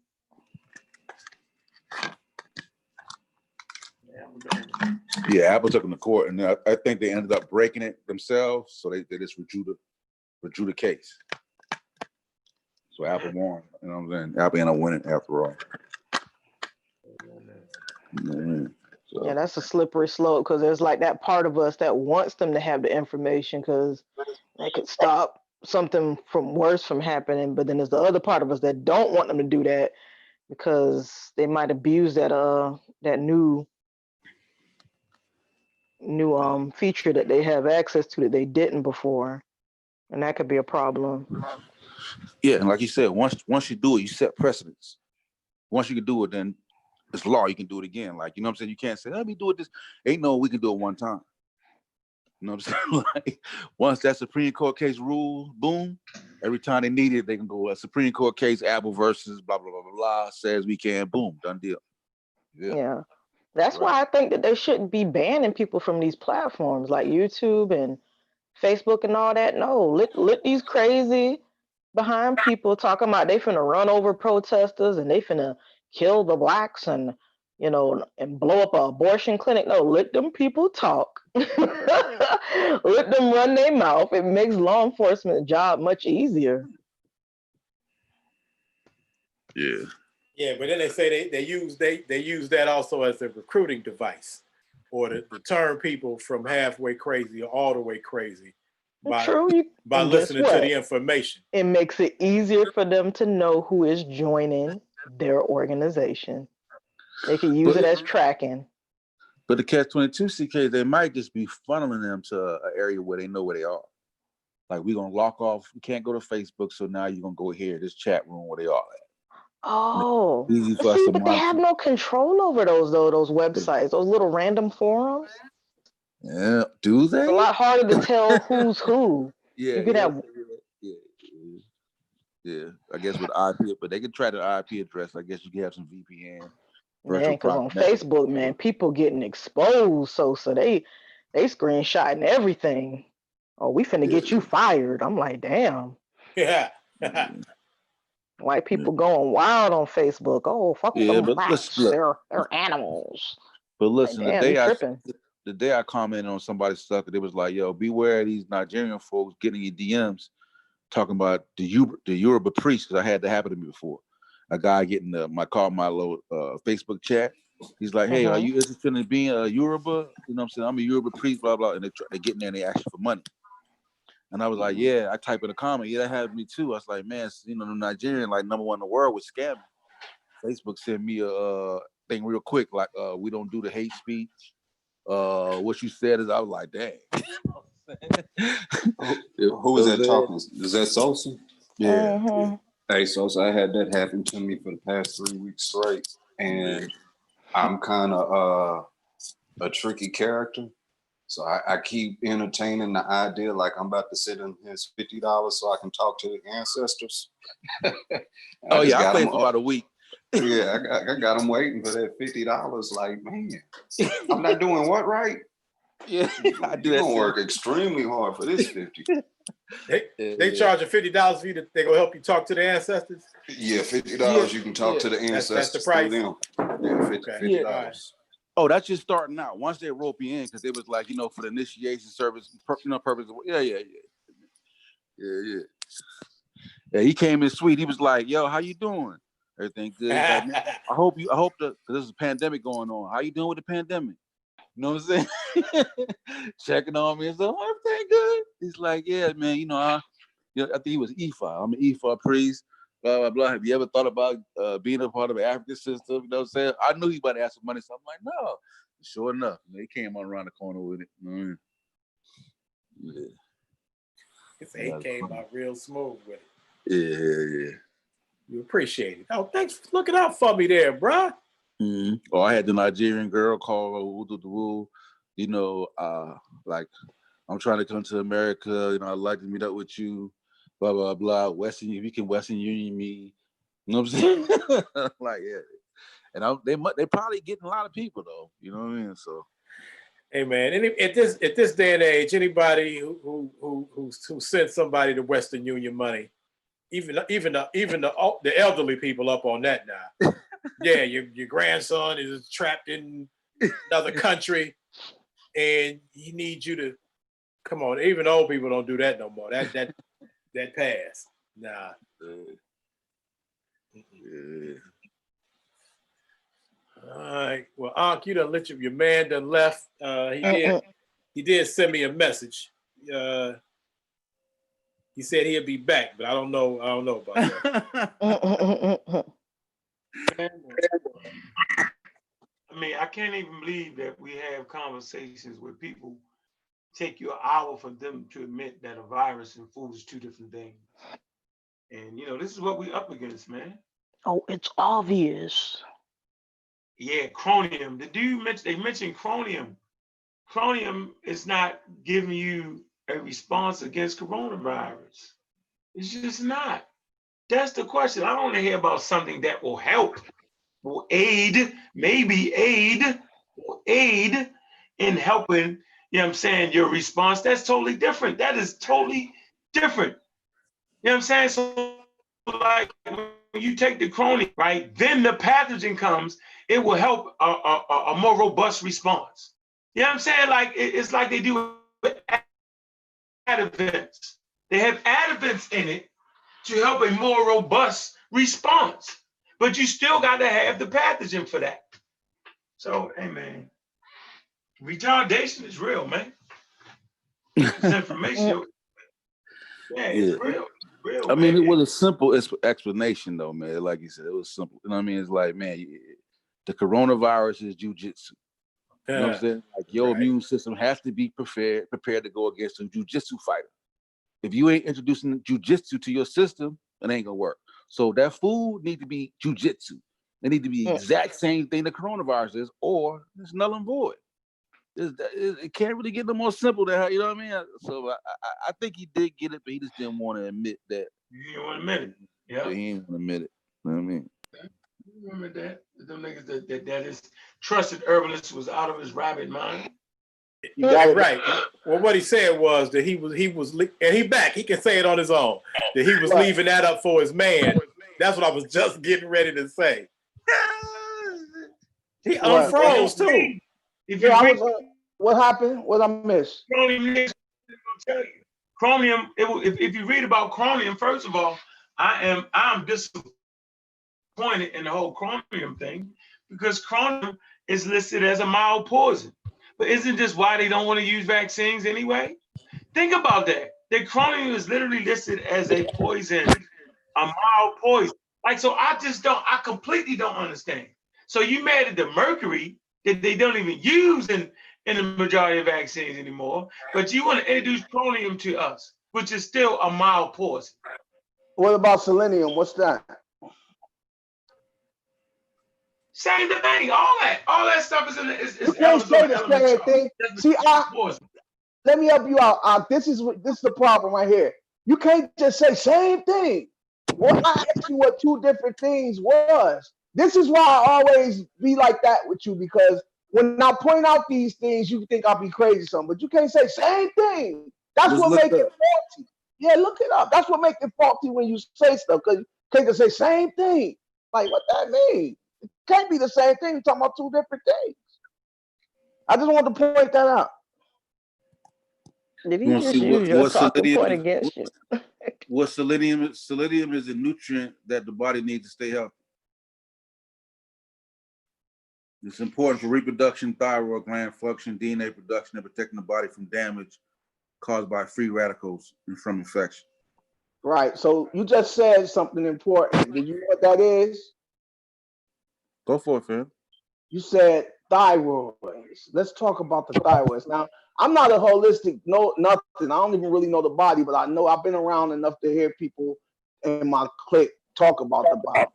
Yeah, Apple took them to court, and I think they ended up breaking it themselves, so they just withdrew the case. So Apple won. You know what I'm saying? Apple ended up winning after all. Yeah, that's a slippery slope because there's like that part of us that wants them to have the information because they could stop something from worse from happening, but then there's the other part of us that don't want them to do that because they might abuse that new feature that they have access to that they didn't before, and that could be a problem. Yeah, and like you said, once you do it, you set precedents. Once you can do it, then it's law. You can do it again. Like, you know what I'm saying? You can't say, let me do it this. Ain't no we can do it one time. You know what I'm saying? Like, once that Supreme Court case rule, boom, every time they need it, they can go, a Supreme Court case, Apple versus blah, blah, blah, blah, blah, says we can, boom, done deal. Yeah. That's why I think that they shouldn't be banning people from these platforms like YouTube and Facebook and all that. No, let these crazy behind people talking about they finna run over protesters and they finna kill the blacks and, you know, and blow up an abortion clinic. No, let them people talk. Let them run their mouth. It makes law enforcement job much easier. Yeah. Yeah, but then they say they use that also as a recruiting device, or to turn people from halfway crazy or all the way crazy by listening to the information. It makes it easier for them to know who is joining their organization. They can use it as tracking. But the Catch-22 CK, they might just be funneling them to an area where they know where they are. Like, we're gonna lock off. We can't go to Facebook, so now you're gonna go here, this chat room where they are at. Oh, see, but they have no control over those websites, those little random forums. Yeah, do they? It's a lot harder to tell who's who. Yeah, you could have. Yeah, I guess with IP, but they can try the IP address. I guess you can have some VPN. Man, because on Facebook, man, people getting exposed, so they screenshotting everything. Oh, we finna get you fired. I'm like, damn. Yeah. White people going wild on Facebook. Oh, fuck them blacks. They're animals. But listen, like, the day I commented on somebody's stuff, it was like, yo, beware of these Nigerian folks getting your DMs talking about the Yoruba priest, because I had that happen to me before. A guy getting my little Facebook chat. He's like, hey, are you interested in being a Yoruba? You know what I'm saying? I'm a Yoruba priest, blah, blah. And they get in there and they ask you for money. And I was like, yeah, I type in a comment. Yeah, that happened to me too. I was like, man, you know, the Nigerian, like #1 in the world with scamming. Facebook sent me a thing real quick, like, we don't do the hate speech. What you said is, I was like, dang. Who was that talking? Is that Sosa? Yeah. Hey, Sosa, I had that happen to me for the past 3 weeks straight. And I'm kind of a tricky character. So I keep entertaining the idea like I'm about to sit in his $50 so I can talk to the ancestors. I played for about a week. Yeah, I got them waiting for that $50. Like, man, I'm not doing what right? Yeah, I do. You're gonna work extremely hard for this 50. They charge you $50 for you. They gonna help you talk to the ancestors. Yeah, $50. You can talk to the ancestors. That's the price. Through them. Yeah, $50. Oh, that's just starting out. Once they rope you in, because it was like, you know, for the initiation service, purpose. Yeah. Yeah, he came in sweet. He was like, yo, how you doing? Everything good? Like, man, I hope because there's a pandemic going on. How you doing with the pandemic? You know what I'm saying? Checking on me and so everything good. He's like, yeah, man, you know, I think he was Ifa. I'm an Ifa priest. Blah, blah, blah. Have you ever thought about being a part of the African system? You know what I'm saying? I knew he about to ask for money, so I'm like, no. Sure enough, they came on around the corner with it. Yeah. He came out real smooth with it. Yeah. You appreciate it. Oh, thanks for looking out for me there, bro. Oh, I had the Nigerian girl call, you know, like, I'm trying to come to America. You know, I'd like to meet up with you. Blah blah blah. Western Union me. You know what I'm saying? Like, yeah. And they probably getting a lot of people though. You know what I mean? So, hey man, at this day and age, anybody who sent somebody to Western Union money, even the elderly people up on that now. Yeah, your grandson is trapped in another country, and he needs you to come on. Even old people don't do that no more. That passed. Nah. All right. Well, Ankh, you done let your man done left. He did send me a message. He said he'll be back, but I don't know about that. Man, I mean, I can't even believe that we have conversations where people take you an hour for them to admit that a virus and food is two different things. And you know, this is what we up against, man. Oh, it's obvious. Yeah, chromium. The dude mentioned they mentioned chromium. Chromium is not giving you a response against coronavirus. It's just not. That's the question. I don't want to hear about something that will help, will aid, maybe aid, will aid in helping, you know what I'm saying, your response. That's totally different. That is totally different. You know what I'm saying? So like when you take the chromium, right, then the pathogen comes, it will help a more robust response. You know what I'm saying? Like it's like they do with adjuvants. They have adjuvants in it to help a more robust response, but you still got to have the pathogen for that. So, hey man, retardation is real, man. This information, yeah, it's real. Real, I mean, man. it was a simple explanation, though, man. Like you said, it was simple. You know what I mean? It's like, man, the coronavirus is jujitsu. You know what I'm saying? Like your immune system has to be prepared to go against a jujitsu fighter. If you ain't introducing jujitsu to your system, it ain't gonna work. So that food need to be jujitsu. It need to be exact same thing the coronavirus is, or it's null and void. It can't really get no more simple than how, you know what I mean? So I think he did get it, but he just didn't want to admit that. He didn't want to admit it. Yeah. He didn't want to admit it. You know what I mean? Remember that? Them niggas that his trusted herbalist was out of his rabbit mind. Yeah, right. Well, what he said was that he was, and he can say it on his own, that he was leaving that up for his man. That's what I was just getting ready to say. He unfroze too. What happened? What I missed? Chromium. If you read about chromium, first of all, I'm disappointed in the whole chromium thing because chromium is listed as a mild poison. But isn't this why they don't want to use vaccines anyway? Think about that. The chromium is literally listed as a poison, a mild poison. Like, so I completely don't understand. So you mad at the mercury that they don't even use in the majority of vaccines anymore, but you want to introduce chromium to us, which is still a mild poison. What about selenium? What's that? Same thing. All that stuff is in the. You can't say the same thing. See, let me help you out. This is the problem right here. You can't just say same thing. Well, I asked you what two different things was. This is why I always be like that with you, because when I point out these things, you think I'll be crazy or something, but you can't say same thing. That's what makes it faulty. Yeah, look it up. That's what makes it faulty when you say stuff, because you can't just say same thing. Like, what that mean? It can't be the same thing. You're talking about two different things. I just want to point that out. Did he just use your talking point against you? What selenium is? Selenium is a nutrient that the body needs to stay healthy. It's important for reproduction, thyroid gland function, DNA production, and protecting the body from damage caused by free radicals and from infection. Right. So you just said something important. Do you know what that is? Go for it, fam. You said thyroids. Let's talk about the thyroids. Now, I'm not a holistic, nothing. I don't even really know the body, but I know I've been around enough to hear people in my clique talk about the body.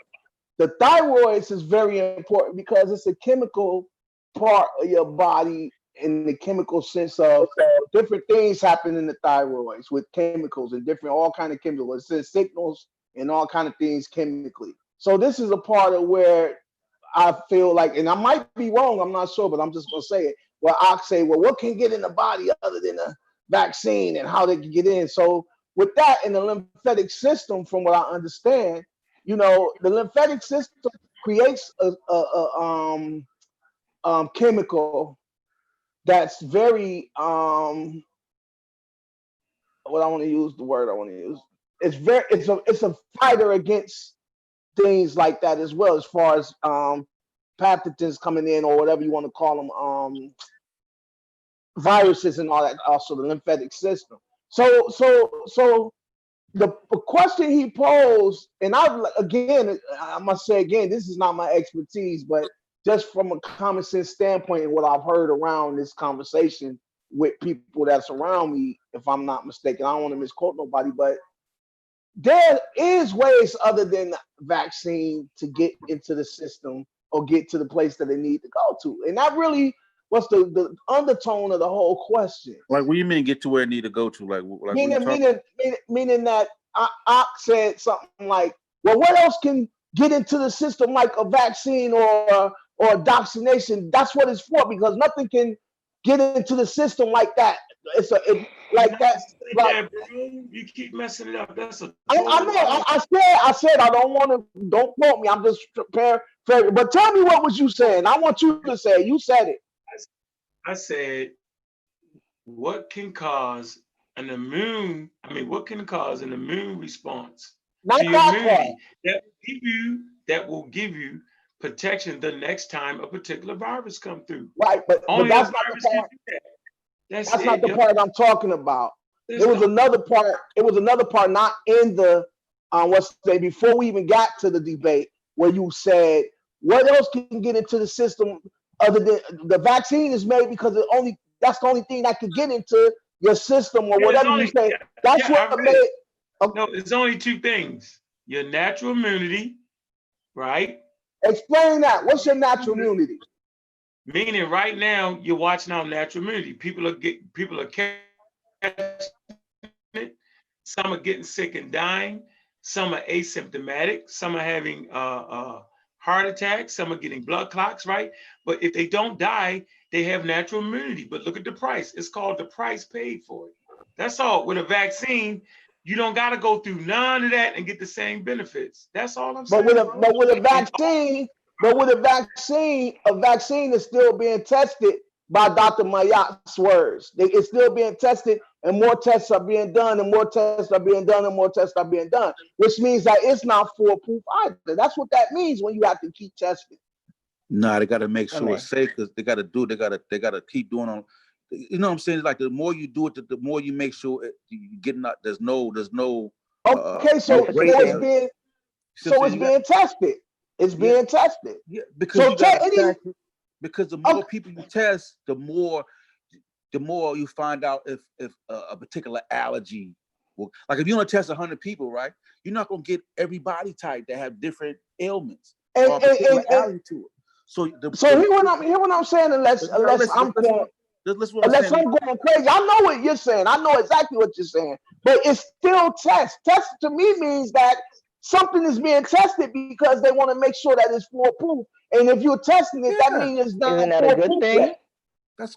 The thyroids is very important because it's a chemical part of your body in the chemical sense of different things happen in the thyroids with chemicals and different, all kind of chemicals. It says signals and all kind of things chemically. So this is a part of where I feel like, and I might be wrong, I'm not sure, but I'm just gonna say it. Well, I'll say, well, what can get in the body other than a vaccine and how they can get in? So with that in the lymphatic system, from what I understand, you know, the lymphatic system creates a chemical that's very what I want to use the word I want to use. It's a fighter against things like that as well, as far as pathogens coming in or whatever you want to call them, viruses and all that. Also, the lymphatic system. So the question he posed, and I must say again, this is not my expertise, but just from a common sense standpoint and what I've heard around this conversation with people that's around me, if I'm not mistaken, I don't want to misquote nobody, but there is ways other than vaccine to get into the system or get to the place that they need to go to. And that really was the undertone of the whole question. Like, what do you mean get to where it need to go to? Like Meaning that Ak said something like, well, what else can get into the system like a vaccine or vaccination? That's what it's for, because nothing can get into the system like that. Like that. Like, you keep messing it up. That's a I know. I said I don't want to. Don't quote me. I'm just prepared. But tell me, what was you saying? I want you to say it. You said it. I said, what can cause an immune? What can cause an immune response Not to your that immunity part. that will give you protection the next time a particular virus come through? Right, but that's not the part. That's not the part I'm talking about. It was another part. It was another part, not in the before we even got to the debate, where you said what else can get into the system other than the vaccine is made because that's the only thing that could get into your system or whatever you say. That's what made. No, it's only two things: your natural immunity, right? Explain that. What's your natural immunity? Meaning, right now you're watching our natural immunity. People are catching it. Some are getting sick and dying. Some are asymptomatic. Some are having heart attacks. Some are getting blood clots, right? But if they don't die, they have natural immunity. But look at the price. It's called the price paid for it. That's all. With a vaccine, you don't got to go through none of that and get the same benefits. That's all I'm saying. But with a vaccine is still being tested by Dr. Mayat's words. It's still being tested, and more tests are being done, and more tests are being done, and more tests are being done, which means that it's not foolproof either. That's what that means when you have to keep testing. Nah, they got to make sure it's safe, because they got to keep doing on. You know what I'm saying? Like, the more you do it, the more you make sure you getting out. There's no. Okay, so it's being tested. It's being tested. Yeah, because because the more people you test, the more you find out if a particular allergy. Like, if you want to test 100 people, right? You're not gonna get every body type that have different ailments or a particular allergy to it. So hear what I'm saying. Unless I'm going crazy, I know what you're saying. I know exactly what you're saying. But it's still test. Test to me means that something is being tested because they want to make sure that it's foolproof. And if you're testing it, that means it's not foolproof yet.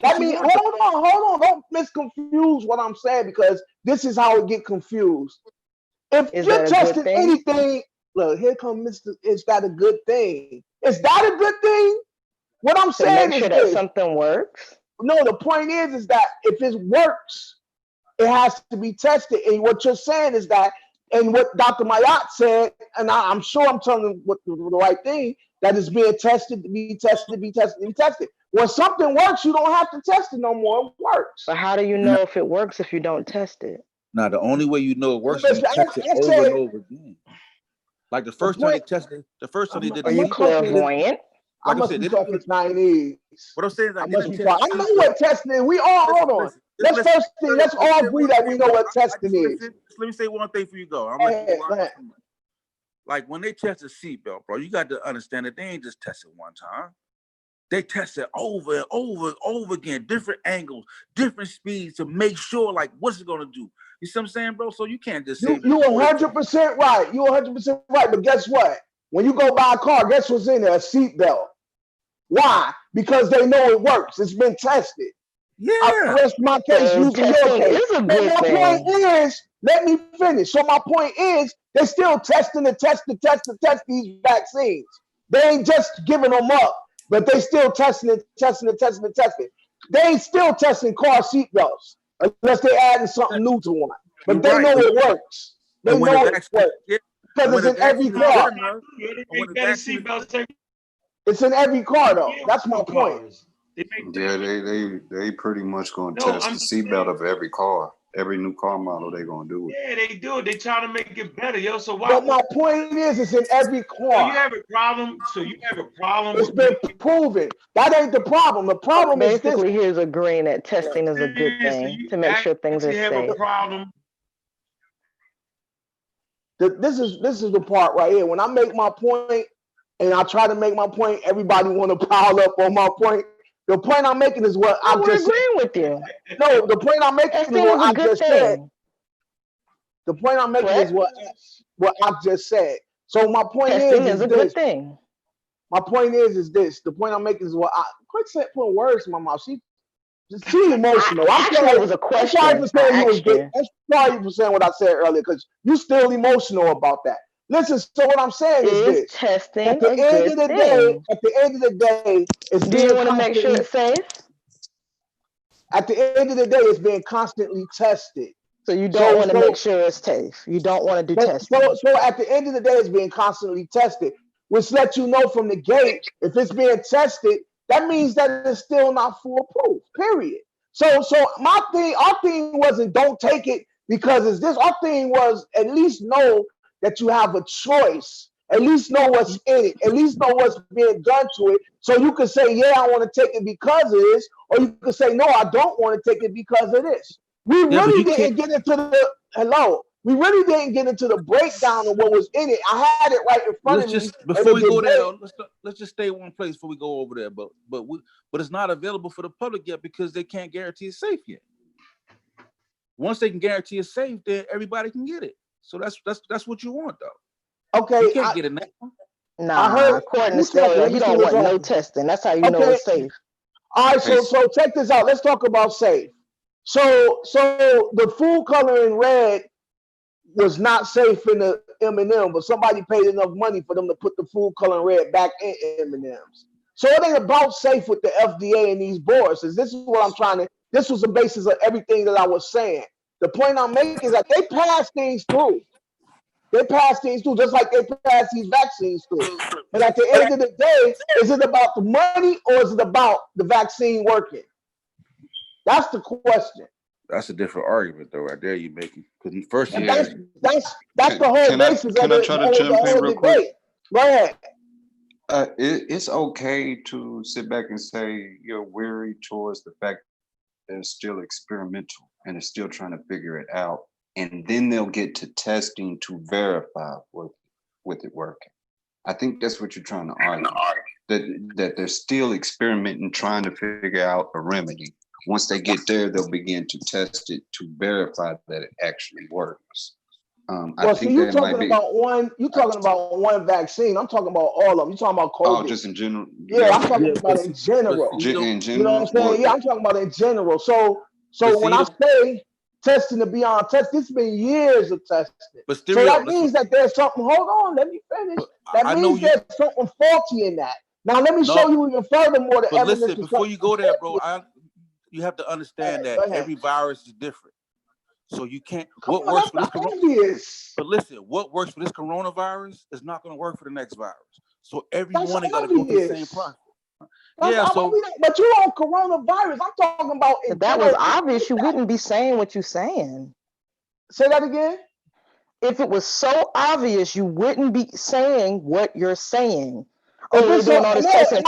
That means hold on, don't misconfuse what I'm saying, because this is how it get confused. If you're testing anything, look, here comes Mr. Is that a good thing? Is that a good thing? What I'm saying is that something works. No, the point is that if it works, it has to be tested. And what you're saying is that, and what Dr. Mayat said, and I'm sure I'm telling them what the right thing, that is being tested, to be tested, to be tested, to be tested. When something works, you don't have to test it no more. It works. But how do you know if it works if you don't test it? Now, the only way you know it works is you test it over and over again. Like the first time they tested, they did. Are you clairvoyant? I must be talking Chinese. What I'm saying is, I know what testing is. We all hold on. Let's all agree that we know what testing is. Let me say one thing for you, go. Like, when they test a seatbelt, bro, you got to understand that they ain't just test it one time. They test it over and over and over again, different angles, different speeds, to make sure, like, what's it gonna do? You see what I'm saying, bro? So you can't just say you 100% right. You 100% right. But guess what? When you go buy a car, guess what's in there? A seatbelt. Why? Because they know it works. It's been tested. Yeah. I rest my case using your case. But my point is, let me finish. So my point is, they're still testing these vaccines. They ain't just giving them up, but they still testing it. They ain't still testing car seatbelts unless they're adding something new to one. But they know it works. They know it works. Because it's in every car. It's in every car, though. That's my point. Yeah, they pretty much gonna test the seatbelt of every car. Every new car model, they gonna do it. Yeah, they do it. They try to make it better, yo. So why? But my point is, it's in every So car. you have a problem. So you have a problem It's with been making. proven. That ain't the problem. The problem is this. Basically, he's agreeing that testing is a good So thing you to make sure things are actually have a safe. problem. This is the part right here. When I make my point and I try to make my point, everybody want to pile up on my point. The point I'm making is what No, I we're just said. agreeing with you. No, the point I'm making is Testing what is a I good just said. thing. The point I'm making is what I just said. So my point Testing is is a this. good thing. My point is this. The point I'm making is what I quit putting words in my mouth. She's emotional. Actually, it was a I'm sorry for question. saying I you was asked good. you. I'm sorry for saying what I said earlier because you still emotional about that. Listen, so what I'm saying is Is this. testing At the a end good of the thing? day, it's Do you being want to make sure constantly. it's safe? At the end of the day, it's being constantly tested. So you don't want to make sure it's safe. You don't want to do testing. So at the end of the day, it's being constantly tested, which lets you know from the gate if it's being tested, that means that it's still not foolproof. Period. So our thing wasn't don't take it because it's this. Our thing was at least know that you have a choice. At least know what's in it. At least know what's being done to it. So you can say, yeah, I want to take it because of this, or you can say, no, I don't want to take it because of this. We really didn't get into the We really didn't get into the breakdown of what was in it. I had it right in front of me. Before we go there, let's just stay one place before we go over there. But it's not available for the public yet because they can't guarantee it's safe yet. Once they can guarantee it's safe, then everybody can get it. So that's what you want, though. Okay, you can't get it now. Nah, according to Stereo, he don't want no testing. That's how you know it's safe. All right, so check this out. Let's talk about safe. So the food color in red was not safe in the M&M, but somebody paid enough money for them to put the food color in red back in M&Ms. So it ain't about safe with the FDA and these boards. This is what I'm trying to. This was the basis of everything that I was saying. The point I'm making is that they pass things through. They pass things through just like they pass these vaccines through. But at the end of the day, is it about the money or is it about the vaccine working? That's the question. That's a different argument, though, right there you're making. Because first, that's the whole basis of the whole debate. Go ahead. It's okay to sit back and say you're weary towards the fact that it's still experimental and it's still trying to figure it out. And then they'll get to testing to verify with it working. I think that's what you're trying to argue, that they're still experimenting, trying to figure out a remedy. Once they get there, they'll begin to test it to verify that it actually works. I think you're talking about one vaccine. I'm talking about all of them. You're talking about COVID. Oh, just in general? Yeah, I'm talking about in general. In general? You know what I'm saying? Yeah, I'm talking about in general. So when I say testing to beyond test, it's been years of testing. So that means that there's something, hold on, let me finish. That means there's something faulty in that. Now let me show you even furthermore the evidence. Listen, before you go there, bro, you have to understand that every virus is different. So you can't. What works for this coronavirus? But listen, what works for this coronavirus is not going to work for the next virus. So everyone ain't got to go through the same process. But you're on coronavirus. I'm talking about. If that was obvious, you wouldn't be saying what you're saying. Say that again. If it was so obvious, you wouldn't be saying what you're saying. Oh, we're doing all this testing.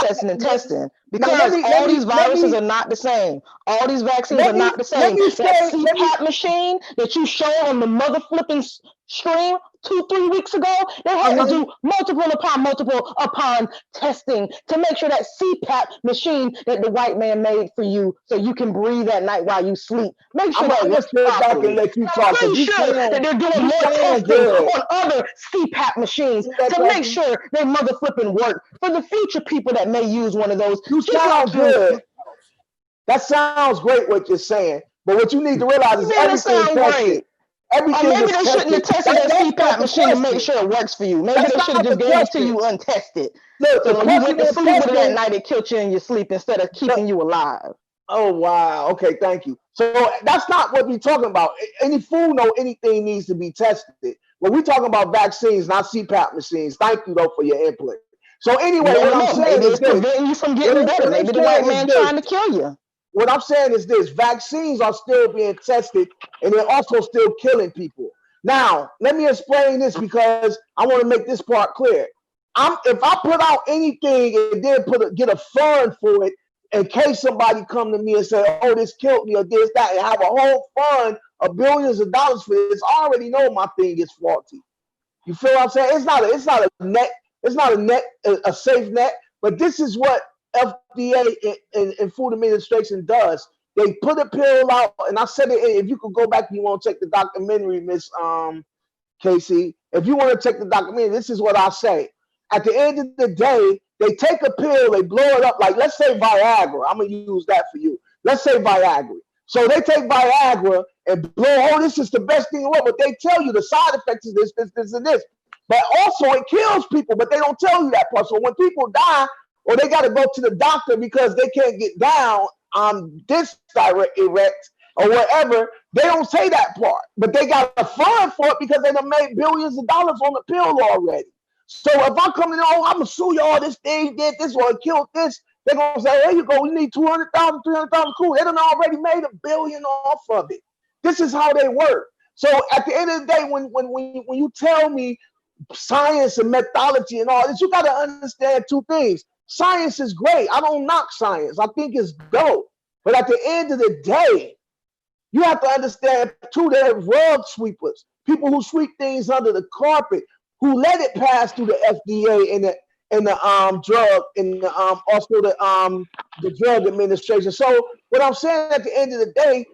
Because all these viruses are not the same. All these vaccines are not the same. That CPAP machine that you showed on the mother flipping stream 2-3 weeks ago, they had to do multiple upon testing to make sure that CPAP machine that the white man made for you so you can breathe at night while you sleep. Make sure that works properly. Make sure that they're doing more testing on other CPAP machines to make sure they mother flipping work for the future people that may use one of those. You sound good. That sounds great what you're saying, but what you need to realize is everything tested. Everything maybe they shouldn't have tested that CPAP machine to make sure it works for you. Maybe they should have just gave it to you untested. So when you went to sleep with it at night, it killed you in your sleep instead of keeping you alive. Oh, wow. Okay, thank you. So that's not what we're talking about. Any food or anything needs to be tested. When we're talking about vaccines, not CPAP machines. Thank you, though, for your input. So anyway, what I'm saying maybe is it's preventing you from getting better. Maybe the white man trying to kill you. what I'm saying is this: vaccines are still being tested, and they're also still killing people. Now, let me explain this because I want to make this part clear. If I put out anything and then get a fund for it, in case somebody come to me and say, "Oh, this killed me," or this, that, and have a whole fund of billions of dollars for this, I already know my thing is faulty. You feel what I'm saying? It's not a safe net. But this is what FDA and Food Administration does. They put a pill out, and I said it. If you could go back, you want to check the documentary, Miss Casey. If you want to check the documentary, this is what I say. At the end of the day, they take a pill, they blow it up. Like, let's say Viagra. I'm gonna use that for you. Let's say Viagra. So they take Viagra and blow. Oh, this is the best thing in the world. But they tell you the side effects is this, and this. But also it kills people, but they don't tell you that part. So when people die, or they got to go to the doctor because they can't get down on this direct erect or whatever, they don't say that part. But they got a fund for it because they done made billions of dollars on the pill already. So if I come in, oh, I'm gonna sue y'all, this thing did this or it killed this, they're gonna say, here you go, we need 200,000, 300,000, cool. They done already made $1 billion off of it. This is how they work. So at the end of the day, when you tell me science and methodology and all this, you got to understand two things. Science is great. I don't knock science. I think it's dope. But at the end of the day, you have to understand too, they're rug sweepers, people who sweep things under the carpet, who let it pass through the FDA and the drug and also the drug administration. So what I'm saying at the end of the day,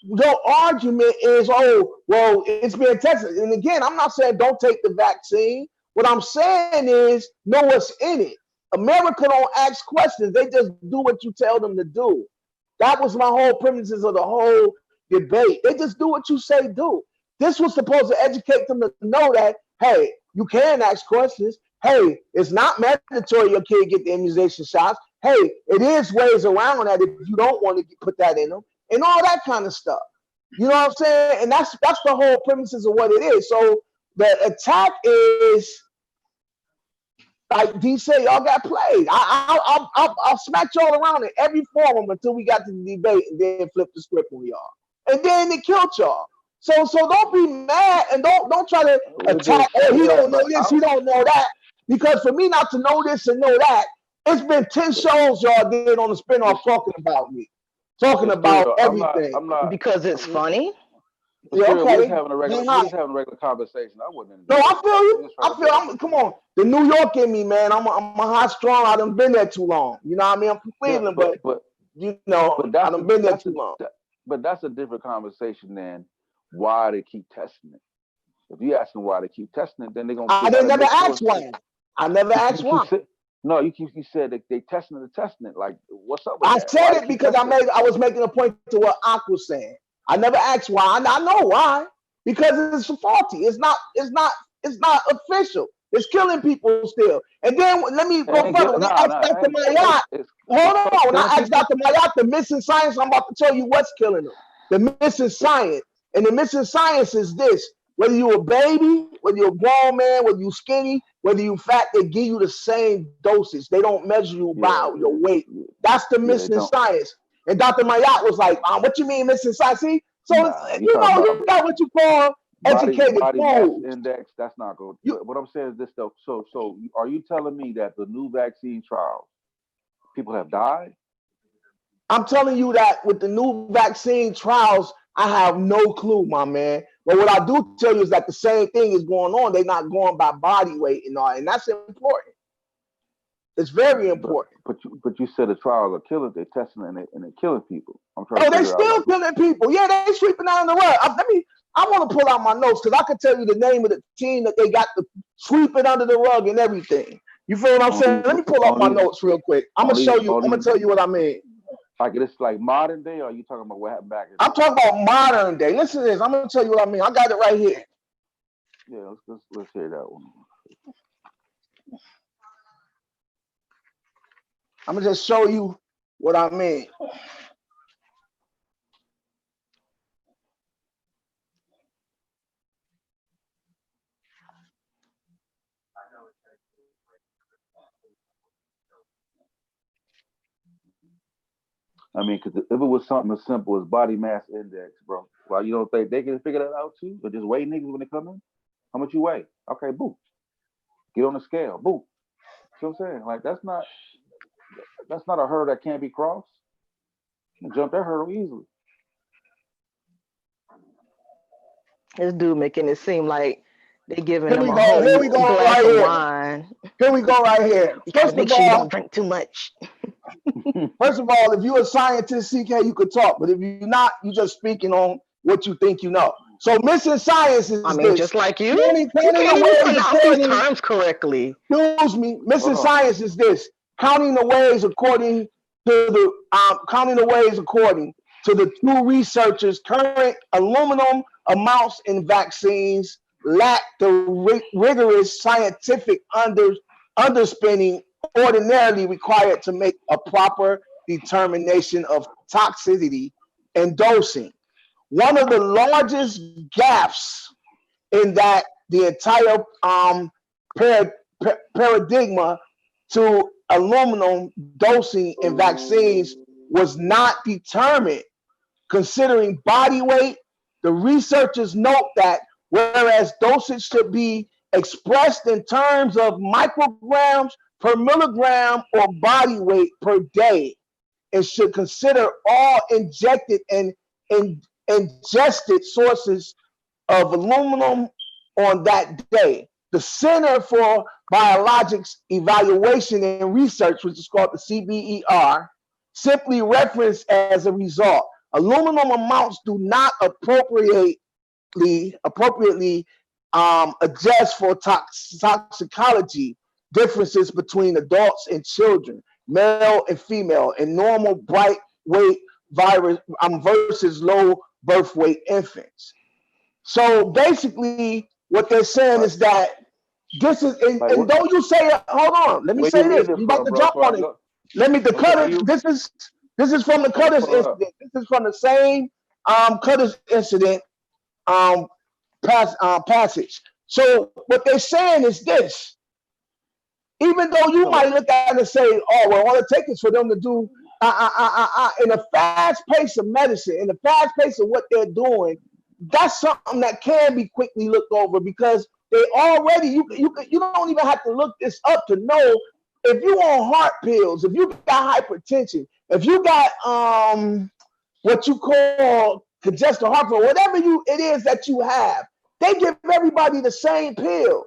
your argument is, oh, well, it's being tested. And again, I'm not saying don't take the vaccine. What I'm saying is know what's in it. America don't ask questions. They just do what you tell them to do. That was my whole premises of the whole debate. They just do what you say do. This was supposed to educate them to know that, hey, you can ask questions. Hey, it's not mandatory your kid get the immunization shots. Hey, it is ways around that if you don't want to put that in them. And all that kind of stuff. You know what I'm saying? And that's the whole premises of what it is. So the attack is, like D said, y'all got played. I'll smack y'all around in every forum until we got to the debate and then flip the script on y'all. And then they killed y'all. So don't be mad and don't try to attack. Oh, he don't know this, he don't know that. Because for me not to know this and know that, it's been 10 shows y'all did on the spinoff talking about me. Talking about everything. I'm not Because it's funny. Yeah, okay. We're just having a regular conversation. I wasn't. No, I feel you. Come on. The New York in me, man. I'm a high strong. I done been there too long. You know what I mean? I'm from Cleveland, but you know, I done been there too long. But that's a different conversation than why they keep testing it. If you ask them why they keep testing it, then they're gonna. I didn't never ask why. I never asked why. No, you said that they testing it. Like, what's up with I that? said it because I was making a point to what Ak was saying. I never asked why. I know why. Because it's faulty. It's not official. It's killing people still. And then let me go further. When I asked Dr. Mayat, hold on. When I asked Dr. Mayat the missing science, I'm about to tell you what's killing them. The missing science. And the missing science is this. Whether you're a baby, whether you're a grown man, whether you're skinny, whether you're fat, they give you the same dosage. They don't measure you by your weight. That's the missing science. And Dr. Mayat was like, what you mean missing science? See? So, you got what you call educated body mass index. That's not good. What I'm saying is this, though. So are you telling me that the new vaccine trials, people have died? I'm telling you that with the new vaccine trials, I have no clue, my man. But what I do tell you is that the same thing is going on. They're not going by body weight and all, and that's important. It's very important. But you said the trials are killing. They're testing and they're killing people. I'm trying. Oh, they're still killing people. Yeah, they're sweeping out in the rug. I want to pull out my notes because I can tell you the name of the team that they got to sweep it under the rug and everything. You feel what I'm saying? Let me pull out my notes real quick. I'm gonna show you. I'm gonna tell you what I mean. Like it's like modern day, or are you talking about what happened back? I'm talking about modern day. Listen to this. I'm gonna tell you what I mean. I got it right here. Yeah, let's hear that one. I'm gonna just show you what I mean. I mean, because if it was something as simple as body mass index, bro, well, you don't think they can figure that out too? Or just weigh niggas when they come in? How much you weigh? Okay, boom. Get on the scale, boom. You know what I'm saying? Like that's not a hurdle that can't be crossed. You can jump that hurdle easily. This dude making it seem like they giving Here them we a go. Here whole we go glass right of here. wine. Here we go right here. You gotta make sure you don't drink too much. First of all, if you're a scientist, CK, you could talk. But if you're not, you're just speaking on what you think you know. So missing science is I mean, this. just like you. Counting You the can't even ways pronounce these according, terms correctly. excuse me, missing Hold on. science is this. Counting the ways according to the two researchers, current aluminum amounts in vaccines lack the rigorous scientific underspinning ordinarily required to make a proper determination of toxicity and dosing. One of the largest gaps in that the entire paradigma to aluminum dosing in vaccines was not determined considering body weight. The researchers note that whereas dosage should be expressed in terms of micrograms per milligram or body weight per day, it should consider all injected and ingested sources of aluminum on that day. The Center for Biologics Evaluation and Research, which is called the CBER, simply referenced as a result. Aluminum amounts do not appropriately adjust for toxicology differences between adults and children, male and female, and normal bright weight virus versus low birth weight infants. So basically, what they're saying is that this is, and don't you say, hold on, let me say this. I'm about to jump on it. Let me, the Cutters, this is from the Cutters incident. This is from the same Cutters incident passage. So what they're saying is this. Even though you might look at it and say, oh, well, all it takes is for them to do in a fast pace of medicine, in the fast pace of what they're doing, that's something that can be quickly looked over because they already, you don't even have to look this up to know if you on heart pills, if you got hypertension, if you got what you call congestive heart failure, whatever it is that you have, they give everybody the same pill.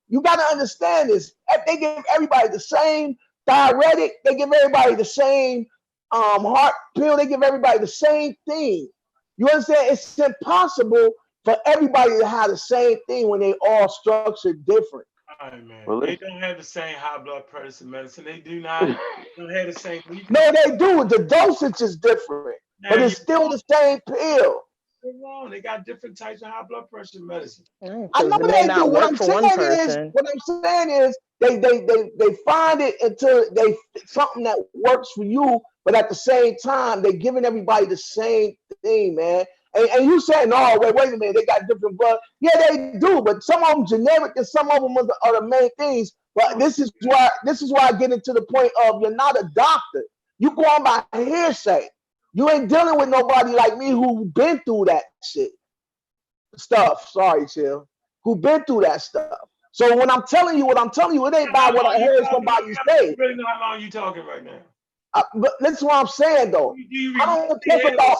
You got to understand this. They give everybody the same diuretic. They give everybody the same heart pill. They give everybody the same thing. You understand? It's impossible for everybody to have the same thing when they all structured different. All right, man. Well, they don't have the same high blood pressure medicine. They do not. Don't have the same. No, they do. The dosage is different, but it's still the same pill. They're wrong. They got different types of high blood pressure medicine. I know they do. What I'm saying is they find it until they something that works for you, but at the same time they're giving everybody the same thing, man. And you saying, oh, wait a minute, they got different blood. Yeah, they do, but some of them generic and some of them are the main things. But this is why I get into the point of you're not a doctor. You go on by hearsay. You ain't dealing with nobody like me who been through that shit stuff. Sorry, Chill. Who been through that stuff. So when I'm telling you what I'm telling you, it ain't by what I heard somebody say. You really know how long you talking right now. But listen what I'm saying though. I don't talk about,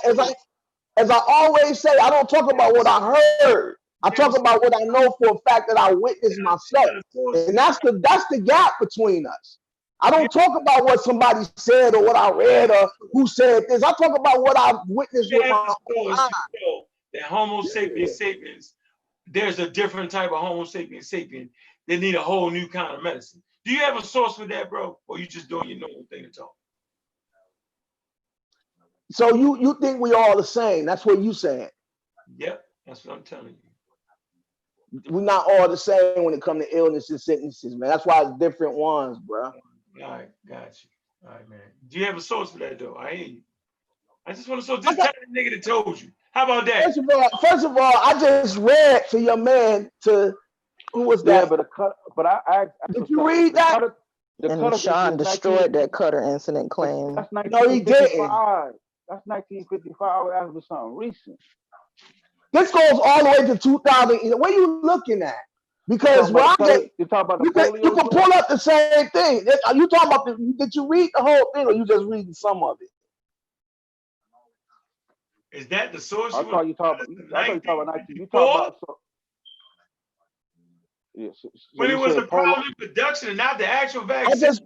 as I always say, I don't talk about what I heard. I talk about what I know for a fact that I witnessed myself. And that's the gap between us. I don't talk about what somebody said or what I read or who said this. I talk about what I witnessed with my own eyes. That Homo sapiens sapiens, there's a different type of Homo sapiens sapien that need a whole new kind of medicine. Do you have a source for that, bro? Or you just doing your normal thing to talk? So you think we all the same? That's what you saying? Yep, that's what I'm telling you. We're not all the same when it comes to illnesses and sicknesses, man. That's why it's different ones, bro. All right, got you. All right, man. Do you have a source for that, though? I hear you. I just want to source this kind of nigga that told you. How about that? First of all, I just read to your man to who was that? Yeah, but I did you read that? The And cutters Sean is destroyed that Cutter incident claim. That's 1955. That's 1955. That was something recent. This goes all the way to 2000. What are you looking at? Because you talk about the polio. You can pull up the same thing. Are you talking about? Did you read the whole thing, or you just reading some of it? Is that the source? I thought you talking about 19. You talk about yes. So when it was a problem in production and not the actual vaccine.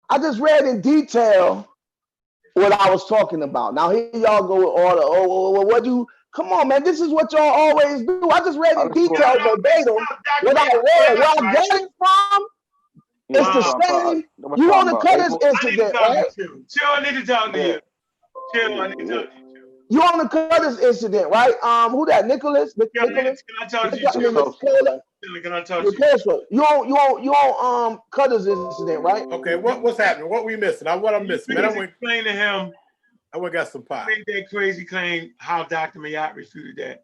I just read in detail what I was talking about. Now here y'all go with all the what you come on, man. This is what y'all always do. I just read in detail verbatim what I read. Where I get it from, it's the same. You want to cut this incident, right? Chill, I need to talk to you. Chill, I need to talk to you. You want to cut this incident, right? Who that? Nicholas? Nicholas? Can I talk to you? Can I talk to you? You won't cut this incident, right? Okay, what's happening? What we missing? What I'm missing? Man, explain to him. I went got some pie. Made that crazy claim. How Dr. Mayotte refuted that.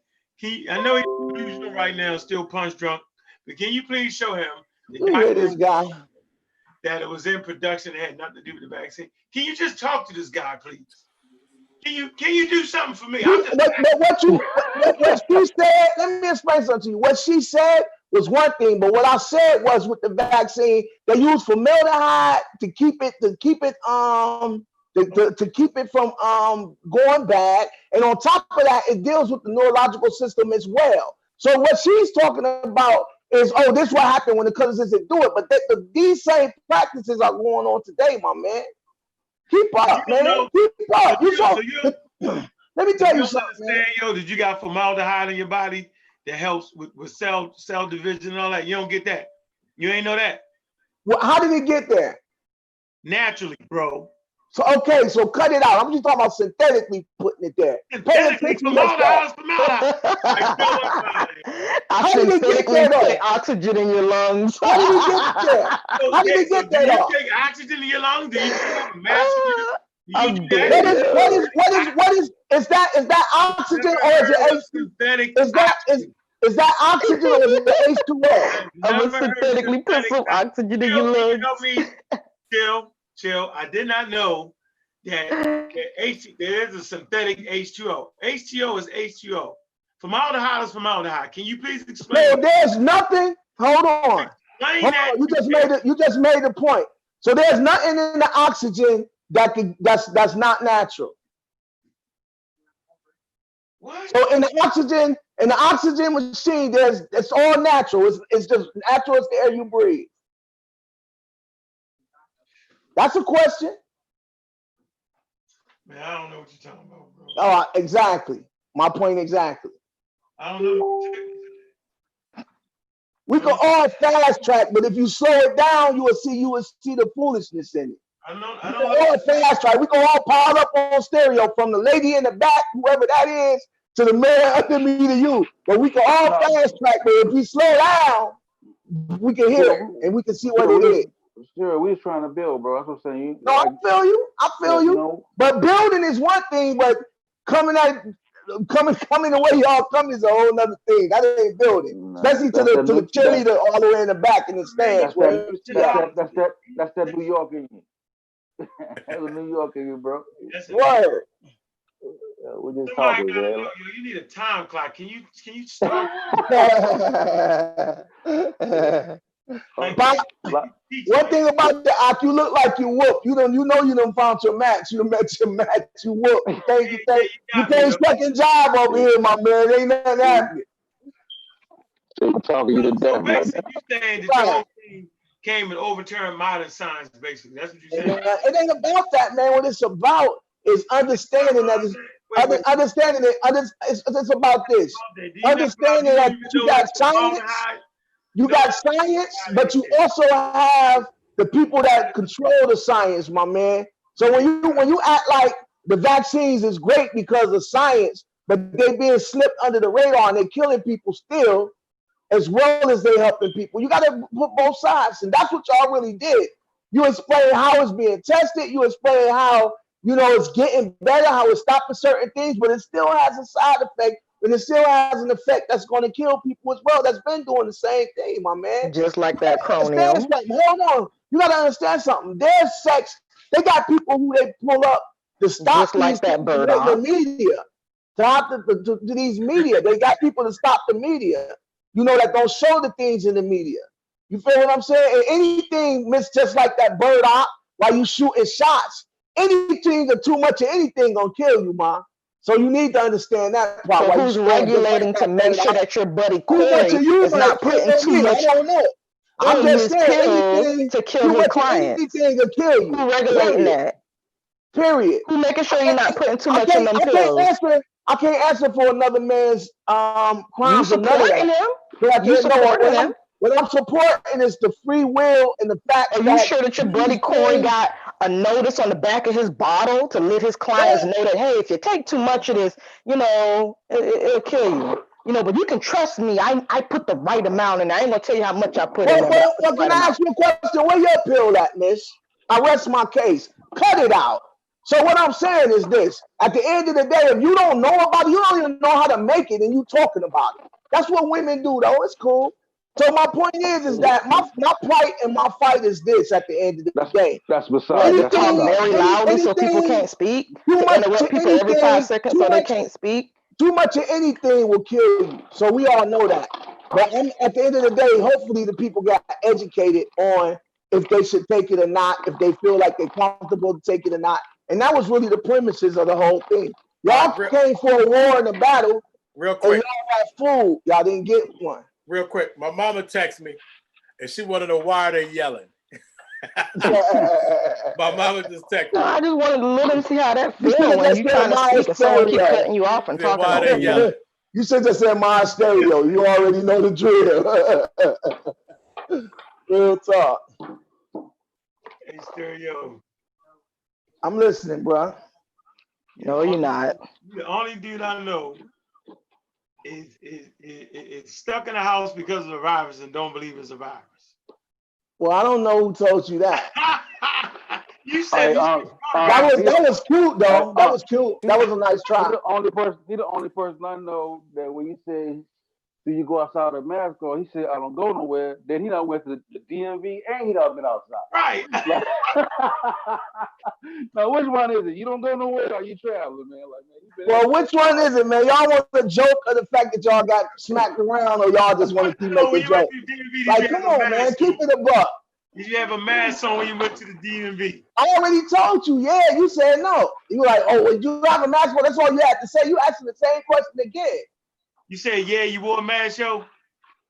I know he's delusional right now, still punch drunk. But can you please show him this guy that it was in production and had nothing to do with the vaccine? Can you just talk to this guy, please? Can you do something for me? But what she said, let me explain something to you. What she said was one thing, but what I said was with the vaccine, they use formaldehyde to keep it from going bad, and on top of that, it deals with the neurological system as well. So what she's talking about is, this is what happened when the cousins didn't do it, but these same practices are going on today, my man. Keep up, man. Keep up. Let me tell you something. Did you got formaldehyde in your body that helps with cell division and all that? You don't get that. You ain't know that. Well, how did it get there? Naturally, bro. So cut it out. I'm just talking about synthetically putting it there. Pay attention to that. I synthetically put oxygen in your lungs. How did we get there? How did we get there? Do you take oxygen in your lungs? Do you take a mask? Is that oxygen or is it synthetic? Is that oxygen or is it H2O? I'm gonna synthetically put some oxygen in your lungs. Chill. I did not know that there is a synthetic H2O. H2O is H2O. Formaldehyde is formaldehyde. Can you please explain? No, there's nothing. Hold on. You just made the point. So there's nothing in the oxygen that's not natural. What? So in the oxygen machine, it's all natural. It's just natural as the air you breathe. That's a question. Man, I don't know what you're talking about, bro. Exactly. My point exactly. I don't know. We can all fast track, but if you slow it down, you will see the foolishness in it. I don't all fast track. We can all pile up on stereo from the lady in the back, whoever that is, to the man under me to you. But we can all fast track, but if we slow down, we can hear it and we can see what it is. Sure, we was trying to build, bro. That's what I'm saying. I feel you. But building is one thing, but coming the way y'all come is a whole nother thing. That ain't building, especially to the cheerleader all the way in the back in the stands. That's that New York in you. That's a New York in you, bro. Word. We're just talking, man. You need a time clock. Can you start? One thing about the Ak, you look like you whoop. You done found your match. You met your match. You whoop. You can't second job over here, my man. Ain't nothing happening. Talking you to death, man. You saying that your team came and overturned modern science, basically. That's what you're saying. It ain't about that, man. What it's about is understanding that understanding it. It's about this. Understanding that you got science. You got science, but you also have the people that control the science, my man. So when you act like the vaccines is great because of science, but they being slipped under the radar and they're killing people still, as well as they helping people, you got to put both sides, and that's what y'all really did. You explain how it's being tested. You explain how it's getting better, how it's stopping certain things, but it still has a side effect and it still has an effect that's going to kill people as well. That's been doing the same thing, my man. Just like that Understand chromium. something. Hold on. You got to understand something. There's sex. They got people who they pull up to stop Just like these that things in bird the off. media. Stop to these media. They got people to stop the media. You know, that don't show the things in the media. You feel what I'm saying? And anything, miss, just like that bird off, while you shooting shots, anything or too much of anything gonna kill you, man. So you need to understand that part. So While you who's scoring just like regulating to that make bird sure off, that your buddy too much Corey of you is might not putting kill too me. I much don't know. I'm on just his saying pills anything, to kill too his much of clients? anything will kill you. Who regulating Period. that? Period. Who making sure I you're not can't, putting too I much in can't, them I can't pills? answer. I can't answer for another man's You crimes or none of supporting that. him? But I You can't know supporting him? what I'm supporting is the free will and the fact Are you that sure that your buddy these Corey things, got a notice on the back of his bottle to let his clients know that, hey, if you take too much of this, you know, it'll kill you. You know, but you can trust me. I put the right amount in. I ain't gonna tell you how much I put in there, but I put the well, can right I amount. ask you a question? Where your pill at, miss? I rest my case. Cut it out. So what I'm saying is this: at the end of the day, if you don't know about it, you don't even know how to make it, and you talking about it. That's what women do, though. It's cool. So my point is that my plight and my fight is this: at the end of the day, That's beside. What, That's talk anything, beside. very loudly so people anything can't speak? too To much interrupt to people every 5 anything, seconds so they can't speak? too much of anything will kill you. So we all know that. But at the end of the day, hopefully the people got educated on if they should take it or not, if they feel like they're comfortable to take it or not. And that was really the premises of the whole thing. Y'all came for a war and a battle, real and quick, y'all had food. Y'all didn't get one. real quick. My mama texted me, and she wanted to know why they're yelling. My mama just texted No, me. I just wanted to let him see how that You should feel have when just you said trying to my speak and someone keep stereo. cutting you off and Said, talking why they over you. yelling? You should have said my stereo. You already know the drill. Real talk. Hey, Stereo. I'm listening, bro. No, you're not. The only dude I know is stuck in the house because of the virus and don't believe it's a virus. Well, I don't know who told you that. You said Hey, That was cute though. That was cute. That was a nice He try. the only person I know that when you say, do you go outside with a mask on? He said, I don't go nowhere. Then he done went to the DMV and he done been outside. Right. Now, which one is it? You don't go nowhere or you traveling, man? Like, man, Well, which one is it, man? Y'all want the joke of the fact that y'all got smacked around, or y'all just want to keep when making you went jokes? to the DMV, Like, come on, man, keep it a buck. Did you have a mask on when you went to the DMV? I already told you, yeah. You said no. You were like, oh, well, you have a mask on. That's all you had to say. You asked the same question again. You said, yeah, you wore a mask, yo?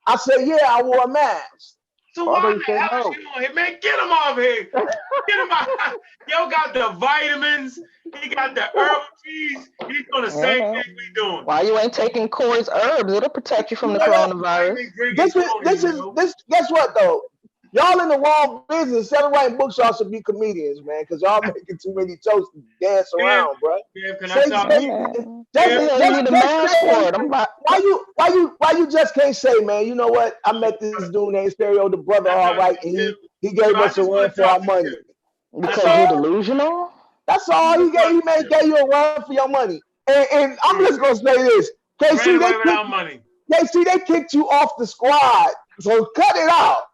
I said, yeah, I wore a mask. So why the hell is you on here? Man, get him off here. Get him out. Yo got the vitamins. He got the herbal teas. He's doing the same thing we doing. Why you ain't taking Corey's herbs? It'll protect you from the coronavirus. This. Guess what though? Y'all in the wrong business. Instead of writing books, y'all should be comedians, man, because y'all making too many jokes to dance around, bro. Can I talk to you? Why you just can't say, man, you know what? I met this dude named Stereo, the brother, all right, and he gave us a run for our money. Because you're delusional? That's all. He gave you a run for your money. And I'm just gonna say this. KC, they kicked you off the squad. So cut it out.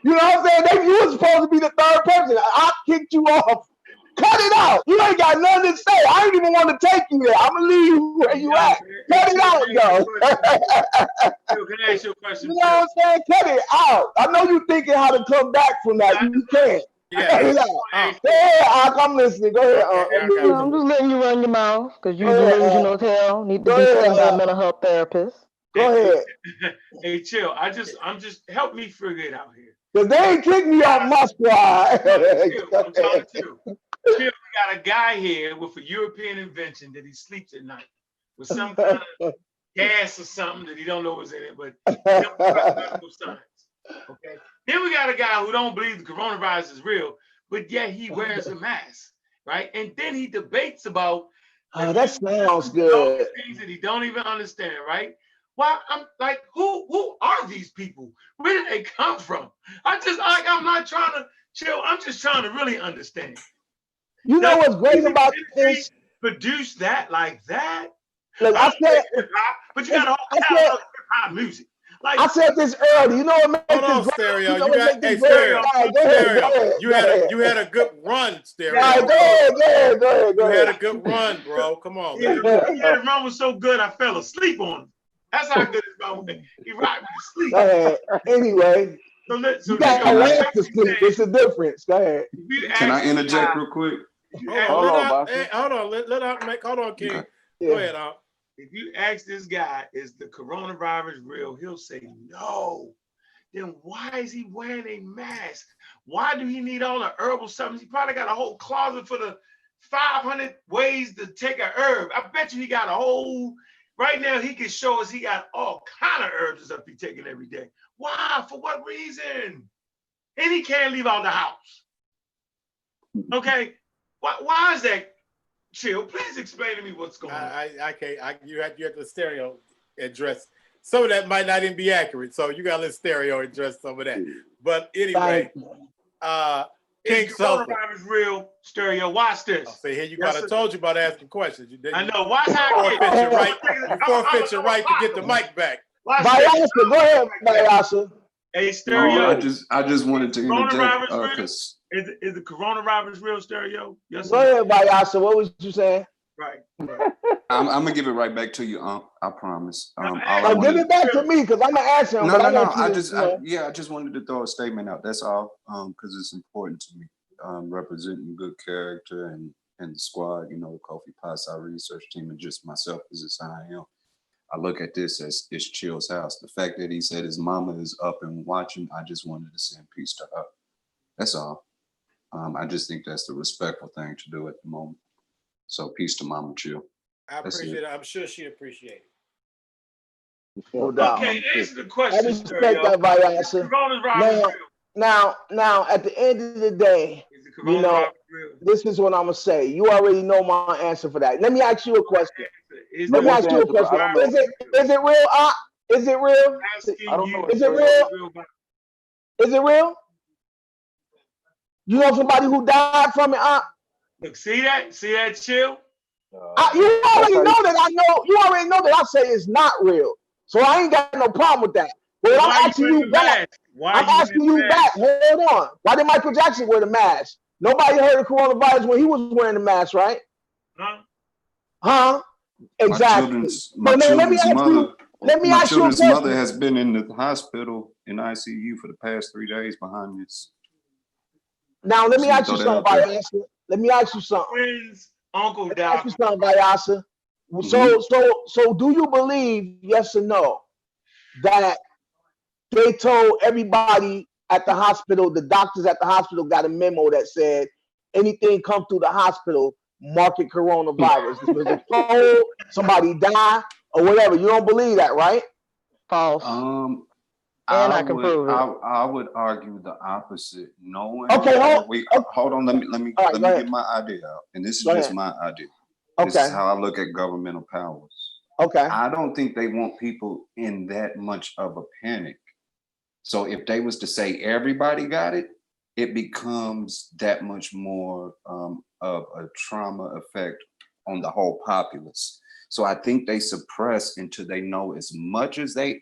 You know what I'm saying? You were supposed to be the third person. I kicked you off. Cut it out. You ain't got nothing to say. I ain't even want to take you there. I'm gonna leave you where you at. Cut it out, though. Can I ask you a question? You know what I'm saying? Cut it out. I know you thinking how to come back from that. You can't. Cut it out. Go ahead, I'm listening. Go ahead. I'm just letting you run your mouth because you delusional as hell. Need to be seen by a mental health therapist. Go ahead. Hey, chill. I'm just help me figure it out here. Cause they ain't kicked me off my squad. I'm trying to. We got a guy here with a European invention that he sleeps at night with some kind of gas or something that he don't know what's in it, but he don't got medical science. Okay. Then we got a guy who don't believe the coronavirus is real, but yet he wears a mask, right? And then he debates about that sounds good. Things that he don't even understand, right? Why I'm like, who are these people? Where did they come from? I'm not trying to chill. I'm just trying to really understand. You know what's great about this? Produce that like that? Look, I said But you got a whole I catalog said, of hip-hop music. Like, I said this earlier. You know what makes Hold this on, great? Stereo. You know You what got makes hey this great? Stereo. All right, go Stereo. ahead. You had a good run, Stereo. All right, go ahead. You had a good run, bro. Come on, yeah, man. the run was so good, I fell asleep on him. That's how good his run was. He rocked me to sleep. Go ahead. Anyway, So you got to Chill, laugh to sleep. It's a difference. Go ahead. Can I interject real quick? Hold on. Hold on, King. Okay. Go ahead, Al. If you ask this guy, is the coronavirus real? He'll say no. Then why is he wearing a mask? Why do he need all the herbal supplements? He probably got a whole closet for the 500 ways to take a herb. I bet you he got a whole, right now he can show us he got all kind of herbs and stuff he taking every day. Why? For what reason? And he can't leave out the house. Okay? Why is that? Chill, please explain to me what's going on. I can't. You have the Stereo address. Some of that might not even be accurate, so you got to let Stereo address some of that. But anyway, King Sulfur. Coronavirus real, Stereo. Watch this. Oh, see, here you got. I told you about asking questions. I know. Watch how I get. You forfeit your right to get the mic back. Vyasa, go ahead, Vyasa. Hey, Stereo. I just wanted to interject because is the coronavirus real, Stereo? Yes. Go ahead, Vyasa. What was you saying? Right. I'm gonna give it right back to you, I promise. Give it back to me because I'm gonna answer him. No. I just wanted to throw a statement out. That's all. Because it's important to me. Representing good character and the squad. You know, Kofi Pasa research team and just myself as I am. I look at this as it's Chill's house. The fact that he said his mama is up and watching, I just wanted to send peace to her. That's all. I just think that's the respectful thing to do at the moment. So peace to Mama Chill. I appreciate it. I'm sure she appreciates it. No doubt. Okay, answer the question. I respect that, Vyasa. Now, at the end of the day, you know, this is what I'm gonna say. You already know my answer for that. Let me ask you a question. Is it real? Is it real? I don't know. Is it real? Is it real? You know somebody who died from it? Look, see that? See that, Chill? You already know that I know. You already know that I say it's not real. So I ain't got no problem with that. But I'm asking you back. I'm asking you back. Hold on. Why did Michael Jackson wear the mask? Nobody heard of coronavirus when he was wearing the mask, right? Huh? Exactly. My children's mother has been in the hospital in ICU for the past 3 days behind this. Now let me ask you something, Vyasa. Let me ask you something. Friends, Uncle Doc. Ask you something, Vyasa. So do you believe, yes or no, that they told everybody at the hospital, the doctors at the hospital got a memo that said anything come through the hospital, mark it coronavirus. If there's a cold, somebody die, or whatever. You don't believe that, right? False. I would argue the opposite. Knowing hold on, let me get my idea out. And this is just my idea. This is how I look at governmental powers. Okay. I don't think they want people in that much of a panic. So if they was to say everybody got it, it becomes that much more of a trauma effect on the whole populace. So I think they suppress until they know as much as they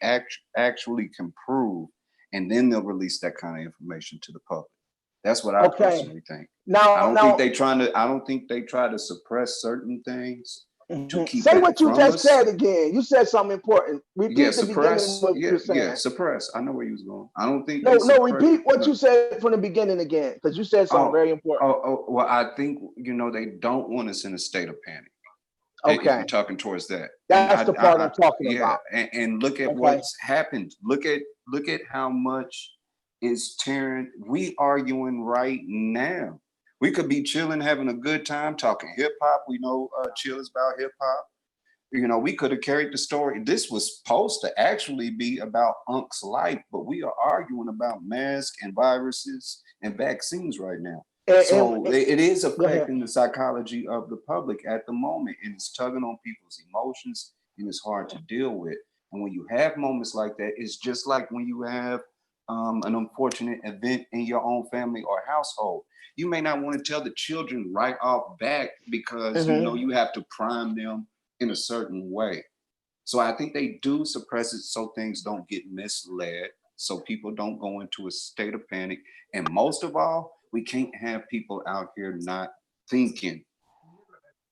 actually can prove, and then they'll release that kind of information to the public. That's what I personally think. I don't think they try to suppress certain things to keep say it what you from just us. said again. You said something important. Repeat the suppress. beginning of what you're saying. Suppress. I know where you was going. I don't think. No. Repeat what you said from the beginning again, because you said something very important. Well, I think they don't want us in a state of panic. Okay. If you're talking towards that. That's the part I'm talking about. And look at what's happened. Look at how much is tearing. We arguing right now. We could be chilling, having a good time, talking hip hop. We know Chill is about hip hop. We could have carried the story. This was supposed to actually be about Unk's life, but we are arguing about masks and viruses and vaccines right now. So it is affecting the psychology of the public at the moment, and it's tugging on people's emotions, and it's hard to deal with. And when you have moments like that, it's just like when you have an unfortunate event in your own family or household. You may not want to tell the children right off back because you have to prime them in a certain way. So I think they do suppress it so things don't get misled, so people don't go into a state of panic. And most of all, we can't have people out here not thinking.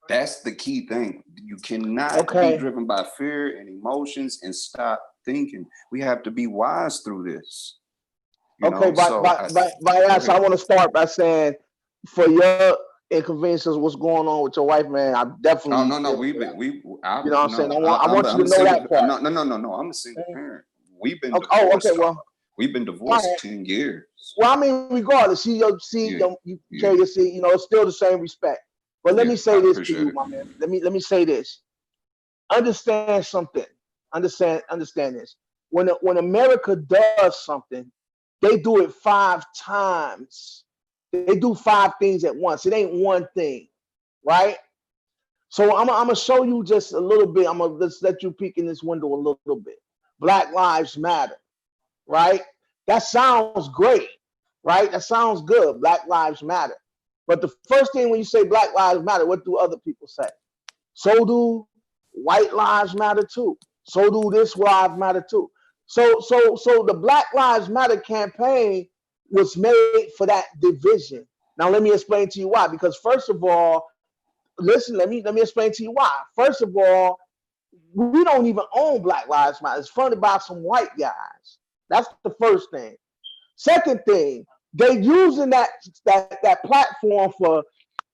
That's the key thing. You cannot be driven by fear and emotions and stop thinking. We have to be wise through this. You know? I want to start by saying, for your inconveniences, what's going on with your wife, man, I definitely. Oh no, you know what I'm saying? I want you to know that part. No. I'm a single parent. We've been divorced. We've been divorced 10 years. Well, I mean, regardless, you carry your seat. It's still the same respect. But let me say this to you, my man. Let me say this. Understand something. Understand this. When America does something, they do it 5 times. They do 5 things at once. It ain't one thing, right? So I'm gonna show you just a little bit. I'm gonna just let you peek in this window a little bit. Black Lives Matter, right? That sounds great, right? That sounds good. Black Lives Matter. But the first thing when you say Black Lives Matter, what do other people say? So do white lives matter too. So do this lives matter too. So the Black Lives Matter campaign was made for that division. Now let me explain to you why. Because first of all, listen, let me explain to you why. First of all, we don't even own Black Lives Matter. It's funded by some white guys. That's the first thing. Second thing, they using that platform for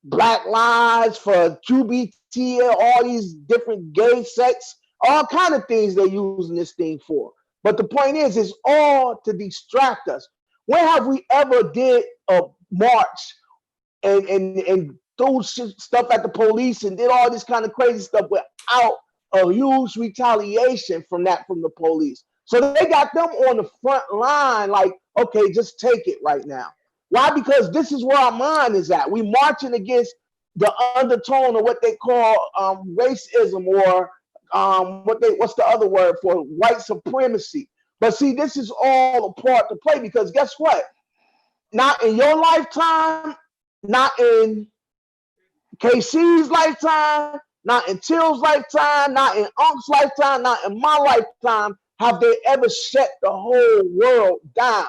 Black Lives, for QBT, all these different gay sex, all kind of things they're using this thing for. But the point is, it's all to distract us. When have we ever did a march and threw stuff at the police and did all this kind of crazy stuff without a huge retaliation from the police? So they got them on the front line, like, okay, just take it right now. Why? Because this is where our mind is at. We marching against the undertone of what they call racism, or what's the other word for white supremacy. But see, this is all a part to play, because guess what? Not in your lifetime, not in KC's lifetime, not in Till's lifetime, not in Unc's lifetime, not in my lifetime have they ever shut the whole world down.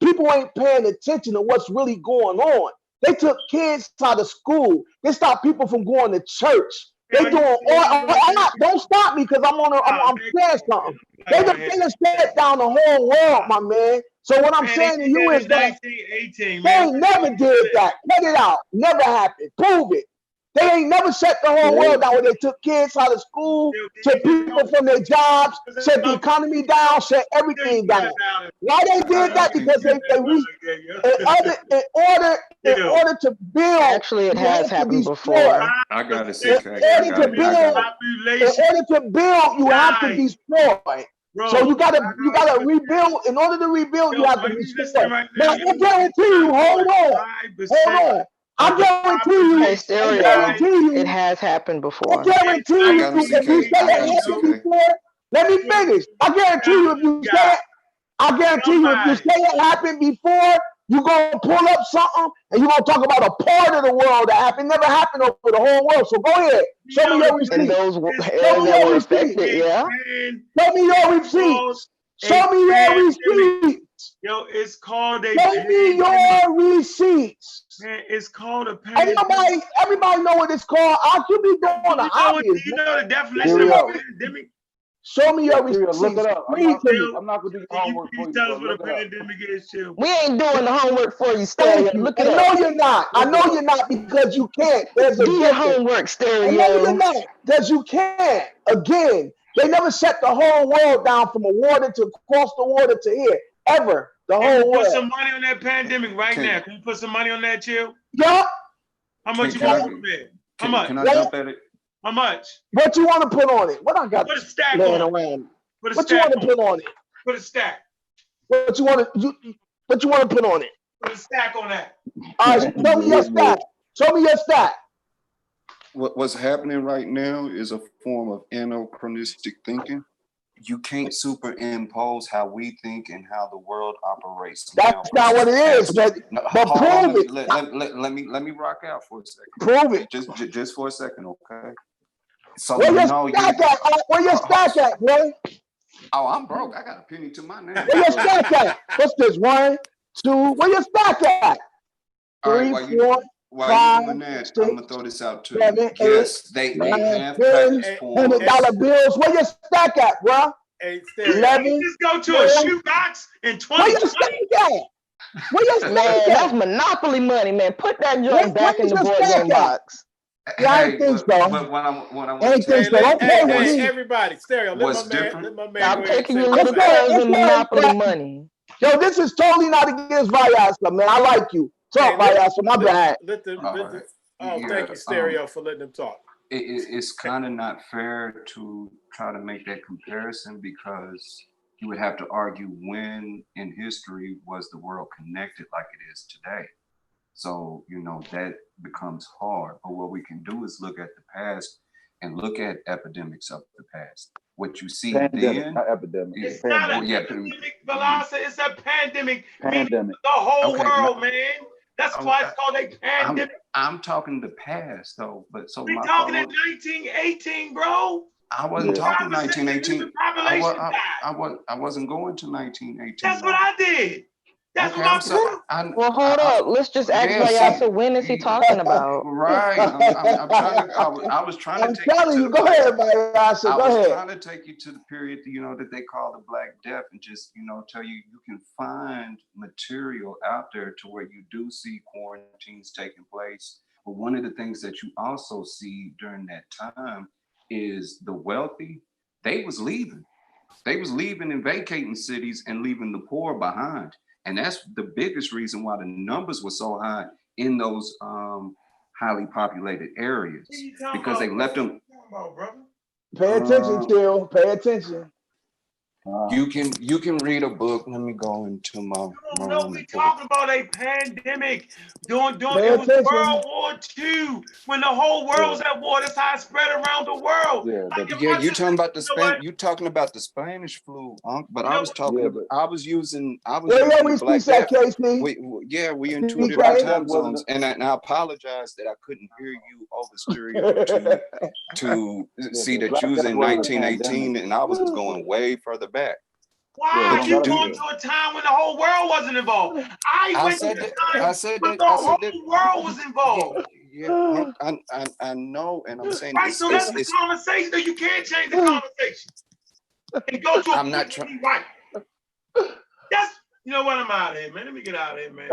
People ain't paying attention to what's really going on. They took kids out of school. They stopped people from going to church. They doing all. Don't stop me, because I'm saying something. They done shut down the whole world, my man. So what I'm saying to you is that they ain't never did that. Cut it out. Never happened. Prove it. They ain't never shut the whole world down when they took kids out of school, shut people from their jobs, shut the economy down, shut everything down. Why they did that? Because they in order to build. Actually, it has happened before. I gotta see. In order to build, you have to destroy. So you gotta rebuild. In order to rebuild, you have to destroy. But I guarantee you, hold on. I guarantee you, it has happened before. I guarantee you, if you say it happened before, let me finish. I guarantee you, if you say it happened before, you're gonna pull up something and you're gonna talk about a part of the world that happened. Never happened over the whole world. So go ahead. Show me your receipts. And those areas that were affected, yeah. Show me your receipts. Show me your receipts. Yo, it's called a Show me your receipts. Man, it's called a pandemic. Everybody know what it's called. I should be doing the obvious. You know the definition of a pandemic? Show me your receipts. Look it up. I'm not gonna do your homework for you. Tell us what a pandemic is, Chill. We ain't doing the homework for you, Stereo. Look it up. I know you're not. I know you're not, because you can't. There's do your homework, Stereo. I know you're not, because you can't. Again, they never shut the whole world down from a water to across the water to here. Ever. The whole world. Put some money on that pandemic right now. Can you put some money on that, Chill? Yeah. How much you want to put in? How much? Can I jump at it? How much? What you want to put on it? What I got? Put a stack laying on around. Put a what stack you want to put on it? Put a stack. What you want to put on it? Put a stack on that. All right, show me your stack. Show me your stack. What's happening right now is a form of anachronistic thinking. You can't superimpose how we think and how the world operates. That's not what it is, but prove it. Let me rock out for a second. Prove it. Just for a second, okay? So Where you your know you. stack at? Where your stack at, boy? Oh, I'm broke. I got a penny to my name. Where your stack at? What's this? 1, 2. Where your stack at? All right, 3, 4, while you 5, doing that, 6, I'm gonna throw this out to you. 7, 8, Yes, they 9, have 10, practice forms. $100 bills. Where your stack at, bro? Hey, Stereo. 11. Just go to 12. a shoebox in Where your 2020. stack at? Where your stack Man, that's at? Monopoly money, man. Put that Where, joint back in where's the your board stack game at? box. Yeah, I Hey, ain't think but so. what I I want to ain't tell think you so. Don't play with Hey, me. everybody, Stereo. what's different. Let my man Stop go ahead and taking say your what's little up. cousin Monopoly money. Yo, this is totally not against Vyasa, man. I like you. Talk, Vyasa. My bad. Thank you, Stereo, for letting them talk. It's kind of not fair to try to make that comparison because you would have to argue when in history was the world connected like it is today. So, you know, that becomes hard. But what we can do is look at the past and look at epidemics of the past. What you see Pandemic, then, not epidemic. It's not an epidemic, Velasa. It's a pandemic. Meaning the whole world, man. That's why it's called a pandemic. I'm talking the past, though. But so we my talking in 1918, bro. I wasn't talking 1918. I wasn't going to 1918. That's what I did. That's okay, what I'm sorry. Well, hold up. Let's just ask Vyasa, when is he talking about? Right. I'm trying to. I was trying to I'm take telling you. Go ahead, Vyasa. Go ahead. Trying to take you to the period, you know, that they call the Black Death, and just, you know, tell you can find material out there to where you do see quarantines taking place. But one of the things that you also see during that time is the wealthy. They was leaving and vacating cities and leaving the poor behind. And that's the biggest reason why the numbers were so high in those highly populated areas, because they left them. Pay attention, Chill. Pay attention. You can read a book. Let me go into my No, we talking about a pandemic. During it was attention. World War II, when the whole world was at war. That's how it spread around the world. Yeah, you talking about you talking about the Spanish flu, but I was talking. I was using we Black speak Death. KC. We in two different time zones, and I apologize that I couldn't hear you over stereo to see that you was in 1918 and I was going way further back. Wow, you going to a time when the whole world wasn't involved. I went to a time when the whole world was involved. Yeah, I know, and I'm saying right. So that's the conversation. That you can't change the conversation and go to. I'm not trying. Right. That's you know what? I'm out of here, man. Let me get out of here, man.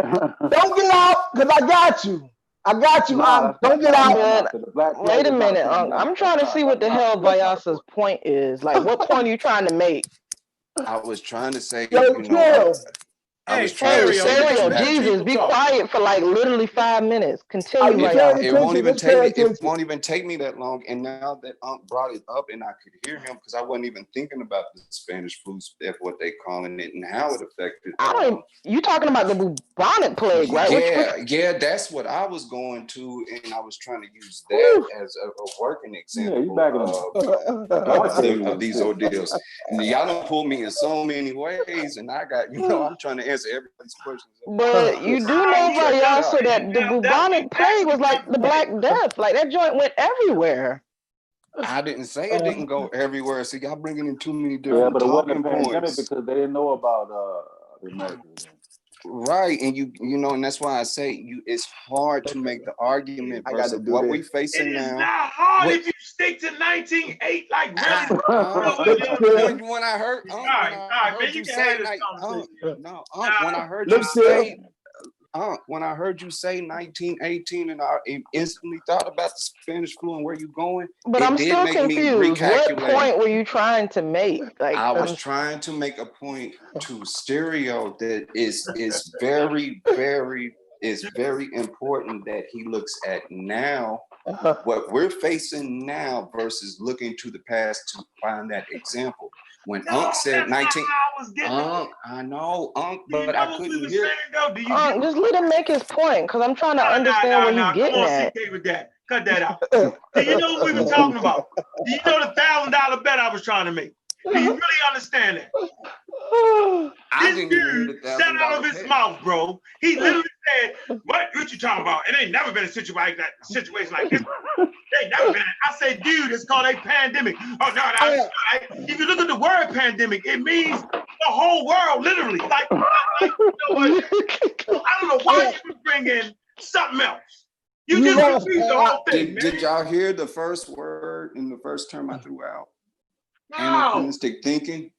Don't get out, because I got you. Don't get out. Wait a minute. I'm trying to see what the hell Vyasa's point is. Like, what point are you trying to make? I was trying to say, Stereo, Jesus, be quiet for like literally 5 minutes. Continue, Vyasa. It won't even take me. It won't even take me that long. And now that Unc brought it up, and I could hear him, because I wasn't even thinking about the Spanish flu, that's what they calling it, and how it affected. You talking about the bubonic plague, right? Yeah, that's what I was going to, and I was trying to use that as a working example. Yeah, you backing up. Living with these ordeals. And y'all don't pull me in so many ways, and I got, I'm trying to answer everybody's questions. But you do know, Vyasa, that the bubonic plague was like the Black Death. Like, that joint went everywhere. I didn't say it didn't go everywhere. See, y'all bringing in too many different talking points. Because they didn't know about the Americans. Right, and you know, and that's why I say it's hard to make the argument versus what we facing now. It is not hard if you stick to 1908, like really. When I heard, when I heard you say 1918, and I instantly thought about the Spanish flu and where you going. But I'm still confused. What point were you trying to make? Like, I was trying to make a point to stereo that is very, very important that he looks at now. What we're facing now versus looking to the past to find that example. When Unc said 19, I know, Unc, but I couldn't hear. Just let him make his point, because I'm trying to understand where you're getting at. CK with that. Cut that out. Do you know what we were talking about? Do you know the $1,000 bet I was trying to make? Do you really understand that? This dude said out of his mouth, bro. He literally said, what you talking about? It ain't never been a situation like this. It ain't never been. I say, dude, it's called a pandemic. Oh, no. If you look at the word pandemic, it means the whole world, literally. Like you know what? I don't know why you would bring in something else. You just confused the whole thing, man. Did y'all hear the first word in the first term I threw out? No. Anachronistic thinking.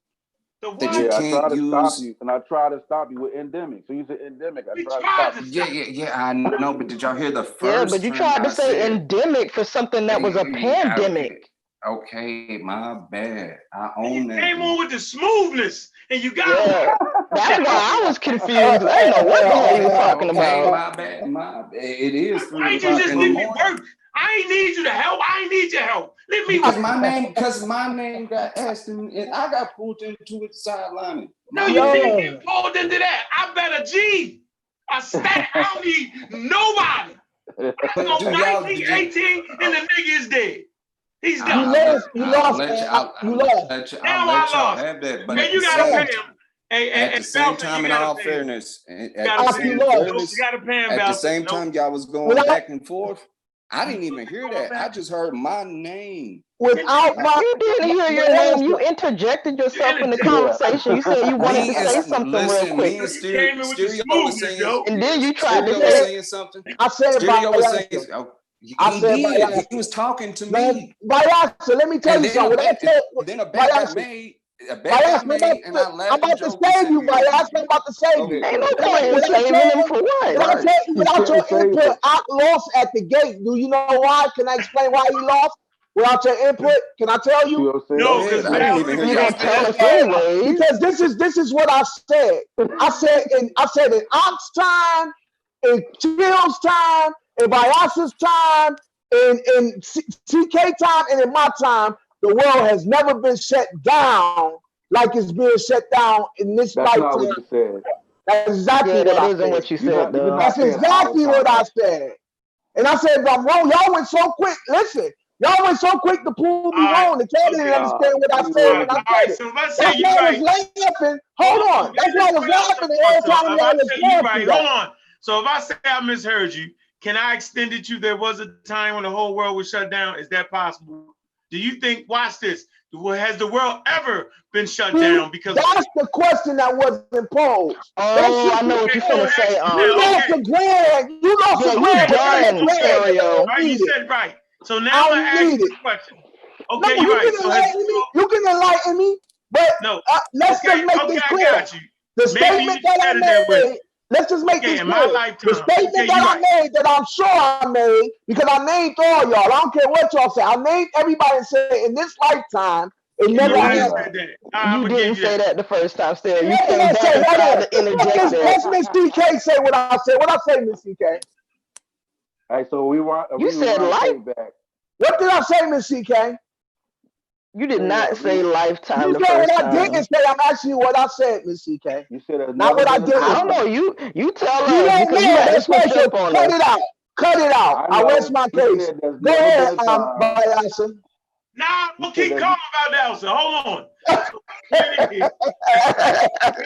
That you I can't tried to use. stop you, and I tried to stop you with endemic. So you said endemic. I tried to stop you. Yeah, I know, but did y'all hear the first Yeah, but you term tried to I say said? endemic for something that was a pandemic. Okay, my bad. I own that. Came on with the smoothness, and you got That's why I was confused. I didn't know what the hell you were talking about. My bad. It is 3 Why o'clock you just in the leave me morning. work? I ain't need you to help. I ain't need your help. Leave me Because my name got asked and I got pulled into it sidelining. No, you didn't get pulled into that. I bet a G. I stack. I don't need nobody. I'm on 1918 and the nigga is dead. He's done. You lost. Now I lost. Have that, but and you gotta pay him. At the same time, in all fairness, you gotta pay him. At the same time, y'all was going back and forth. I didn't even hear that. I just heard my name. Without my, you didn't hear your name. You interjected yourself in the conversation. You said you wanted to say something real quick. Me and Stereo was saying, and then you tried to say something. I said Stereo was saying, he was talking to me. Bayasa, let me tell you something. Then a bet got made. And I laughed. I'm about to save you, Bayasa. I'm about to save you. Ain't no point in saving them for what? When I tell you without your input, I lost at the gate. Do you know why? Can I explain why he lost? Without your input, can I tell you? No, because I didn't even hear you gonna tell us anyway. Because this is what I said. I said in Ox time, in Chill's time, in Bayasa's time, in CK time, and in my time, the world has never been shut down like it's being shut down in this lifetime. That's not what you said. That's exactly what I said. What you said. That's exactly what I said. And I said, if I'm wrong, y'all went so quick. Listen, y'all went so quick to prove me wrong that y'all didn't understand what I said when I said it. So let's That's say why I you're was laughing. Hold on. That's why I was laughing every time y'all was laughing. Hold on. So if I say I misheard you, can I extend it to there was a time when the whole world was shut down? Is that possible? Do you think, watch this, has the world ever been shut down? Because that's the question that wasn't posed. Oh, I know what you're finna say. You lost a grand. You lost a grand. Done, Stereo. Right, you said right. So now I'm gonna ask you a question. Okay, you're right. You can enlighten me, but let's just make this clear. I got you. The statement that I made. Let's just make this clear. The statement that I made, that I'm sure I made, because I named all y'all. I don't care what y'all say. I named everybody and said in this lifetime, it never happened. You didn't say that the first time, Stereo. You came back and tried to interject that. Let's Miss CK say what I said. What I say, Miss CK? All right, so you said life. What did I say, Miss CK? You did not say lifetime. You said what I didn't say. I'm asking you what I said, Miss CK. You said not what I did. I don't know. You tell us. You don't because know. You That's switch up on cut us. it out. Cut it out. I rest my case. Go ahead, Bayasa. Nah, don't keep calling about that. So hold on. We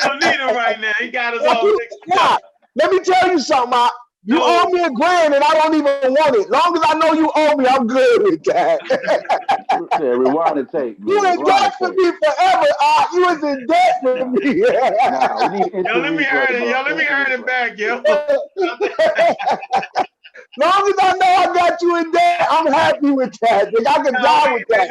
don't need him right now. He got us all mixed up. Let me tell you something. You owe me $1 grand and I don't even want it. Long as I know you owe me, I'm good with that. Rewind and tape. You in debt for me forever. You was in debt for me. Let me earn it back, yo. Long as I know I got you in debt, I'm happy with that. I can die with that.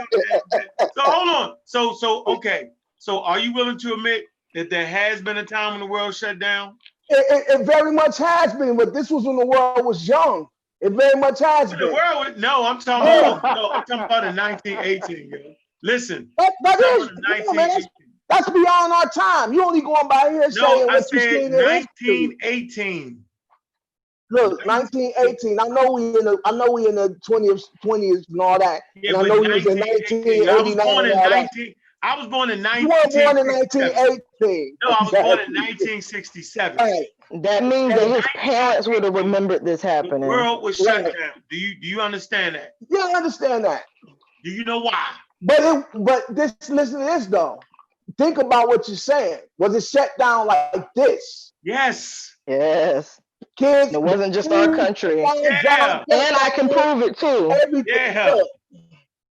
So hold on. So okay. So are you willing to admit that there has been a time when the world shut down? It very much has been, but this was when the world was young. It very much has been. The world was, I'm talking about in 1918, yo. Listen. That's beyond our time. You only going by here saying what you seen in 1918. Look, 1918. I know we in the 20s and all that. Yeah, and I know we was in 1989. I was born in 1918. You weren't born in 1918. No, I was born in 1967. Right. That means that his parents would have remembered this happening. The world was shut down. Do you understand that? Yeah, I understand that. Do you know why? But listen to this though. Think about what you're saying. Was it shut down like this? Yes. Yes. Kids, It wasn't just our country. Yeah. And I can prove it too. everything. Yeah. Look,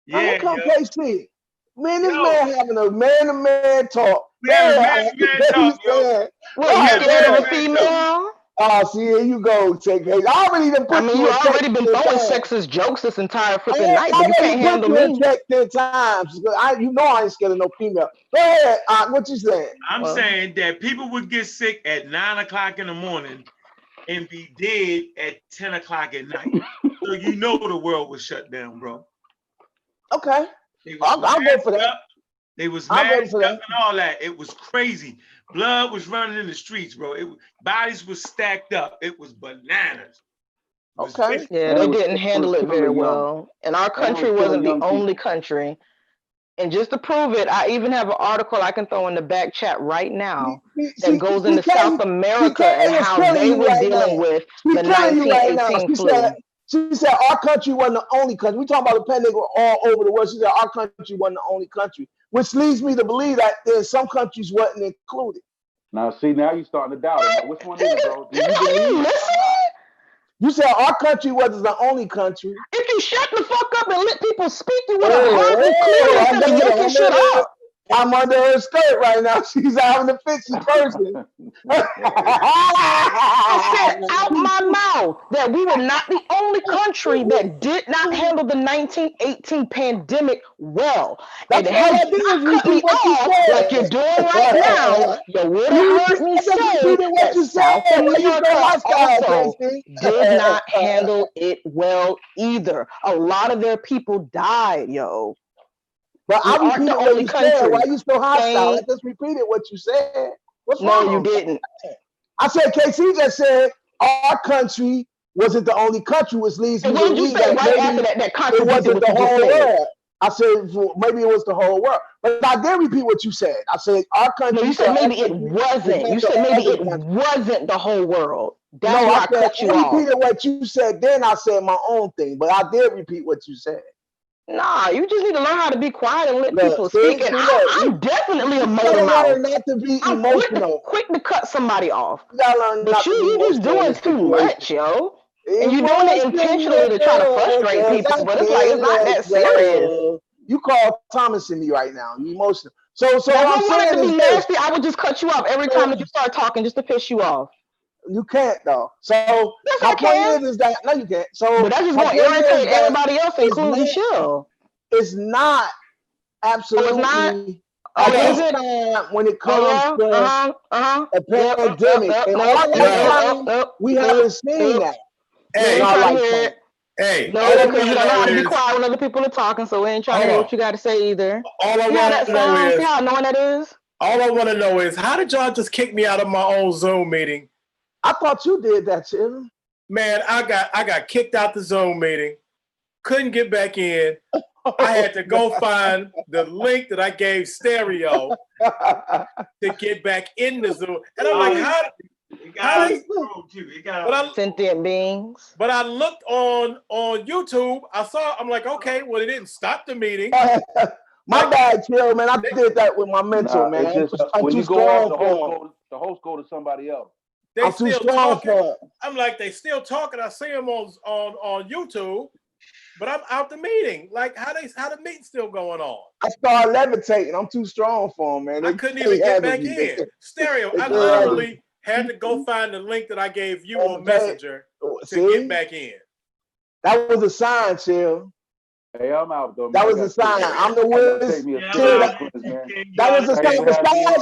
Yeah, I'm come yo. KC. Man, this Yo. man having a man-to-man talk. We Go having ahead, man-to-man talk, yo. What, you Right, scared of a man, yo. female? Oh, see, here you go, take it. I already done I put mean, you you in check already been 10 throwing times. sexist jokes this entire I freaking night, but you already can't put handle you in me. check 10 times. You know I ain't scared of no female. Go ahead, what you saying? I'm saying that people would get sick at 9 o'clock in the morning and be dead at 10 o'clock at night. So you know the world was shut down, bro. Okay, They was I'll go for that. up. They was I'll go masked for up that. and all that. It was crazy. Blood was running in the streets, bro. Bodies was stacked up. It was bananas. It was Okay. vicious. Yeah, And they it was didn't handle it very killing young. well. And our And it country was killing wasn't the young only people. country. And just to prove it, I even have an article I can throw in the back chat right now that goes into South America and how they were dealing with the killing you right now. 1918 flu. She said our country wasn't the only country. We talking about the pandemic all over the world. She said our country wasn't the only country, which leads me to believe that there's some countries wasn't included. Now, see, now you're starting to doubt it. Now, which one is it, bro? Do you Are you believe? listening? You said our country wasn't the only country. If you shut the fuck up and let people speak, you would have heard me clearly I instead of got it. yanking shit up. I'm under her skirt right now. She's having a fit. She cursing. I said out my mouth that we were not the only country that did not handle the 1918 pandemic well. That's And all had I you did not is cut me repeat what you off said. like you're doing right now, you would have heard me I just say repeated what that you South said. Why you so America hostile, also Casey? did not handle it well either. A lot of their people died, yo. But We I aren't the repeated what only you said. Why country. you so hostile? I Same. just repeated what you said. What's No, wrong? you didn't. I said KC just said our country wasn't the only country, which leads And me what to did you believe say that right maybe after that it contradicted wasn't what the you just whole said? world. I said maybe it was the whole world. But I did repeat what you said. I said our country. No, you said maybe it wasn't. You said maybe it country. wasn't the whole world. That's No, why I I cut you I off. repeated what you said. Then I said my own thing. But I did repeat what you said. Nah, you just need to learn how to be quiet and let Look, people see, speak. And I'm definitely a you motor gotta mouth. learn not to be I'm emotional. quick to cut somebody off. You gotta learn But not to be you just emotional in doing this too situation. much, yo. And you're doing it intentionally to try to frustrate people. But it's like, it's not that serious. You call Thomas in me right now. You emotional. So Now, if what I'm I wanted saying to be is this. nasty, I would just cut you off every time that you start talking just to piss you off. You can't though. So Yes, my I point can. is that no, you can't. So But that's just my gonna point is irritate that everybody else, including Chill. it's not absolutely Oh, it's not? a Oh, is this it? time when it Oh, comes yeah? to a pandemic. In No, our lifetime, nope, we haven't seen that We in ain't our trying to hear lifetime. it. Hey, No, all I because want you to don't know know how to be is, quiet when other people are talking, so we ain't trying to hear hold what you got to say either. all I See how want that to know sounds? See is, how annoying that is? all I want to know is, how did y'all just kick me out of my own Zoom meeting? I thought you did that, Tim. Man, I got kicked out the Zoom meeting. Couldn't get back in. I had to go find the link that I gave Stereo to get back in the Zoom. And I'm like, Sentient beings. But I looked on YouTube. I'm like, okay, well, it didn't stop the meeting. My bad, Chill, man. I did that with my mental, man. It's just, I'm when too you go off, strong the host go to somebody else. They I'm too still strong talking. for it. I'm like, they still talking. I see them on YouTube, but I'm out the meeting. Like, how the meeting still going on? I started levitating. I'm too strong for them, man. I couldn't even get back in. Stereo, I literally had to go find the link that I gave you on Messenger to get back in. That was a sign, Chill. Hey, I'm out though. That was a sign. I'm the worst. That was a sign.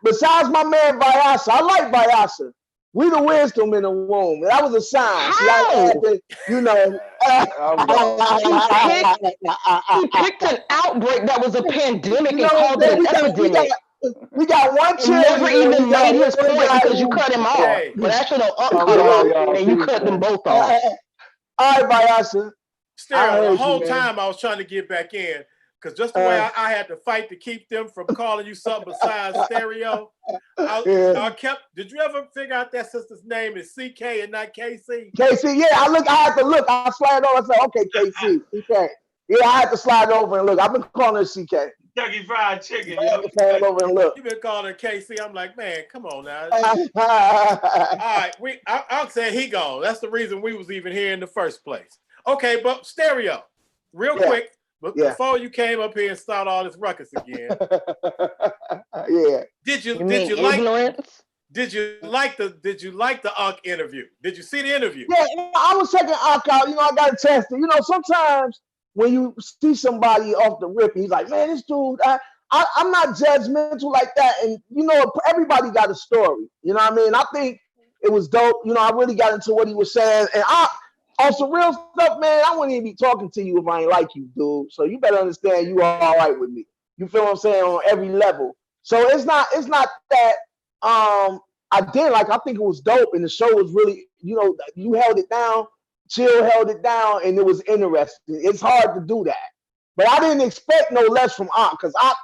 Besides my man Vyasa, I like Vyasa. We the wisdom in the womb. That was a sign. See, I had to, you know. He picked an outbreak that was a pandemic and called what it an epidemic. We got one and never even made his point because you cut him off. Hey. But actually, no, cut him off, and you cut them both off. All right, Vyasa. Stereo, the whole time I was trying to get back in, because just the way I had to fight to keep them from calling you something besides Stereo. I kept. Did you ever figure out that sister's name is CK and not KC? KC, yeah. I had to look. I slid on. I said, okay, KC. Okay. Yeah, I had to slide over and look. I've been calling her CK. Kentucky Fried Chicken, I had yo. to slide over and look. You been calling her KC. I'm like, man, come on now. All right, I'm saying he gone. That's the reason we was even here in the first place. Okay, but stereo, real quick, before you came up here and start all this ruckus again. Yeah. Did you like the UNK interview? Did you see the interview? Yeah, I was checking UNK out. I got to test it. Sometimes when you see somebody off the rip, he's like, man, this dude, I'm not judgmental like that. And, everybody got a story. You know what I mean? I think it was dope. I really got into what he was saying. And on some real stuff, man, I wouldn't even be talking to you if I ain't like you, dude. So you better understand you are all right with me. You feel what I'm saying? On every level. So it's not that I think it was dope. And the show was really, you held it down. Chill held it down, and it was interesting. It's hard to do that. But I didn't expect no less from Aunt, because Aunt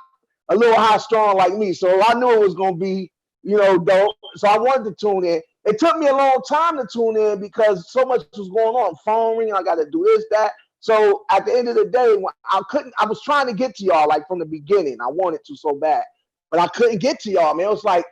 a little high strong like me. So I knew it was going to be, dope. So I wanted to tune in. It took me a long time to tune in because so much was going on. Phone ringing, I got to do this, that. So at the end of the day, I was trying to get to y'all like from the beginning. I wanted to so bad, but I couldn't get to y'all, man. It was like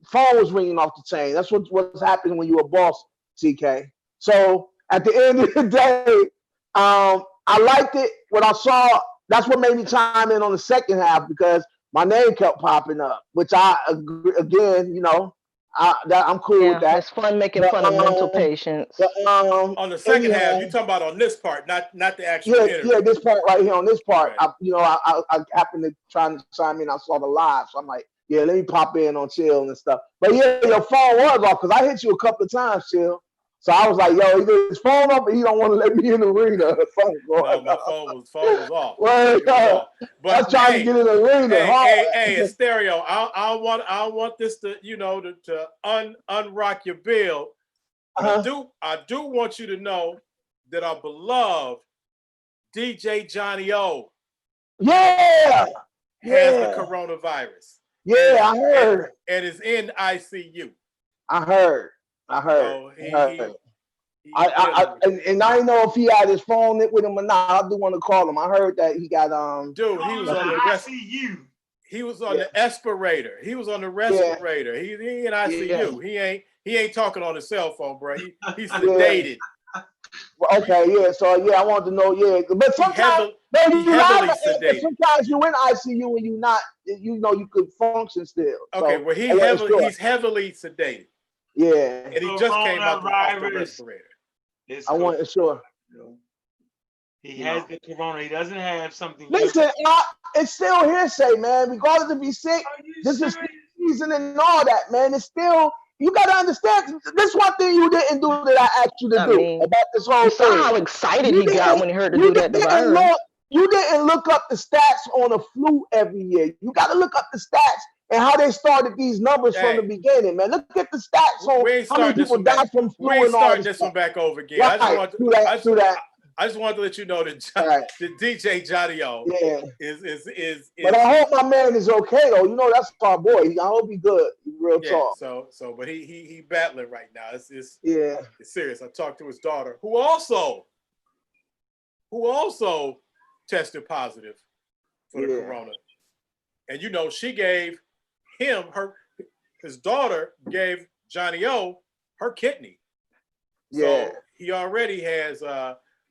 phone was ringing off the chain. That's what's happening when you're a boss, CK. So at the end of the day, I liked it. What I saw, that's what made me chime in on the second half, because my name kept popping up, which I, again, I'm cool with that. It's fun making fun of mental patients. On the second half, you're talking about on this part, not the actual interview. Yeah, this part right here on this part. Okay. I happened to try and chime in. I saw the live, so I'm like, yeah, let me pop in on Chill and stuff. But yeah, your phone was off because I hit you a couple of times, Chill. So I was like, yo, either his phone up or he don't want to let me in the arena. No, my phone was off. Well, but I was trying to get in the arena. Hey, stereo. I want this to, to unrock your build. I do want you to know that our beloved DJ Johnny O has the coronavirus. Yeah, I heard. And is in ICU. I heard. So I didn't know if he had his phone with him or not. I do want to call him. I heard that he got Dude, he was on the ICU. He was on the respirator. He was on the respirator. He in ICU. Yeah. He ain't talking on his cell phone, bro. He's sedated. Okay, yeah. So yeah, I wanted to know. Yeah, but sometimes sometimes you in ICU and you not. You could function still. Okay, so, well he's heavily sedated. Yeah, and he just came out the respirator. I wasn't sure. He has the corona. He doesn't have something. Listen, it's still hearsay, man. Regardless if he's sick, this is season and all that, man. It's still. You gotta understand. This one thing you didn't do that I asked you to do about this whole thing. You saw how excited he got when he heard to do that. You didn't look up the stats on the flu every year. You got to look up the stats and how they started these numbers from the beginning, man. Look at the stats on how many people died from flu and all this. We ain't starting this one back over again. Right. I just wanted to let you know that the DJ Johnny O is. But I hope my man is okay though. That's our boy. I hope he's good. Real talk. So, but he battling right now. It's serious. I talked to his daughter, who also tested positive for the corona, and she gave him his daughter gave Johnny O her kidney. So he already has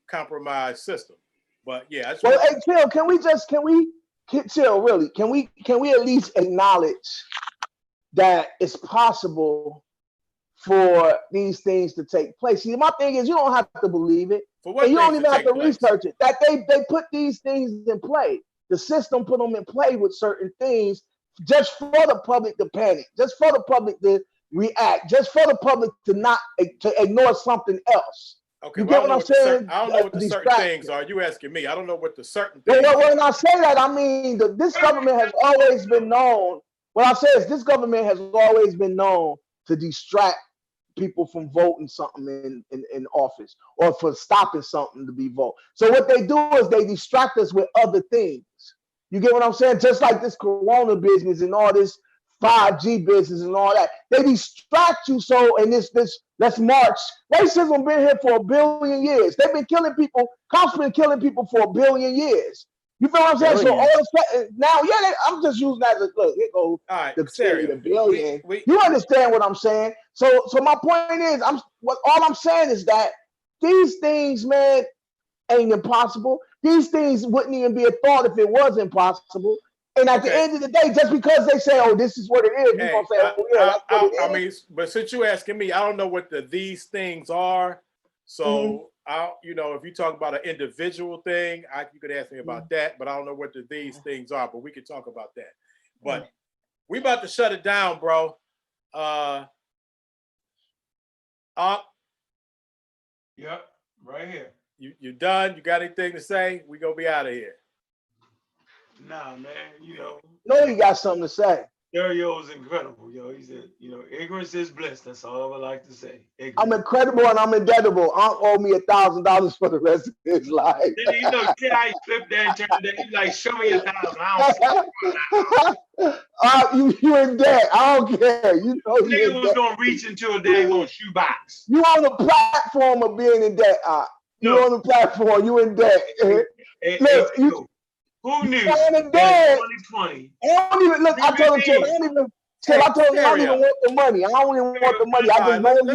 compromised system. But yeah, hey, Chill, can we Chill, really? Can we at least acknowledge that it's possible for these things to take place? See, my thing is you don't have to believe it. And you don't even have to research it. That they put these things in play. The system put them in play with certain things just for the public to panic, just for the public to react, just for the public to ignore something else. Okay, you get what I'm saying? I don't know what the certain things are. You asking me? I don't know what the certain things. When I say that, I mean this government has always been known. What I say is this government has always been known to distract people from voting something in office or for stopping something to be voted. So what they do is they distract us with other things. You get what I'm saying? Just like this corona business and all this 5G business and all that. They distract you and this Let's march. Racism been here for 1 billion years. They've been killing people, cops been killing people for 1 billion years. You feel what I'm saying? So all the now, I'm just using that as look. Here goes All right, the Stereo. billion. You understand what I'm saying? So my point is, all I'm saying is that these things, man, ain't impossible. These things wouldn't even be a thought if it was impossible. And at the end of the day, just because they say, "Oh, this is what it is," we're gonna say, "Oh yeah, that's what it is." I mean, but since you asking me, I don't know what these things are. So you know, if you talk about an individual thing, you could ask me about that. But I don't know what these things are. But we could talk about that. But we about to shut it down, bro. Yep, right here. You done? You got anything to say? We gonna be out of here. Nah, man, you know. No, you got something to say. Stereo is incredible, yo. He said, you know, ignorance is bliss. That's all I would like to say. Ignorance. I'm incredible and I'm indebtable. Unc owe me $1,000 for the rest of his life. Then you know, kid, I flipped that and turned that. He's like, show me 1,000. I don't. You in debt. I don't care. You know you nigga was gonna reach into a dang shoebox. You on the platform of being in debt. You on the platform. You in debt. Look, who knew? In debt. 2020. I don't even look. I told him, I don't even. I told him I don't even want the money. I don't even want the money. I just know let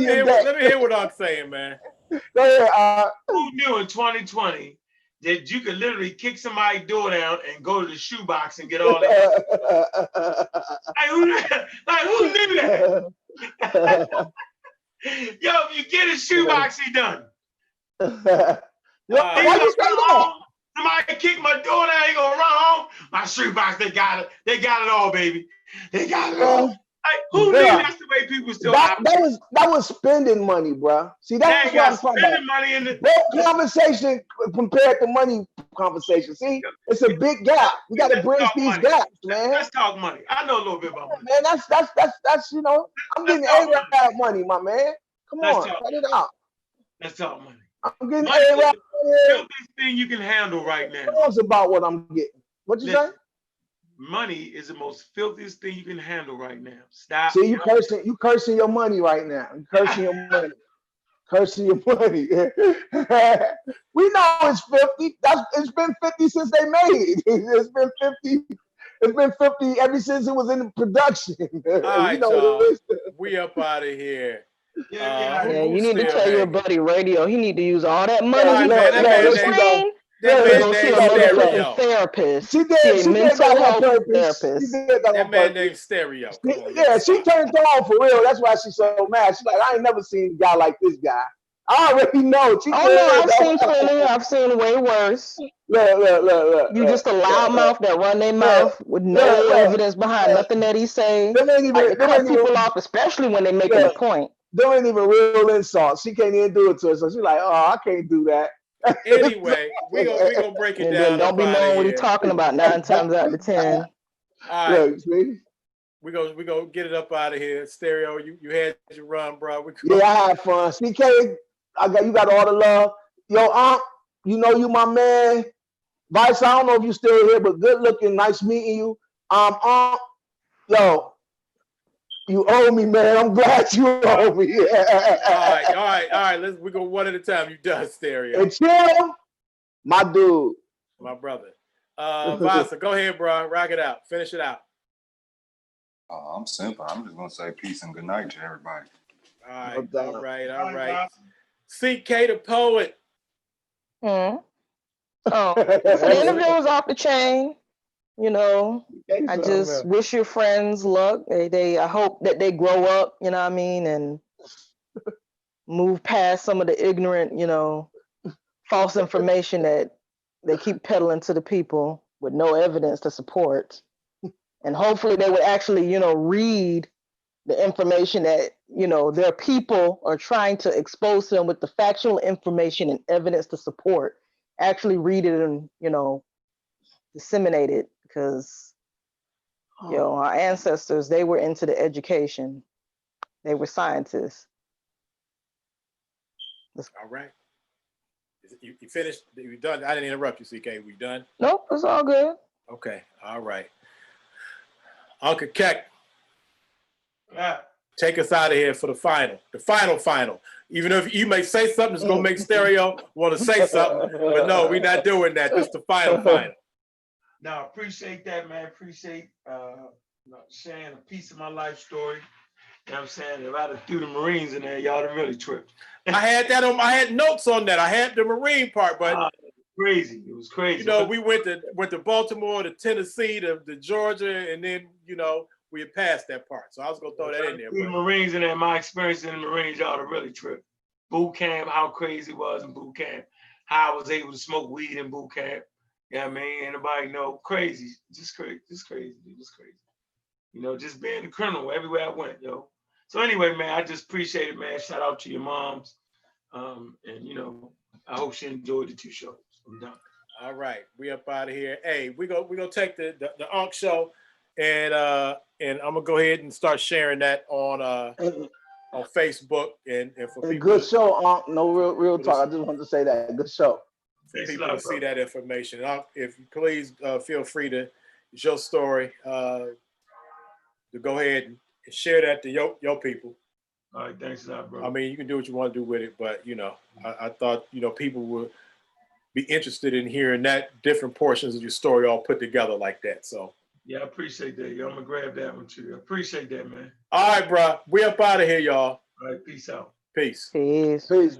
me hear what I'm saying, man. Go ahead. Who knew in 2020 that you could literally kick somebody's door down and go to the shoebox and get all that? Who knew that? Yo, if you get a shoebox, he done. Somebody kick my door down, he gonna run home. My shoebox, they got it. They got it all, baby. They got it all. Who knew that's the way people still that was spending money, bro. See, that's what I'm talking about. Money in the conversation compared to money conversation. See, it's a big gap. We got to bridge these gaps, man. Let's talk money. I know a little bit about money. Man, that's you know, I'm getting A-Rap money, my man. Come on, cut it out. Let's talk money. I'm getting A-Rap money. Filthiest thing you can handle right now. It's about what I'm getting. What you say? Money is the most filthiest thing you can handle right now. Stop. See, you cursing your money right now. You cursing your money. Cursing your money. We know it's 50. It's been 50 since they made it. It's been 50. It's been 50 ever since it was in production. All right, y'all. We up out of here. Yeah, you need to tell your buddy Radio. He need to use all that money he got to train. Go see a motherfucking therapist. She did. See a She did mental that health therapist. therapist. That man named Stereo. Yeah, she turned on for real. That's why she's so mad. She's like, I ain't never seen a guy like this guy. I already know. No, I've seen plenty. I've seen way worse. Look. You just a loudmouth that run their mouth with no evidence behind nothing that he say. Like cut people off, especially when they making a point. They ain't even real insults. She can't even do it to her. So she's like, oh, I can't do that. Anyway, we gonna break it down. Then don't be knowing what he's talking about 9 times out of 10. All right. Look, see? We go get it up out of here. Stereo, you had your run, bro. Yeah, I had fun. CK, you got all the love. Yo, Aunt, you know you my man. Vice, I don't know if you still here, but good looking, nice meeting you. Aunt, yo, you owe me, man. I'm glad you owe me. All right. We go one at a time. You done, Stereo. And Chill, my dude. My brother. Vasa, go ahead, bro. Rock it out. Finish it out. I'm simple. I'm just gonna say peace and good night to everybody. All right. CK the poet. Oh, the interview was off the chain. You know, I just wish your friends luck. I hope that they grow up, you know what I mean, and move past some of the ignorant, you know, false information that they keep peddling to the people with no evidence to support. And hopefully they would actually, you know, read the information that, you know, their people are trying to expose to them with the factual information and evidence to support. Actually read it and, you know, disseminate it. Because, you know, our ancestors, they were into the education. They were scientists. All right. You finished? You done? I didn't interrupt you, CK. We done? Nope, it's all good. Okay. All right. ANKH. Yeah. take us out of here for the final. Even if you may say something that's gonna make Stereo want to say something, but no, we're not doing that. This is the final. Now, appreciate that, man. Appreciate sharing a piece of my life story. You know what I'm saying? If I'd have threw the Marines in there, y'all have really tripped. I had notes on that. I had the Marine part, but crazy. It was crazy. You know, we went to Baltimore, to Tennessee, to Georgia, and then we had passed that part. So I was gonna throw that in there. The Marines in there, my experience in the Marines, y'all have really tripped. Boot camp, how crazy it was in boot camp, how I was able to smoke weed in boot camp. You know what I mean? Anybody know? Crazy. Just crazy. It was crazy. You know, just being a criminal everywhere I went, yo. So anyway, man, I just appreciate it, man. Shout out to your moms. And you know, I hope she enjoyed the 2 shows. I'm done. All right, we up out of here. Hey, we gonna take the ANKH show, and I'm gonna go ahead and start sharing that on Facebook and for people. Good show, no real talk. I just wanted to say that good show. For people to see that information. If you please feel free to, it's your story, to go ahead and share that to your people. All right, thanks a lot, bro. I mean, you can do what you want to do with it, but I thought people would be interested in hearing that different portions of your story all put together like that. So yeah, I appreciate that. Yo, I'm gonna grab that one too. I appreciate that, man. All right, bro. We up out of here, y'all. All right, peace out. Peace. Peace. Peace.